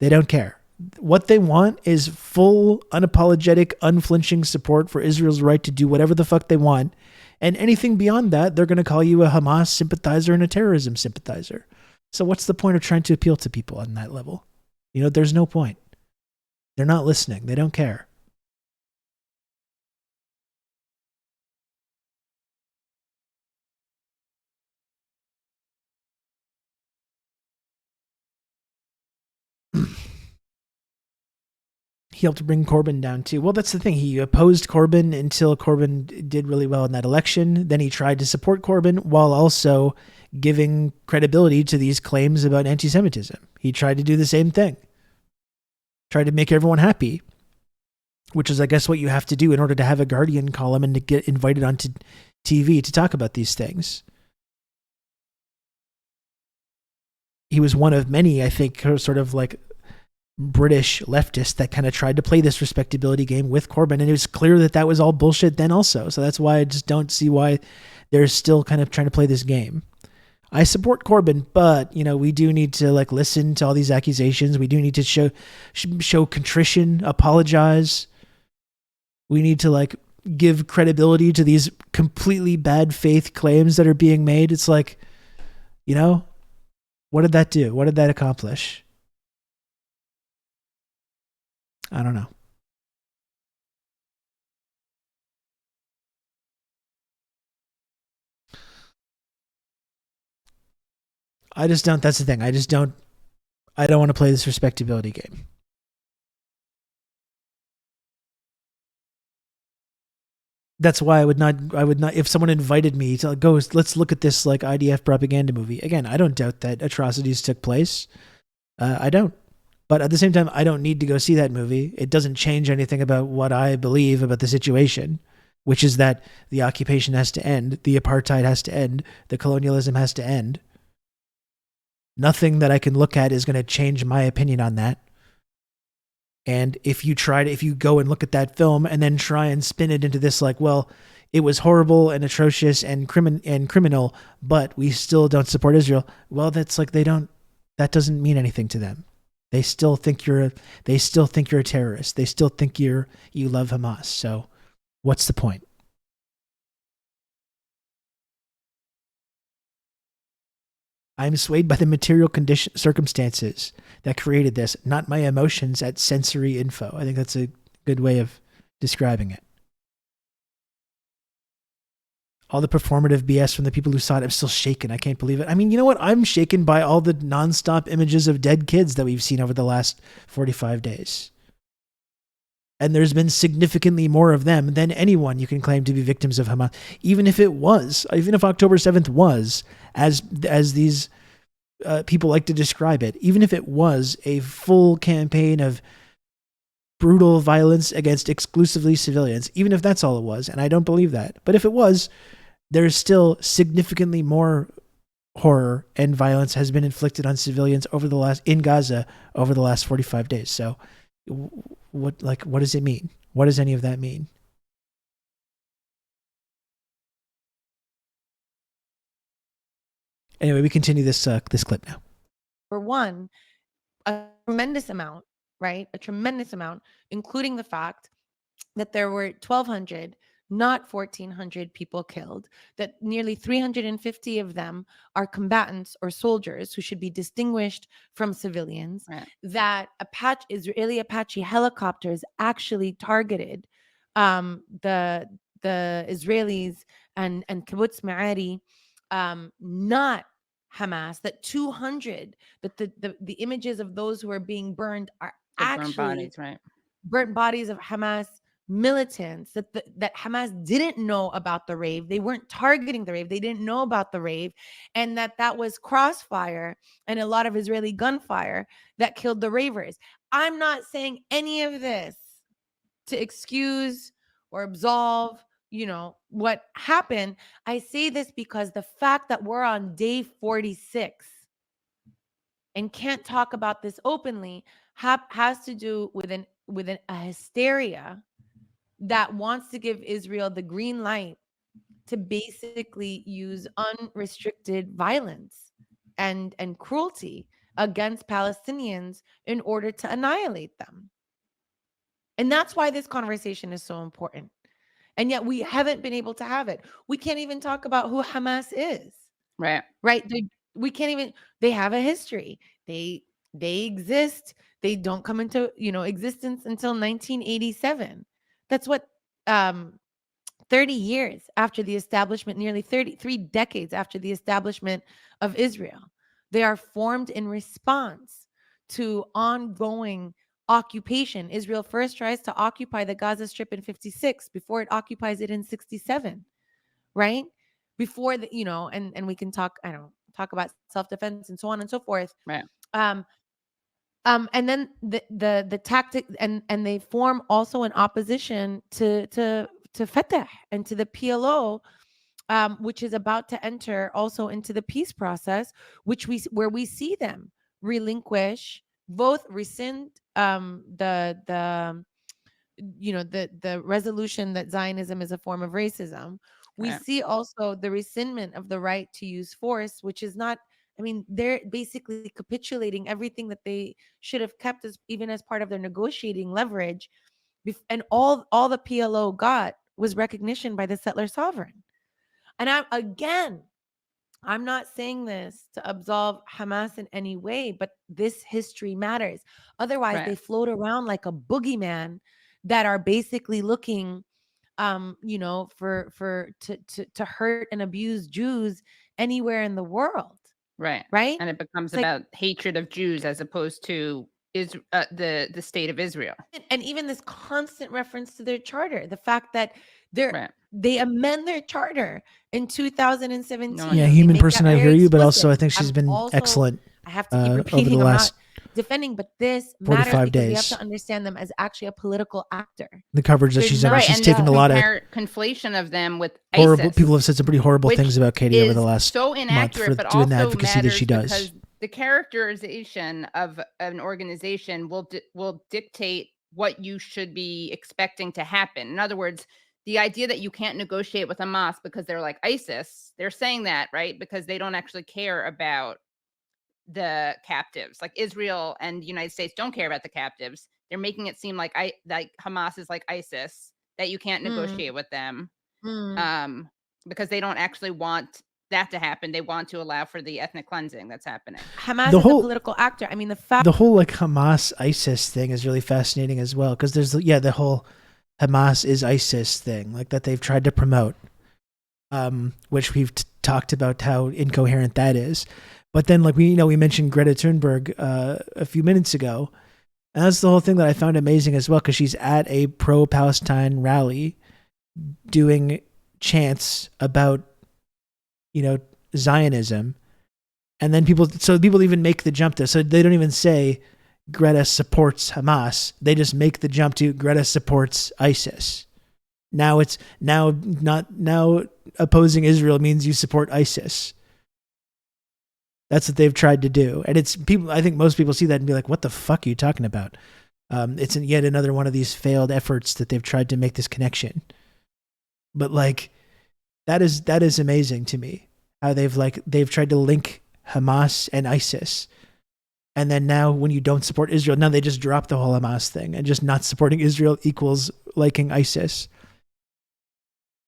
They don't care. What they want is full, unapologetic, unflinching support for Israel's right to do whatever the fuck they want. And anything beyond that, they're going to call you a Hamas sympathizer and a terrorism sympathizer. So what's the point of trying to appeal to people on that level? You know, there's no point. They're not listening. They don't care. he helped bring Corbyn down too. Well, that's the thing. He opposed Corbyn until Corbyn did really well in that election. Then he tried to support Corbyn while also giving credibility to these claims about anti-Semitism. He tried to do the same thing. Tried to make everyone happy, which is, I guess, what you have to do in order to have a Guardian column and to get invited onto TV to talk about these things. He was one of many, I think, sort of like British leftists that kind of tried to play this respectability game with Corbyn, and it was clear that that was all bullshit then also. So that's why I just don't see why they're still kind of trying to play this game. I support Corbyn, but we do need to like listen to all these accusations. We do need to show contrition, apologize. We need to like give credibility to these completely bad faith claims that are being made. It's like, what did that do? What did that accomplish? I don't know. I just don't. That's the thing. I don't want to play this respectability game. That's why I would not, if someone invited me to go, let's look at this like IDF propaganda movie. Again, I don't doubt that atrocities took place. I don't. But at the same time, I don't need to go see that movie. It doesn't change anything about what I believe about the situation, which is that the occupation has to end, the apartheid has to end, the colonialism has to end. Nothing that I can look at is going to change my opinion on that. And if you go and look at that film and then try and spin it into this like, well, it was horrible and atrocious and criminal, but we still don't support Israel. Well, that's like that doesn't mean anything to them. They still think you're a terrorist. They still think you love Hamas. So what's the point? I'm swayed by the material circumstances that created this, not my emotions at sensory info. I think that's a good way of describing it. All the performative BS from the people who saw it, I'm still shaken. I can't believe it. I mean, you know what? I'm shaken by all the nonstop images of dead kids that we've seen over the last 45 days. And there's been significantly more of them than anyone you can claim to be victims of Hamas. Even if October 7th was, as these people like to describe it, even if it was a full campaign of brutal violence against exclusively civilians, even if that's all it was, and I don't believe that, but if it was, there's still significantly more horror and violence has been inflicted on civilians in Gaza over the last 45 days. So what does it mean? What does any of that mean? Anyway, we continue this clip now. For one, a tremendous amount, right? A tremendous amount, including the fact that there were 1,200, not 1,400 people killed, that nearly 350 of them are combatants or soldiers who should be distinguished from civilians, right. That Israeli Apache helicopters actually targeted the Israelis and Kibbutz Ma'ari, not Hamas, that 200, that the images of those who are being burned are actually burnt bodies of Hamas militants, that Hamas didn't know about the rave. They weren't targeting the rave. They didn't know about the rave. And that was crossfire and a lot of Israeli gunfire that killed the ravers. I'm not saying any of this to excuse or absolve what happened. I say this because the fact that we're on day 46 and can't talk about this openly has to do with a hysteria that wants to give Israel the green light to basically use unrestricted violence and cruelty against Palestinians in order to annihilate them. And that's why this conversation is so important. And yet we haven't been able to have it. We can't even talk about who Hamas is. Right. We can't even, they have a history. They exist. They don't come into, existence until 1987. That's what 30 years after the establishment, nearly 3 decades after the establishment of Israel. They are formed in response to ongoing occupation. Israel first tries to occupy the Gaza Strip in 56 before it occupies it in 67, right? Before the, and we can talk, talk about self-defense and so on and so forth. Right. And then the tactic, and they form also an opposition to Fatah and to the PLO, which is about to enter also into the peace process, where we see them relinquish, both rescind the resolution that Zionism is a form of racism. We Right. see also the rescindment of the right to use force, which is not, they're basically capitulating everything that they should have kept even as part of their negotiating leverage. And all the PLO got was recognition by the settler sovereign. And I'm not saying this to absolve Hamas in any way, but this history matters. Otherwise, Right. they float around like a boogeyman that are basically looking, to hurt and abuse Jews anywhere in the world. Right. Right. And it becomes It's about hatred of Jews as opposed to the state of Israel. And even this constant reference to their charter, the fact that Right. they amend their charter in 2017. No, Yeah, They human make that person, I very hear you, but explicit. also I think she's I'm been also- excellent I have to keep over repeating, the I'm last not defending, but this 45 matters because we have days. to understand them as actually a political actor. the coverage that There's she's not- done. Right, She's and taken the a lot of conflation of them with horrible. ISIS, People have said some pretty horrible which things about Katie over the is last so month inaccurate, for but doing the also advocacy that matters she does. because the characterization of an organization will dictate what you should be expecting to happen. In other words, the idea that you can't negotiate with Hamas because they're like ISIS, they're saying that, right? Because they don't actually care about the captives. Like Israel and the United States don't care about the captives. They're making it seem like Hamas is like ISIS, that you can't negotiate with them. Because they don't actually want that to happen. They want to allow for the ethnic cleansing that's happening. Hamas The is whole- a political actor. The fact The whole like Hamas ISIS thing is really fascinating as well, because there's the whole Hamas is ISIS thing, like that they've tried to promote, which we've talked about how incoherent that is. But then like we mentioned Greta Thunberg a few minutes ago, and that's the whole thing that I found amazing as well, because she's at a pro-Palestine rally doing chants about Zionism, and then people even make the jump there, so they don't even say Greta supports Hamas. They just make the jump to Greta supports ISIS. Now now opposing Israel means you support ISIS. That's what they've tried to do. And it's people, I think most people see that and be like, what the fuck are you talking about? It's yet another one of these failed efforts that they've tried to make this connection. But like, that is amazing to me, how they've tried to link Hamas and ISIS. And then now when you don't support Israel, now they just drop the whole Hamas thing, and just not supporting Israel equals liking ISIS,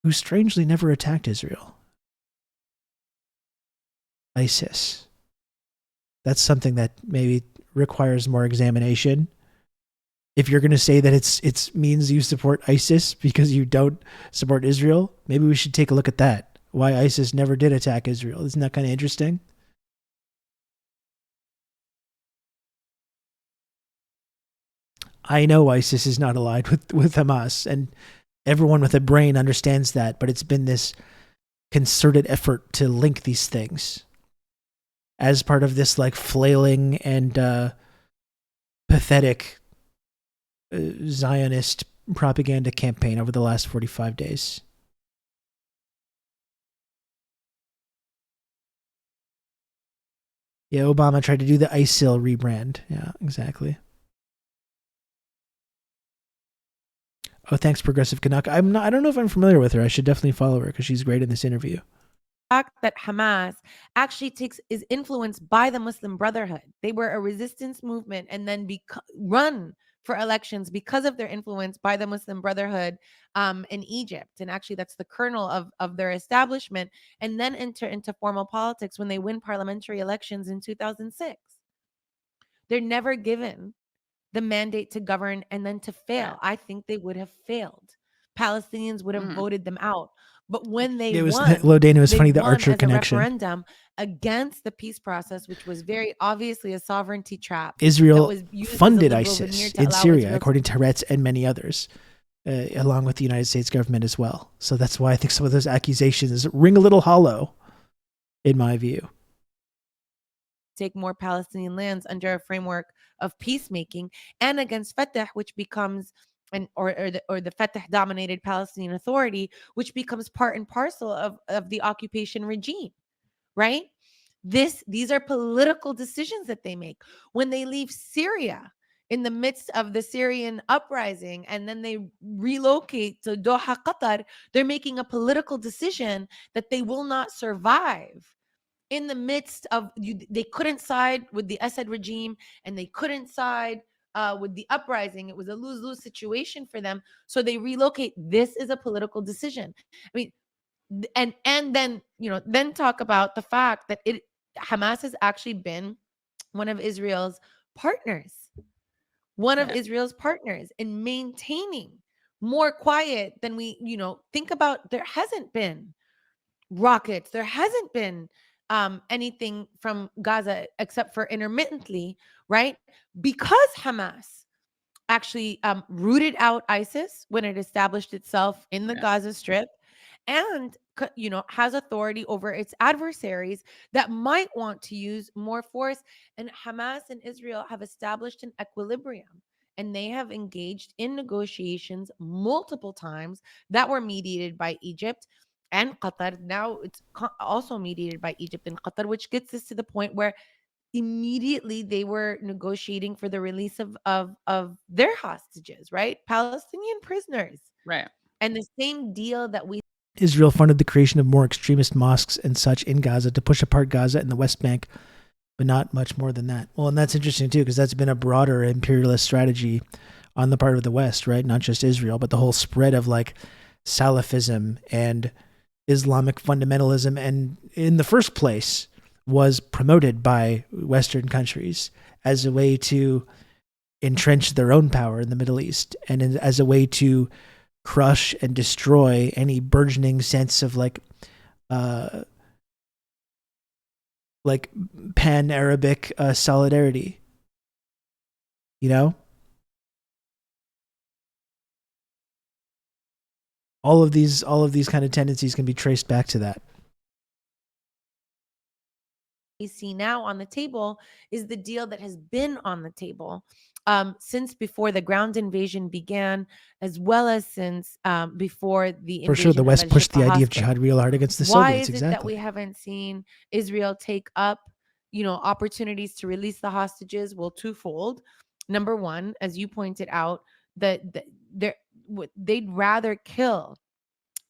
who strangely never attacked Israel. ISIS. That's something that maybe requires more examination. If you're going to say that it's means you support ISIS because you don't support Israel, maybe we should take a look at that. Why ISIS never did attack Israel. Isn't that kind of interesting? I know ISIS is not allied with Hamas, and everyone with a brain understands that, but it's been this concerted effort to link these things as part of this like flailing and pathetic Zionist propaganda campaign over the last 45 days. Yeah, Obama tried to do the ISIL rebrand. Yeah, exactly. Oh, thanks, Progressive Canuck. I don't know if I'm familiar with her. I should definitely follow her because she's great in this interview. fact that Hamas actually is influenced by the Muslim Brotherhood. They were a resistance movement and then run for elections because of their influence by the Muslim Brotherhood in Egypt. And actually, that's the kernel of their establishment, and then enter into formal politics when they win parliamentary elections in 2006. They're never given the mandate to govern and then to fail. I think they would have failed. Palestinians would have voted them out. But when they It was won, Lodane. It was they funny, the won Archer as a connection. referendum against the peace process, which was very obviously a sovereignty trap. Israel was used as a funded liberal veneer ISIS to in allow Syria, Israel to- according to TRRS and many others, along with the United States government as well. So that's why I think some of those accusations ring a little hollow, in my view. Take more Palestinian lands under a framework of peacemaking, and against Fatah, which becomes or the Fatah dominated Palestinian Authority, which becomes part and parcel of the occupation regime, right? These are political decisions that they make when they leave Syria in the midst of the Syrian uprising, and then they relocate to Doha, Qatar. They're making a political decision that they will not survive in the midst of they couldn't side with the Assad regime, and they couldn't side with the uprising. It was a lose-lose situation for them, so they relocate. This is a political decision. I mean, and then then talk about the fact that Hamas has actually been one of Israel's partners, in maintaining more quiet than we think about. There hasn't been rockets, there hasn't been anything from Gaza except for intermittently, right? Because Hamas actually rooted out ISIS when it established itself in the Gaza Strip, and has authority over its adversaries that might want to use more force. And Hamas and Israel have established an equilibrium, and they have engaged in negotiations multiple times that were mediated by Egypt and Qatar. Now it's also mediated by Egypt and Qatar, which gets us to the point where immediately they were negotiating for the release of their hostages, right? Palestinian prisoners. Right. And the same deal that Israel funded the creation of more extremist mosques and such in Gaza to push apart Gaza and the West Bank, but not much more than that. Well, and that's interesting too, because that's been a broader imperialist strategy on the part of the West, right? Not just Israel, but the whole spread of like Salafism and Islamic fundamentalism, and in the first place was promoted by Western countries as a way to entrench their own power in the Middle East, and as a way to crush and destroy any burgeoning sense of like pan-Arabic solidarity. All of these kind of tendencies can be traced back to that. we see now on the table is the deal that has been on the table since before the ground invasion began, as well as since before the invasion. For sure, the West pushed the idea of jihad real hard against the Why Soviets. is it Exactly. that we haven't seen Israel take up, opportunities to release the hostages? Well, twofold. Number one, as you pointed out, that they'd rather kill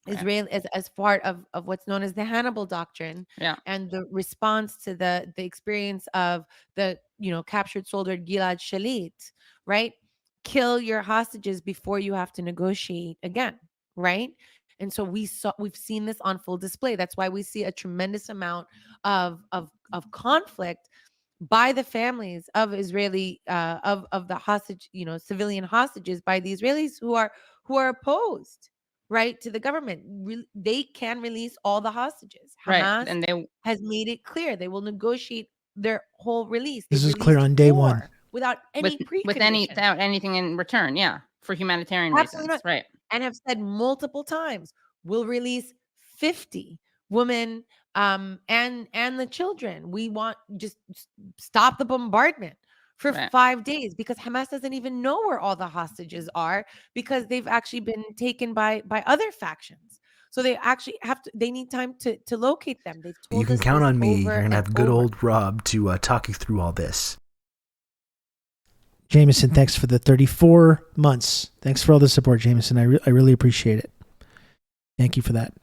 Israel as part of what's known as the Hannibal Doctrine, and the response to the experience of the captured soldier Gilad Shalit, right? Kill your hostages before you have to negotiate again, right? And so we've seen this on full display. That's why we see a tremendous amount of conflict by the families of Israeli of the hostage, civilian hostages, by the Israelis who are opposed, right, to the government. They can release all the hostages. Hamas and they has made it clear they will negotiate their whole release. This is clear on day one. Without any precondition. without anything in return, for humanitarian Absolutely reasons, not. right? And have said multiple times, we'll release 50 women and the children. We want just stop the bombardment for 5 days, because Hamas doesn't even know where all the hostages are, because they've actually been taken by other factions. So they actually they need time to locate them. They've told You can us count this on me. over You're going to have and good over. old Rob to talk you through all this. Jameson, thanks for the 34 months. Thanks for all the support, Jameson. I really appreciate it. Thank you for that.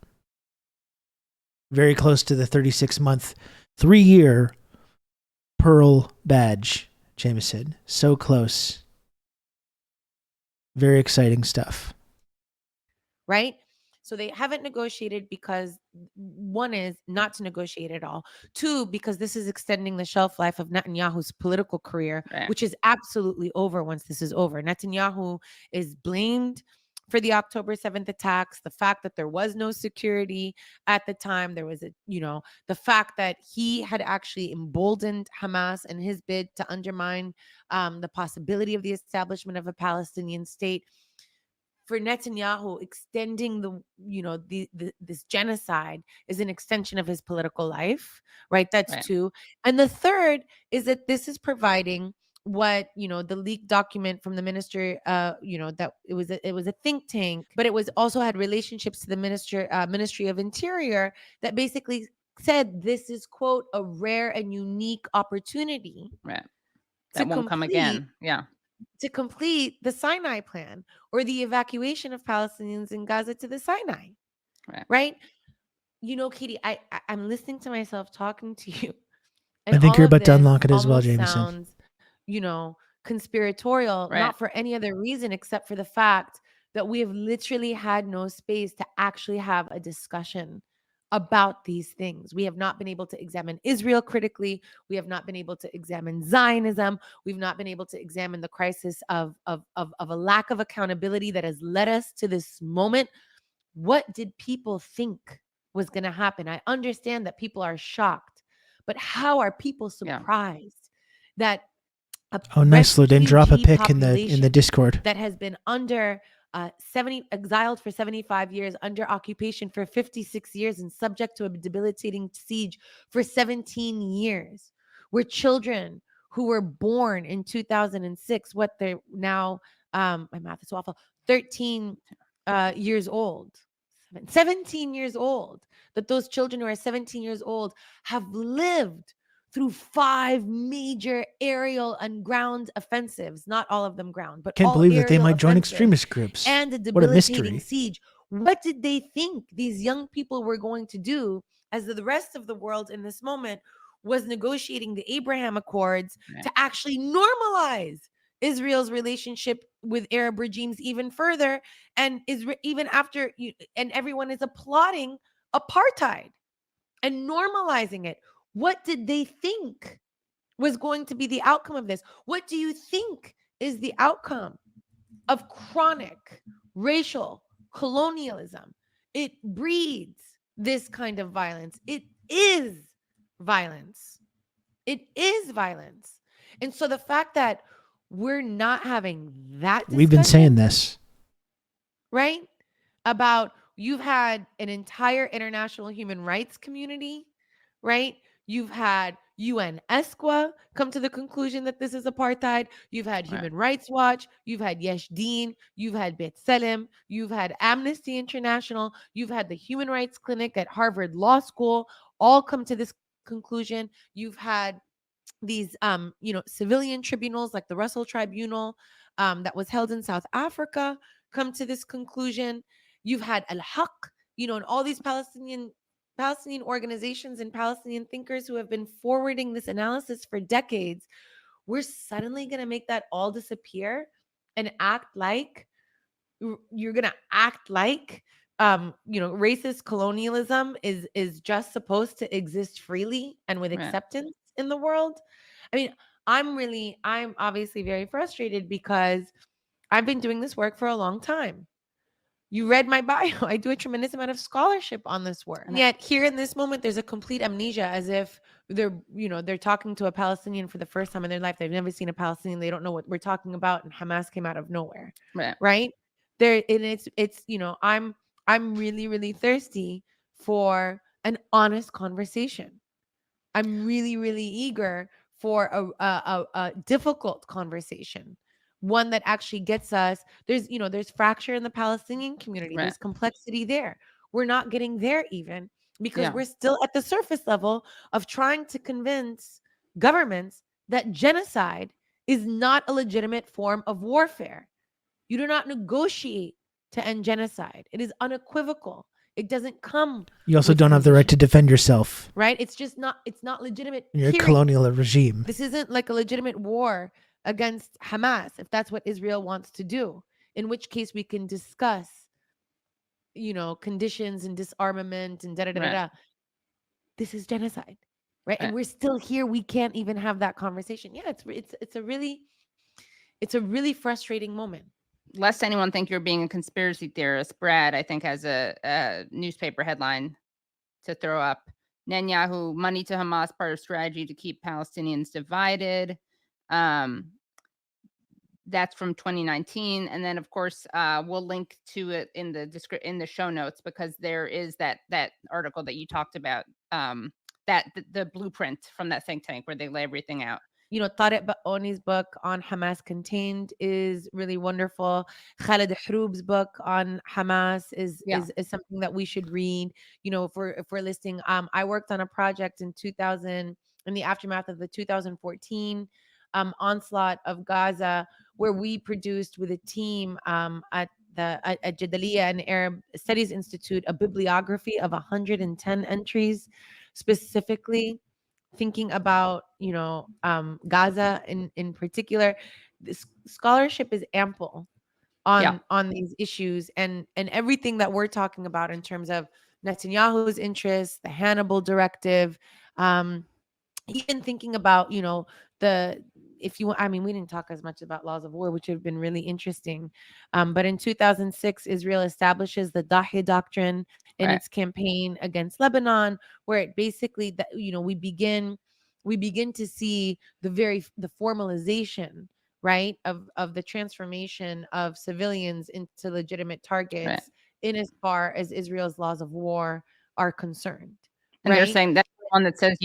Very close to the 36-month, 3-year Pearl badge, Jameson. So close. Very exciting stuff. Right? So they haven't negotiated because, one is not to negotiate at all. Two, because this is extending the shelf life of Netanyahu's political career, which is absolutely over once this is over. Netanyahu is blamed for the October 7th attacks, the fact that there was no security at the time, there was the fact that he had actually emboldened Hamas in his bid to undermine the possibility of the establishment of a Palestinian state. For Netanyahu, extending this genocide is an extension of his political life, right? That's two. And the third is that this is providing what the leaked document from the minister, that it was a think tank, but it was also had relationships to the Ministry of Interior that basically said this is, quote, a rare and unique opportunity. Right. That won't come again. Yeah. To complete the Sinai plan or the evacuation of Palestinians in Gaza to the Sinai. Right? Katie, I'm listening to myself talking to you. And I think you're about to unlock it as well, almost Jameson. sounds, conspiratorial, not for any other reason except for the fact that we have literally had no space to actually have a discussion about these things. We have not been able to examine Israel critically. We have not been able to examine Zionism. We've not been able to examine the crisis of a lack of accountability that has led us to this moment. What did people think was going to happen? I understand that people are shocked, but how are people surprised that nice, Lou, didn't drop a pic in the Discord that has been under exiled for 75 years, under occupation for 56 years, and subject to a debilitating siege for 17 years, where children who were born in 2006, what they're now, my math is awful, 13 years old, 17 years old, that those children who are 17 years old have lived through 5 major aerial and ground offensives, not all of them ground, but can't all believe that they might join offensives extremist groups. and a What a debilitating mystery. siege. What did they think these young people were going to do as the rest of the world in this moment was negotiating the Abraham Accords to actually normalize Israel's relationship with Arab regimes even further, and even after and everyone is applauding apartheid and normalizing it? What did they think was going to be the outcome of this? What do you think is the outcome of chronic racial colonialism? It breeds this kind of violence. It is violence. It is violence. And so the fact that we're not having that discussion, we've been saying this, right? About you've had an entire international human rights community, right? You've had UN ESQA come to the conclusion that this is apartheid. You've had Human Rights Watch. You've had Yesh Deen. You've had B'Tselem. You've had Amnesty International. You've had the Human Rights Clinic at Harvard Law School all come to this conclusion. You've had these, civilian tribunals like the Russell Tribunal that was held in South Africa come to this conclusion. You've had Al-Haq, and all these Palestinian organizations and Palestinian thinkers who have been forwarding this analysis for decades. We're suddenly going to make that all disappear and act like you're going to act like racist colonialism is just supposed to exist freely and with acceptance in the world. I mean, I'm obviously very frustrated because I've been doing this work for a long time. You read my bio. I do a tremendous amount of scholarship on this work. And yet here in this moment, there's a complete amnesia, as if they're talking to a Palestinian for the first time in their life. They've never seen a Palestinian. They don't know what we're talking about. And Hamas came out of nowhere. Right? There, and it's I'm really, really thirsty for an honest conversation. I'm really, really eager for a difficult conversation. One that actually gets us, there's fracture in the Palestinian community. There's complexity there. We're not getting there even because we're still at the surface level of trying to convince governments that genocide is not a legitimate form of warfare. You do not negotiate to end genocide. It is unequivocal. It doesn't come. You also don't have the right to defend yourself. Right? It's not legitimate. You're a colonial regime. This isn't like a legitimate war against Hamas, if that's what Israel wants to do, in which case we can discuss, conditions and disarmament and da-da-da-da-da. This is genocide, right? And we're still here. We can't even have that conversation. Yeah, it's a really frustrating moment. lest anyone think you're being a conspiracy theorist, Brad, I think, has a newspaper headline to throw up. Netanyahu, money to Hamas, part of strategy to keep Palestinians divided. That's from 2019, and then of course we'll link to it in the show notes, because there is that article that you talked about, that the blueprint from that think tank where they lay everything out. You know, Tariq Baoni's book on Hamas Contained is really wonderful. Khalid Hroub's book on Hamas is something that we should read. You know, if we're listening, I worked on a project in the aftermath of the 2014 onslaught of Gaza, where we produced with a team at Jadaliyya and Arab Studies Institute a bibliography of 110 entries, specifically thinking about, you know, Gaza in particular. This scholarship is ample on these issues, and everything that we're talking about in terms of Netanyahu's interests, the Hannibal Directive, even thinking about, you know, we didn't talk as much about laws of war, which have been really interesting. But in 2006, Israel establishes the Dahi Doctrine in its campaign against Lebanon, where it basically, you know, we begin to see the formalization, right, of the transformation of civilians into legitimate targets in as far as Israel's laws of war are concerned. And they're saying that's the one that says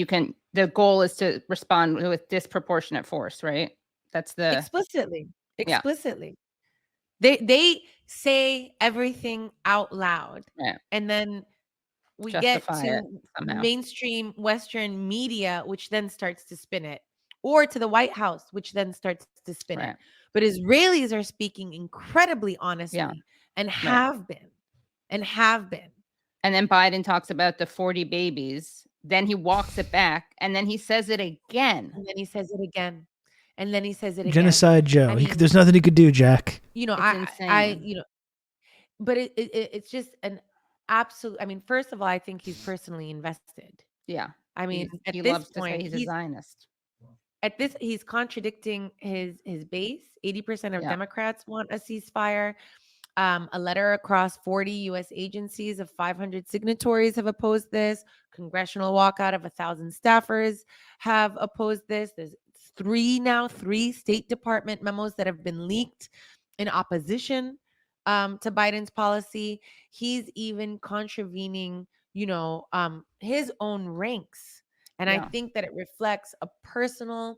the goal is to respond with disproportionate force, right? That's the explicitly. They say everything out loud, and then we justify get to mainstream Western media, which then starts to spin it, or to the White House, which then starts to spin it. But Israelis are speaking incredibly honestly, and have been. And then Biden talks about the 40 babies. Then he walks it back, and then he says it again. And then he says it again. And then he says it again. Genocide Joe. I mean, there's nothing he could do, Jack. You know, but it's just an absolute. I mean, first of all, I think he's personally invested. Yeah. I mean, he loves to say he's a Zionist. He's contradicting his base. 80% of Democrats want a ceasefire. A letter across 40 U.S. agencies of 500 signatories have opposed this. Congressional walkout of 1,000 staffers have opposed this. There's three State Department memos that have been leaked in opposition to Biden's policy. He's even contravening, you know, his own ranks. And I think that it reflects a personal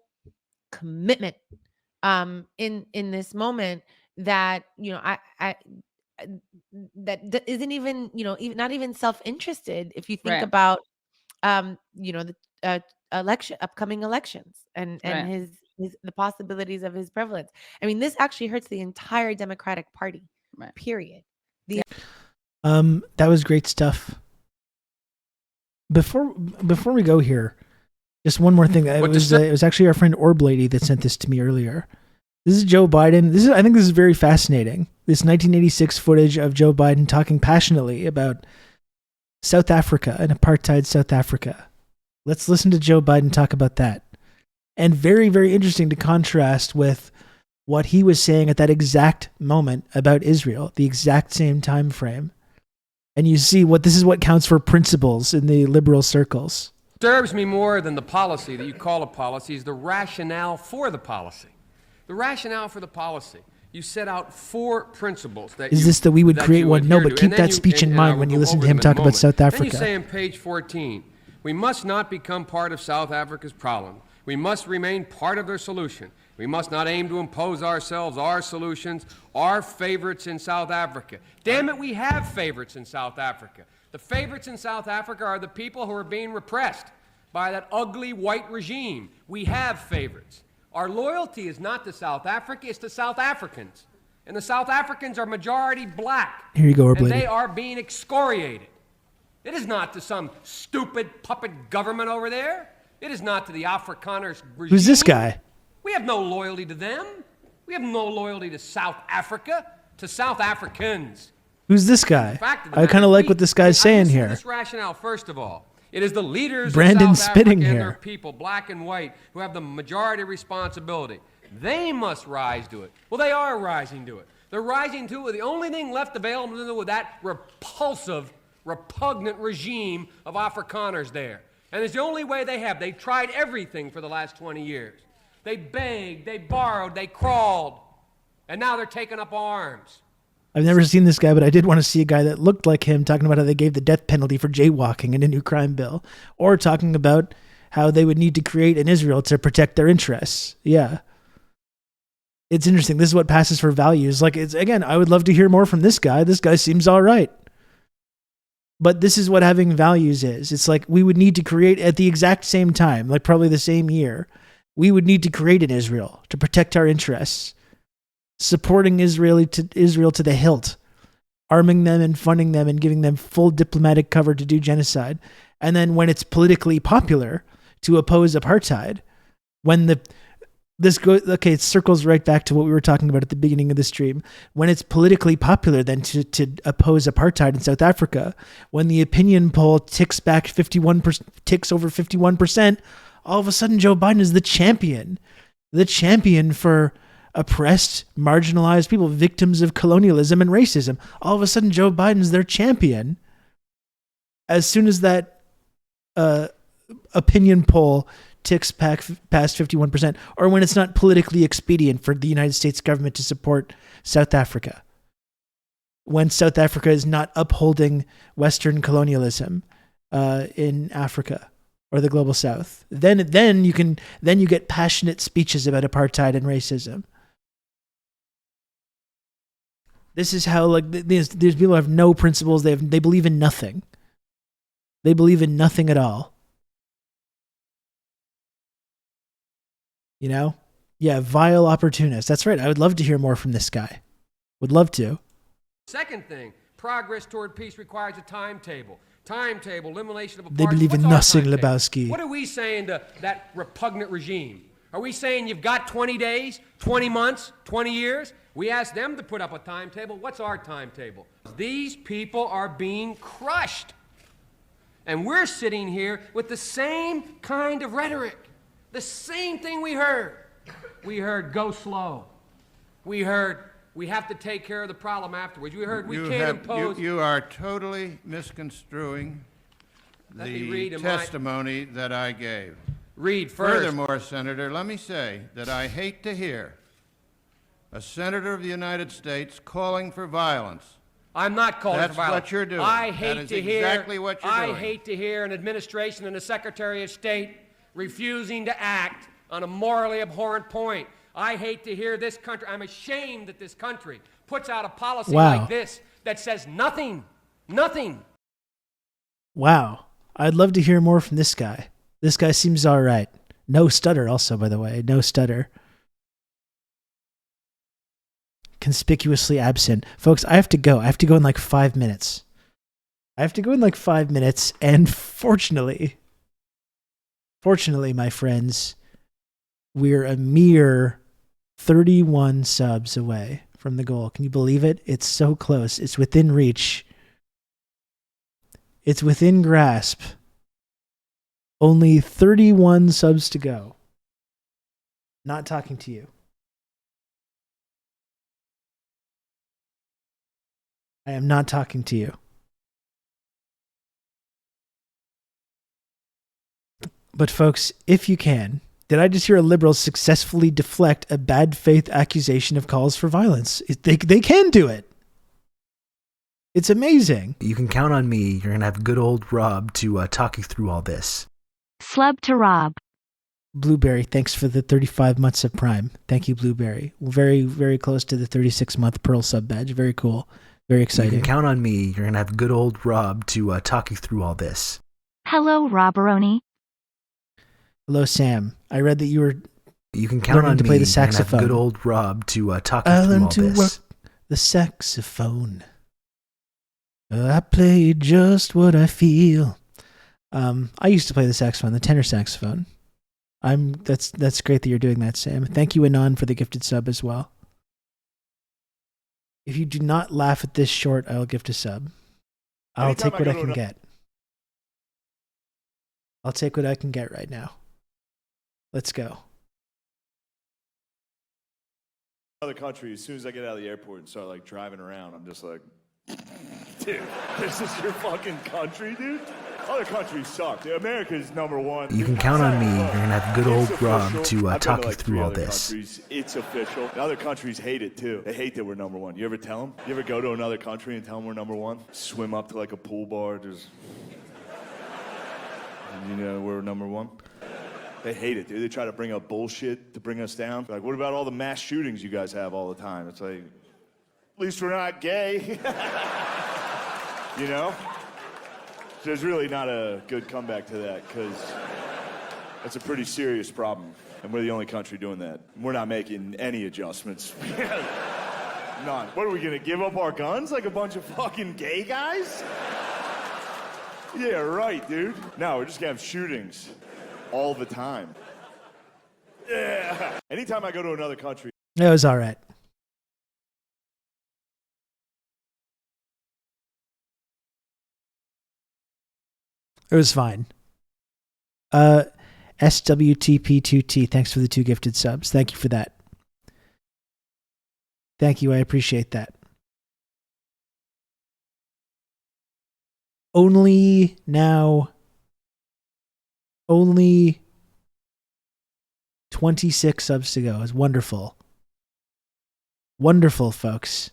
commitment in this moment that, you know, I that isn't even, you know, not even self-interested if you think about you know, the upcoming elections and the possibilities of his prevalence. I mean, this actually hurts the entire Democratic Party. Period. That was great stuff. Before we go here, just one more thing. It was actually our friend Orb Lady that sent this to me earlier. This is Joe Biden. I think this is very fascinating. This 1986 footage of Joe Biden talking passionately about South Africa and apartheid South Africa. Let's listen to Joe Biden talk about that. And very, very interesting to contrast with what he was saying at that exact moment about Israel, the exact same time frame. And you see this is what counts for principles in the liberal circles. Disturbs me more than the policy that you call a policy is the rationale for the policy. The rationale for the policy. You set out 4 principles that that we would create one? No, but keep that speech in mind when you listen to him talk about South Africa. Then you say on page 14, we must not become part of South Africa's problem. We must remain part of their solution. We must not aim to impose ourselves, our solutions, our favorites in South Africa. Damn it, we have favorites in South Africa. The favorites in South Africa are the people who are being repressed by that ugly white regime. We have favorites. Our loyalty is not to South Africa, it's to South Africans. And the South Africans are majority black. Here you go, and they are being excoriated. It is not to some stupid puppet government over there. It is not to the Afrikaners regime. Who's this guy? We have no loyalty to them. We have no loyalty to South Africa, to South Africans. Who's this guy? I kind of like what this guy's saying here. This rationale, first of all. It is the leaders Brandon of South spitting Africa and here. their people, black and white, who have the majority responsibility. They must rise to it. Well, they are rising to it. They're rising to the only thing left available with that repulsive, repugnant regime of Afrikaners there. And it's the only way they have. They've tried everything for the last 20 years. They begged, they borrowed, they crawled, and now they're taking up arms. I've never seen this guy, but I did want to see a guy that looked like him talking about how they gave the death penalty for jaywalking in a new crime bill, or talking about how they would need to create an Israel to protect their interests. Yeah. It's interesting. This is what passes for values. Like, it's, again, I would love to hear more from this guy. This guy seems all right. But this is what having values is. It's like we would need to create at the exact same time, like probably the same year, we would need to create an Israel to protect our interests. Supporting Israel to the hilt, arming them and funding them and giving them full diplomatic cover to do genocide. And then when it's politically popular to oppose apartheid, when it circles right back to what we were talking about at the beginning of the stream. When it's politically popular then to oppose apartheid in South Africa, when the opinion poll ticks over 51%, all of a sudden Joe Biden is the champion for oppressed, marginalized people, victims of colonialism and racism. All of a sudden, Joe Biden's their champion. As soon as that opinion poll ticks past 51%, or when it's not politically expedient for the United States government to support South Africa, when South Africa is not upholding Western colonialism in Africa or the global South, then you get passionate speeches about apartheid and racism. This is how, like, these people have no principles. They believe in nothing. They believe in nothing at all. You know? Yeah, vile opportunists. That's right. I would love to hear more from this guy. Would love to. Second thing, progress toward peace requires a timetable. Timetable, elimination of apartheid. They believe in What's our nothing, timetable? Lebowski. What are we saying to that repugnant regime? Are we saying you've got 20 days, 20 months, 20 years? We ask them to put up a timetable. What's our timetable? These people are being crushed. And we're sitting here with the same kind of rhetoric. The same thing we heard. We heard go slow. We heard we have to take care of the problem afterwards. We heard we can't impose. You are totally misconstruing the testimony that I gave. Read first. Furthermore, Senator, let me say that I hate to hear a senator of the United States calling for violence. I'm not calling for violence. That's what you're doing. I hate to hear exactly what you're doing. I hate to hear an administration and a Secretary of State refusing to act on a morally abhorrent point. I hate to hear this country. I'm ashamed that this country puts out a policy like this that says nothing. Nothing. Wow. I'd love to hear more from this guy. This guy seems all right. No stutter also, by the way. No stutter. Conspicuously absent. Folks, I have to go. I have to go in like 5 minutes. And fortunately, my friends, we're a mere 31 subs away from the goal. Can you believe it? It's so close. It's within reach. It's within grasp. Only 31 subs to go. Not talking to you. I am not talking to you. But folks, if you can, did I just hear a liberal successfully deflect a bad faith accusation of calls for violence? They can do it. It's amazing. You can count on me. You're going to have good old Rob to talk you through all this. Slub to Rob. Blueberry, thanks for the 35 months of Prime. Thank you, Blueberry. Very, very close to the 36-month Pearl sub badge. Very cool. Very exciting. You can count on me. You're going to have good old Rob to talk you through all this. Hello, Robberoni. Hello, Sam. I read that you were You can count on to me. play the saxophone. Good old Rob to talk you I through learned all to this. work the saxophone. I play just what I feel. I used to play the saxophone, the tenor saxophone. That's great that you're doing that, Sam. Thank you, Anon, for the gifted sub as well. If you do not laugh at this short, I'll gift a sub. I'll take what I can get. I'll take what I can get right now. Let's go. Other country, as soon as I get out of the airport and start like driving around, I'm just like, dude, this is your fucking country, dude? Other countries suck. Dude. America is number one. You can count on me. You're going to have good old Rob to talk you through all this. Countries. It's official. And other countries hate it too. They hate that we're number one. You ever tell them? You ever go to another country and tell them we're number one? Swim up to like a pool bar, just... and you know we're number one? They hate it, dude. They try to bring up bullshit to bring us down. Like, what about all the mass shootings you guys have all the time? It's like, at least we're not gay. You know? There's really not a good comeback to that, because that's a pretty serious problem. And we're the only country doing that. We're not making any adjustments. None. What are we gonna give up our guns like a bunch of fucking gay guys? Yeah, right, dude. No, we're just gonna have shootings all the time. Yeah. Anytime I go to another country. It was all right. It was fine. SWTP2T, thanks for the 2 gifted subs. Thank you for that. Thank you, I appreciate that. Only 26 subs to go. It's wonderful. Wonderful, folks.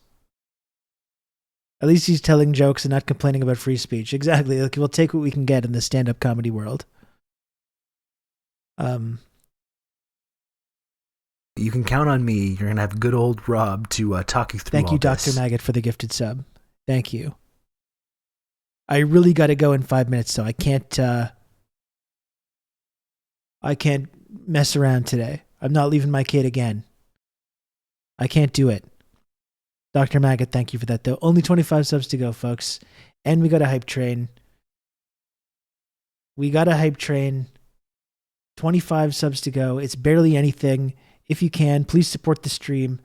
At least he's telling jokes and not complaining about free speech. Exactly. Like, we'll take what we can get in the stand-up comedy world. You can count on me. You're going to have good old Rob to talk you through Thank you, Dr. Maggot, for the gifted sub. Thank you. I really got to go in 5 minutes, so I can't mess around today. I'm not leaving my kid again. I can't do it. Dr. Maggot, thank you for that, though. Only 25 subs to go, folks. And we got a hype train. 25 subs to go. It's barely anything. If you can, please support the stream,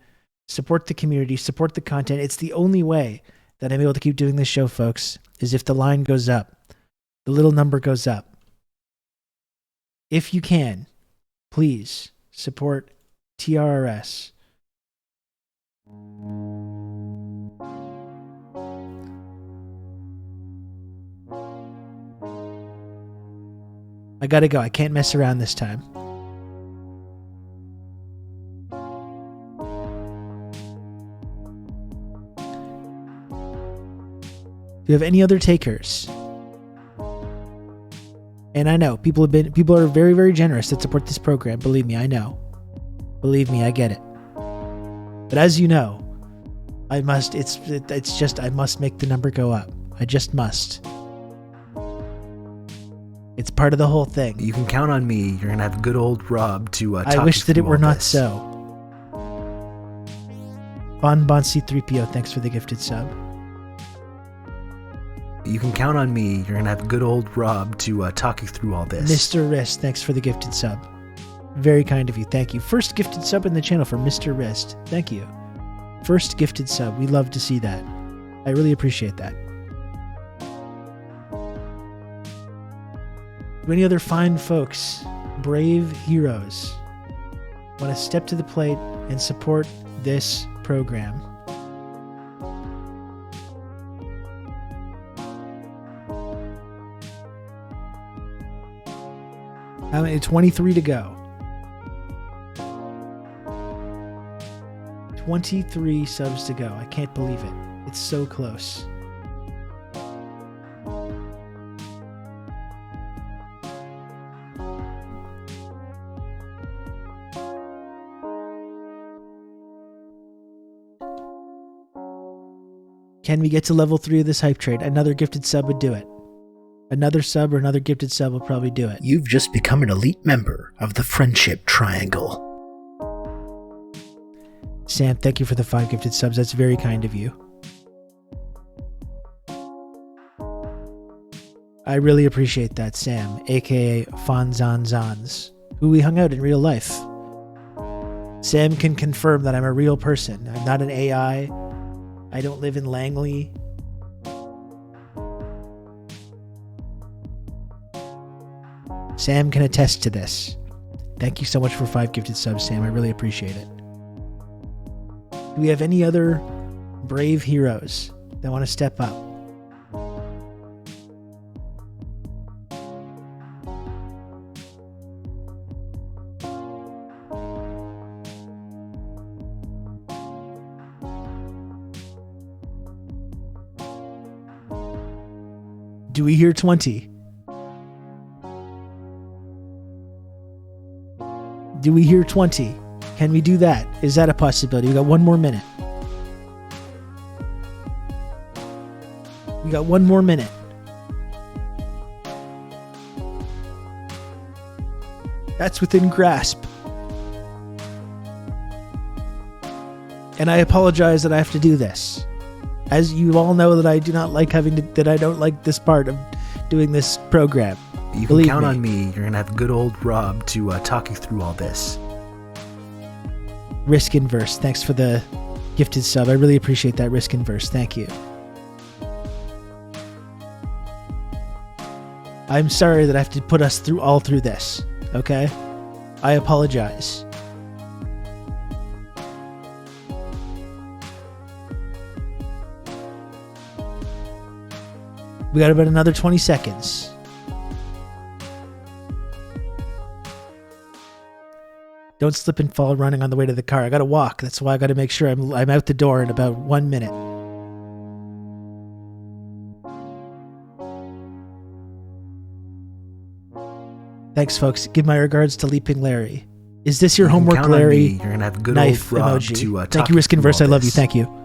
support the community, support the content. It's the only way that I'm able to keep doing this show, folks, is if the line goes up. The little number goes up. If you can, please support TRRS. I gotta go. I can't mess around this time. Do you have any other takers? And I know people are very, very generous that support this program. Believe me, I know. Believe me, I get it. But as you know, I must. I must make the number go up. I just must. It's part of the whole thing. You can count on me. You're going to have good old Rob to talk you through I wish that it were not this. so. Bon C3PO, thanks for the gifted sub. You can count on me. You're going to have good old Rob to talk you through all this. Mr. Wrist, thanks for the gifted sub. Very kind of you. Thank you. First gifted sub in the channel for Mr. Wrist. Thank you. First gifted sub. We love to see that. I really appreciate that. Do any other fine folks, brave heroes, want to step to the plate and support this program? How many? 23 to go. 23 subs to go. I can't believe it. It's so close. Can we get to level 3 of this hype trade? Another gifted sub would do it. Another sub or another gifted sub will probably do it. You've just become an elite member of the Friendship Triangle. Sam, thank you for the 5 gifted subs. That's very kind of you. I really appreciate that, Sam, aka Fonzanzans, who we hung out in real life. Sam can confirm that I'm a real person. I'm not an AI. I don't live in Langley. Sam can attest to this. Thank you so much for 5 gifted subs, Sam. I really appreciate it. Do we have any other brave heroes that want to step up? Do we hear 20? Do we hear 20? Can we do that? Is that a possibility? We got 1 more minute. We got 1 more minute. That's within grasp. And I apologize that I have to do this. As you all know, that I do not like that I don't like this part of doing this program. You can Believe count me. on me. You're going to have good old Rob to talk you through all this. Risk Inverse, thanks for the gifted sub. I really appreciate that, Risk Inverse. Thank you. I'm sorry that I have to put us through this, okay? I apologize. We got about another 20 seconds. Don't slip and fall running on the way to the car. I gotta walk. That's why I gotta make sure I'm out the door in about 1 minute. Thanks, folks. Give my regards to Leaping Larry. Is this your You can homework, count on Larry? me. You're gonna have good Knife old Rob emoji. to Thank talk you, Risk through Inverse. I all love you. this. Thank you.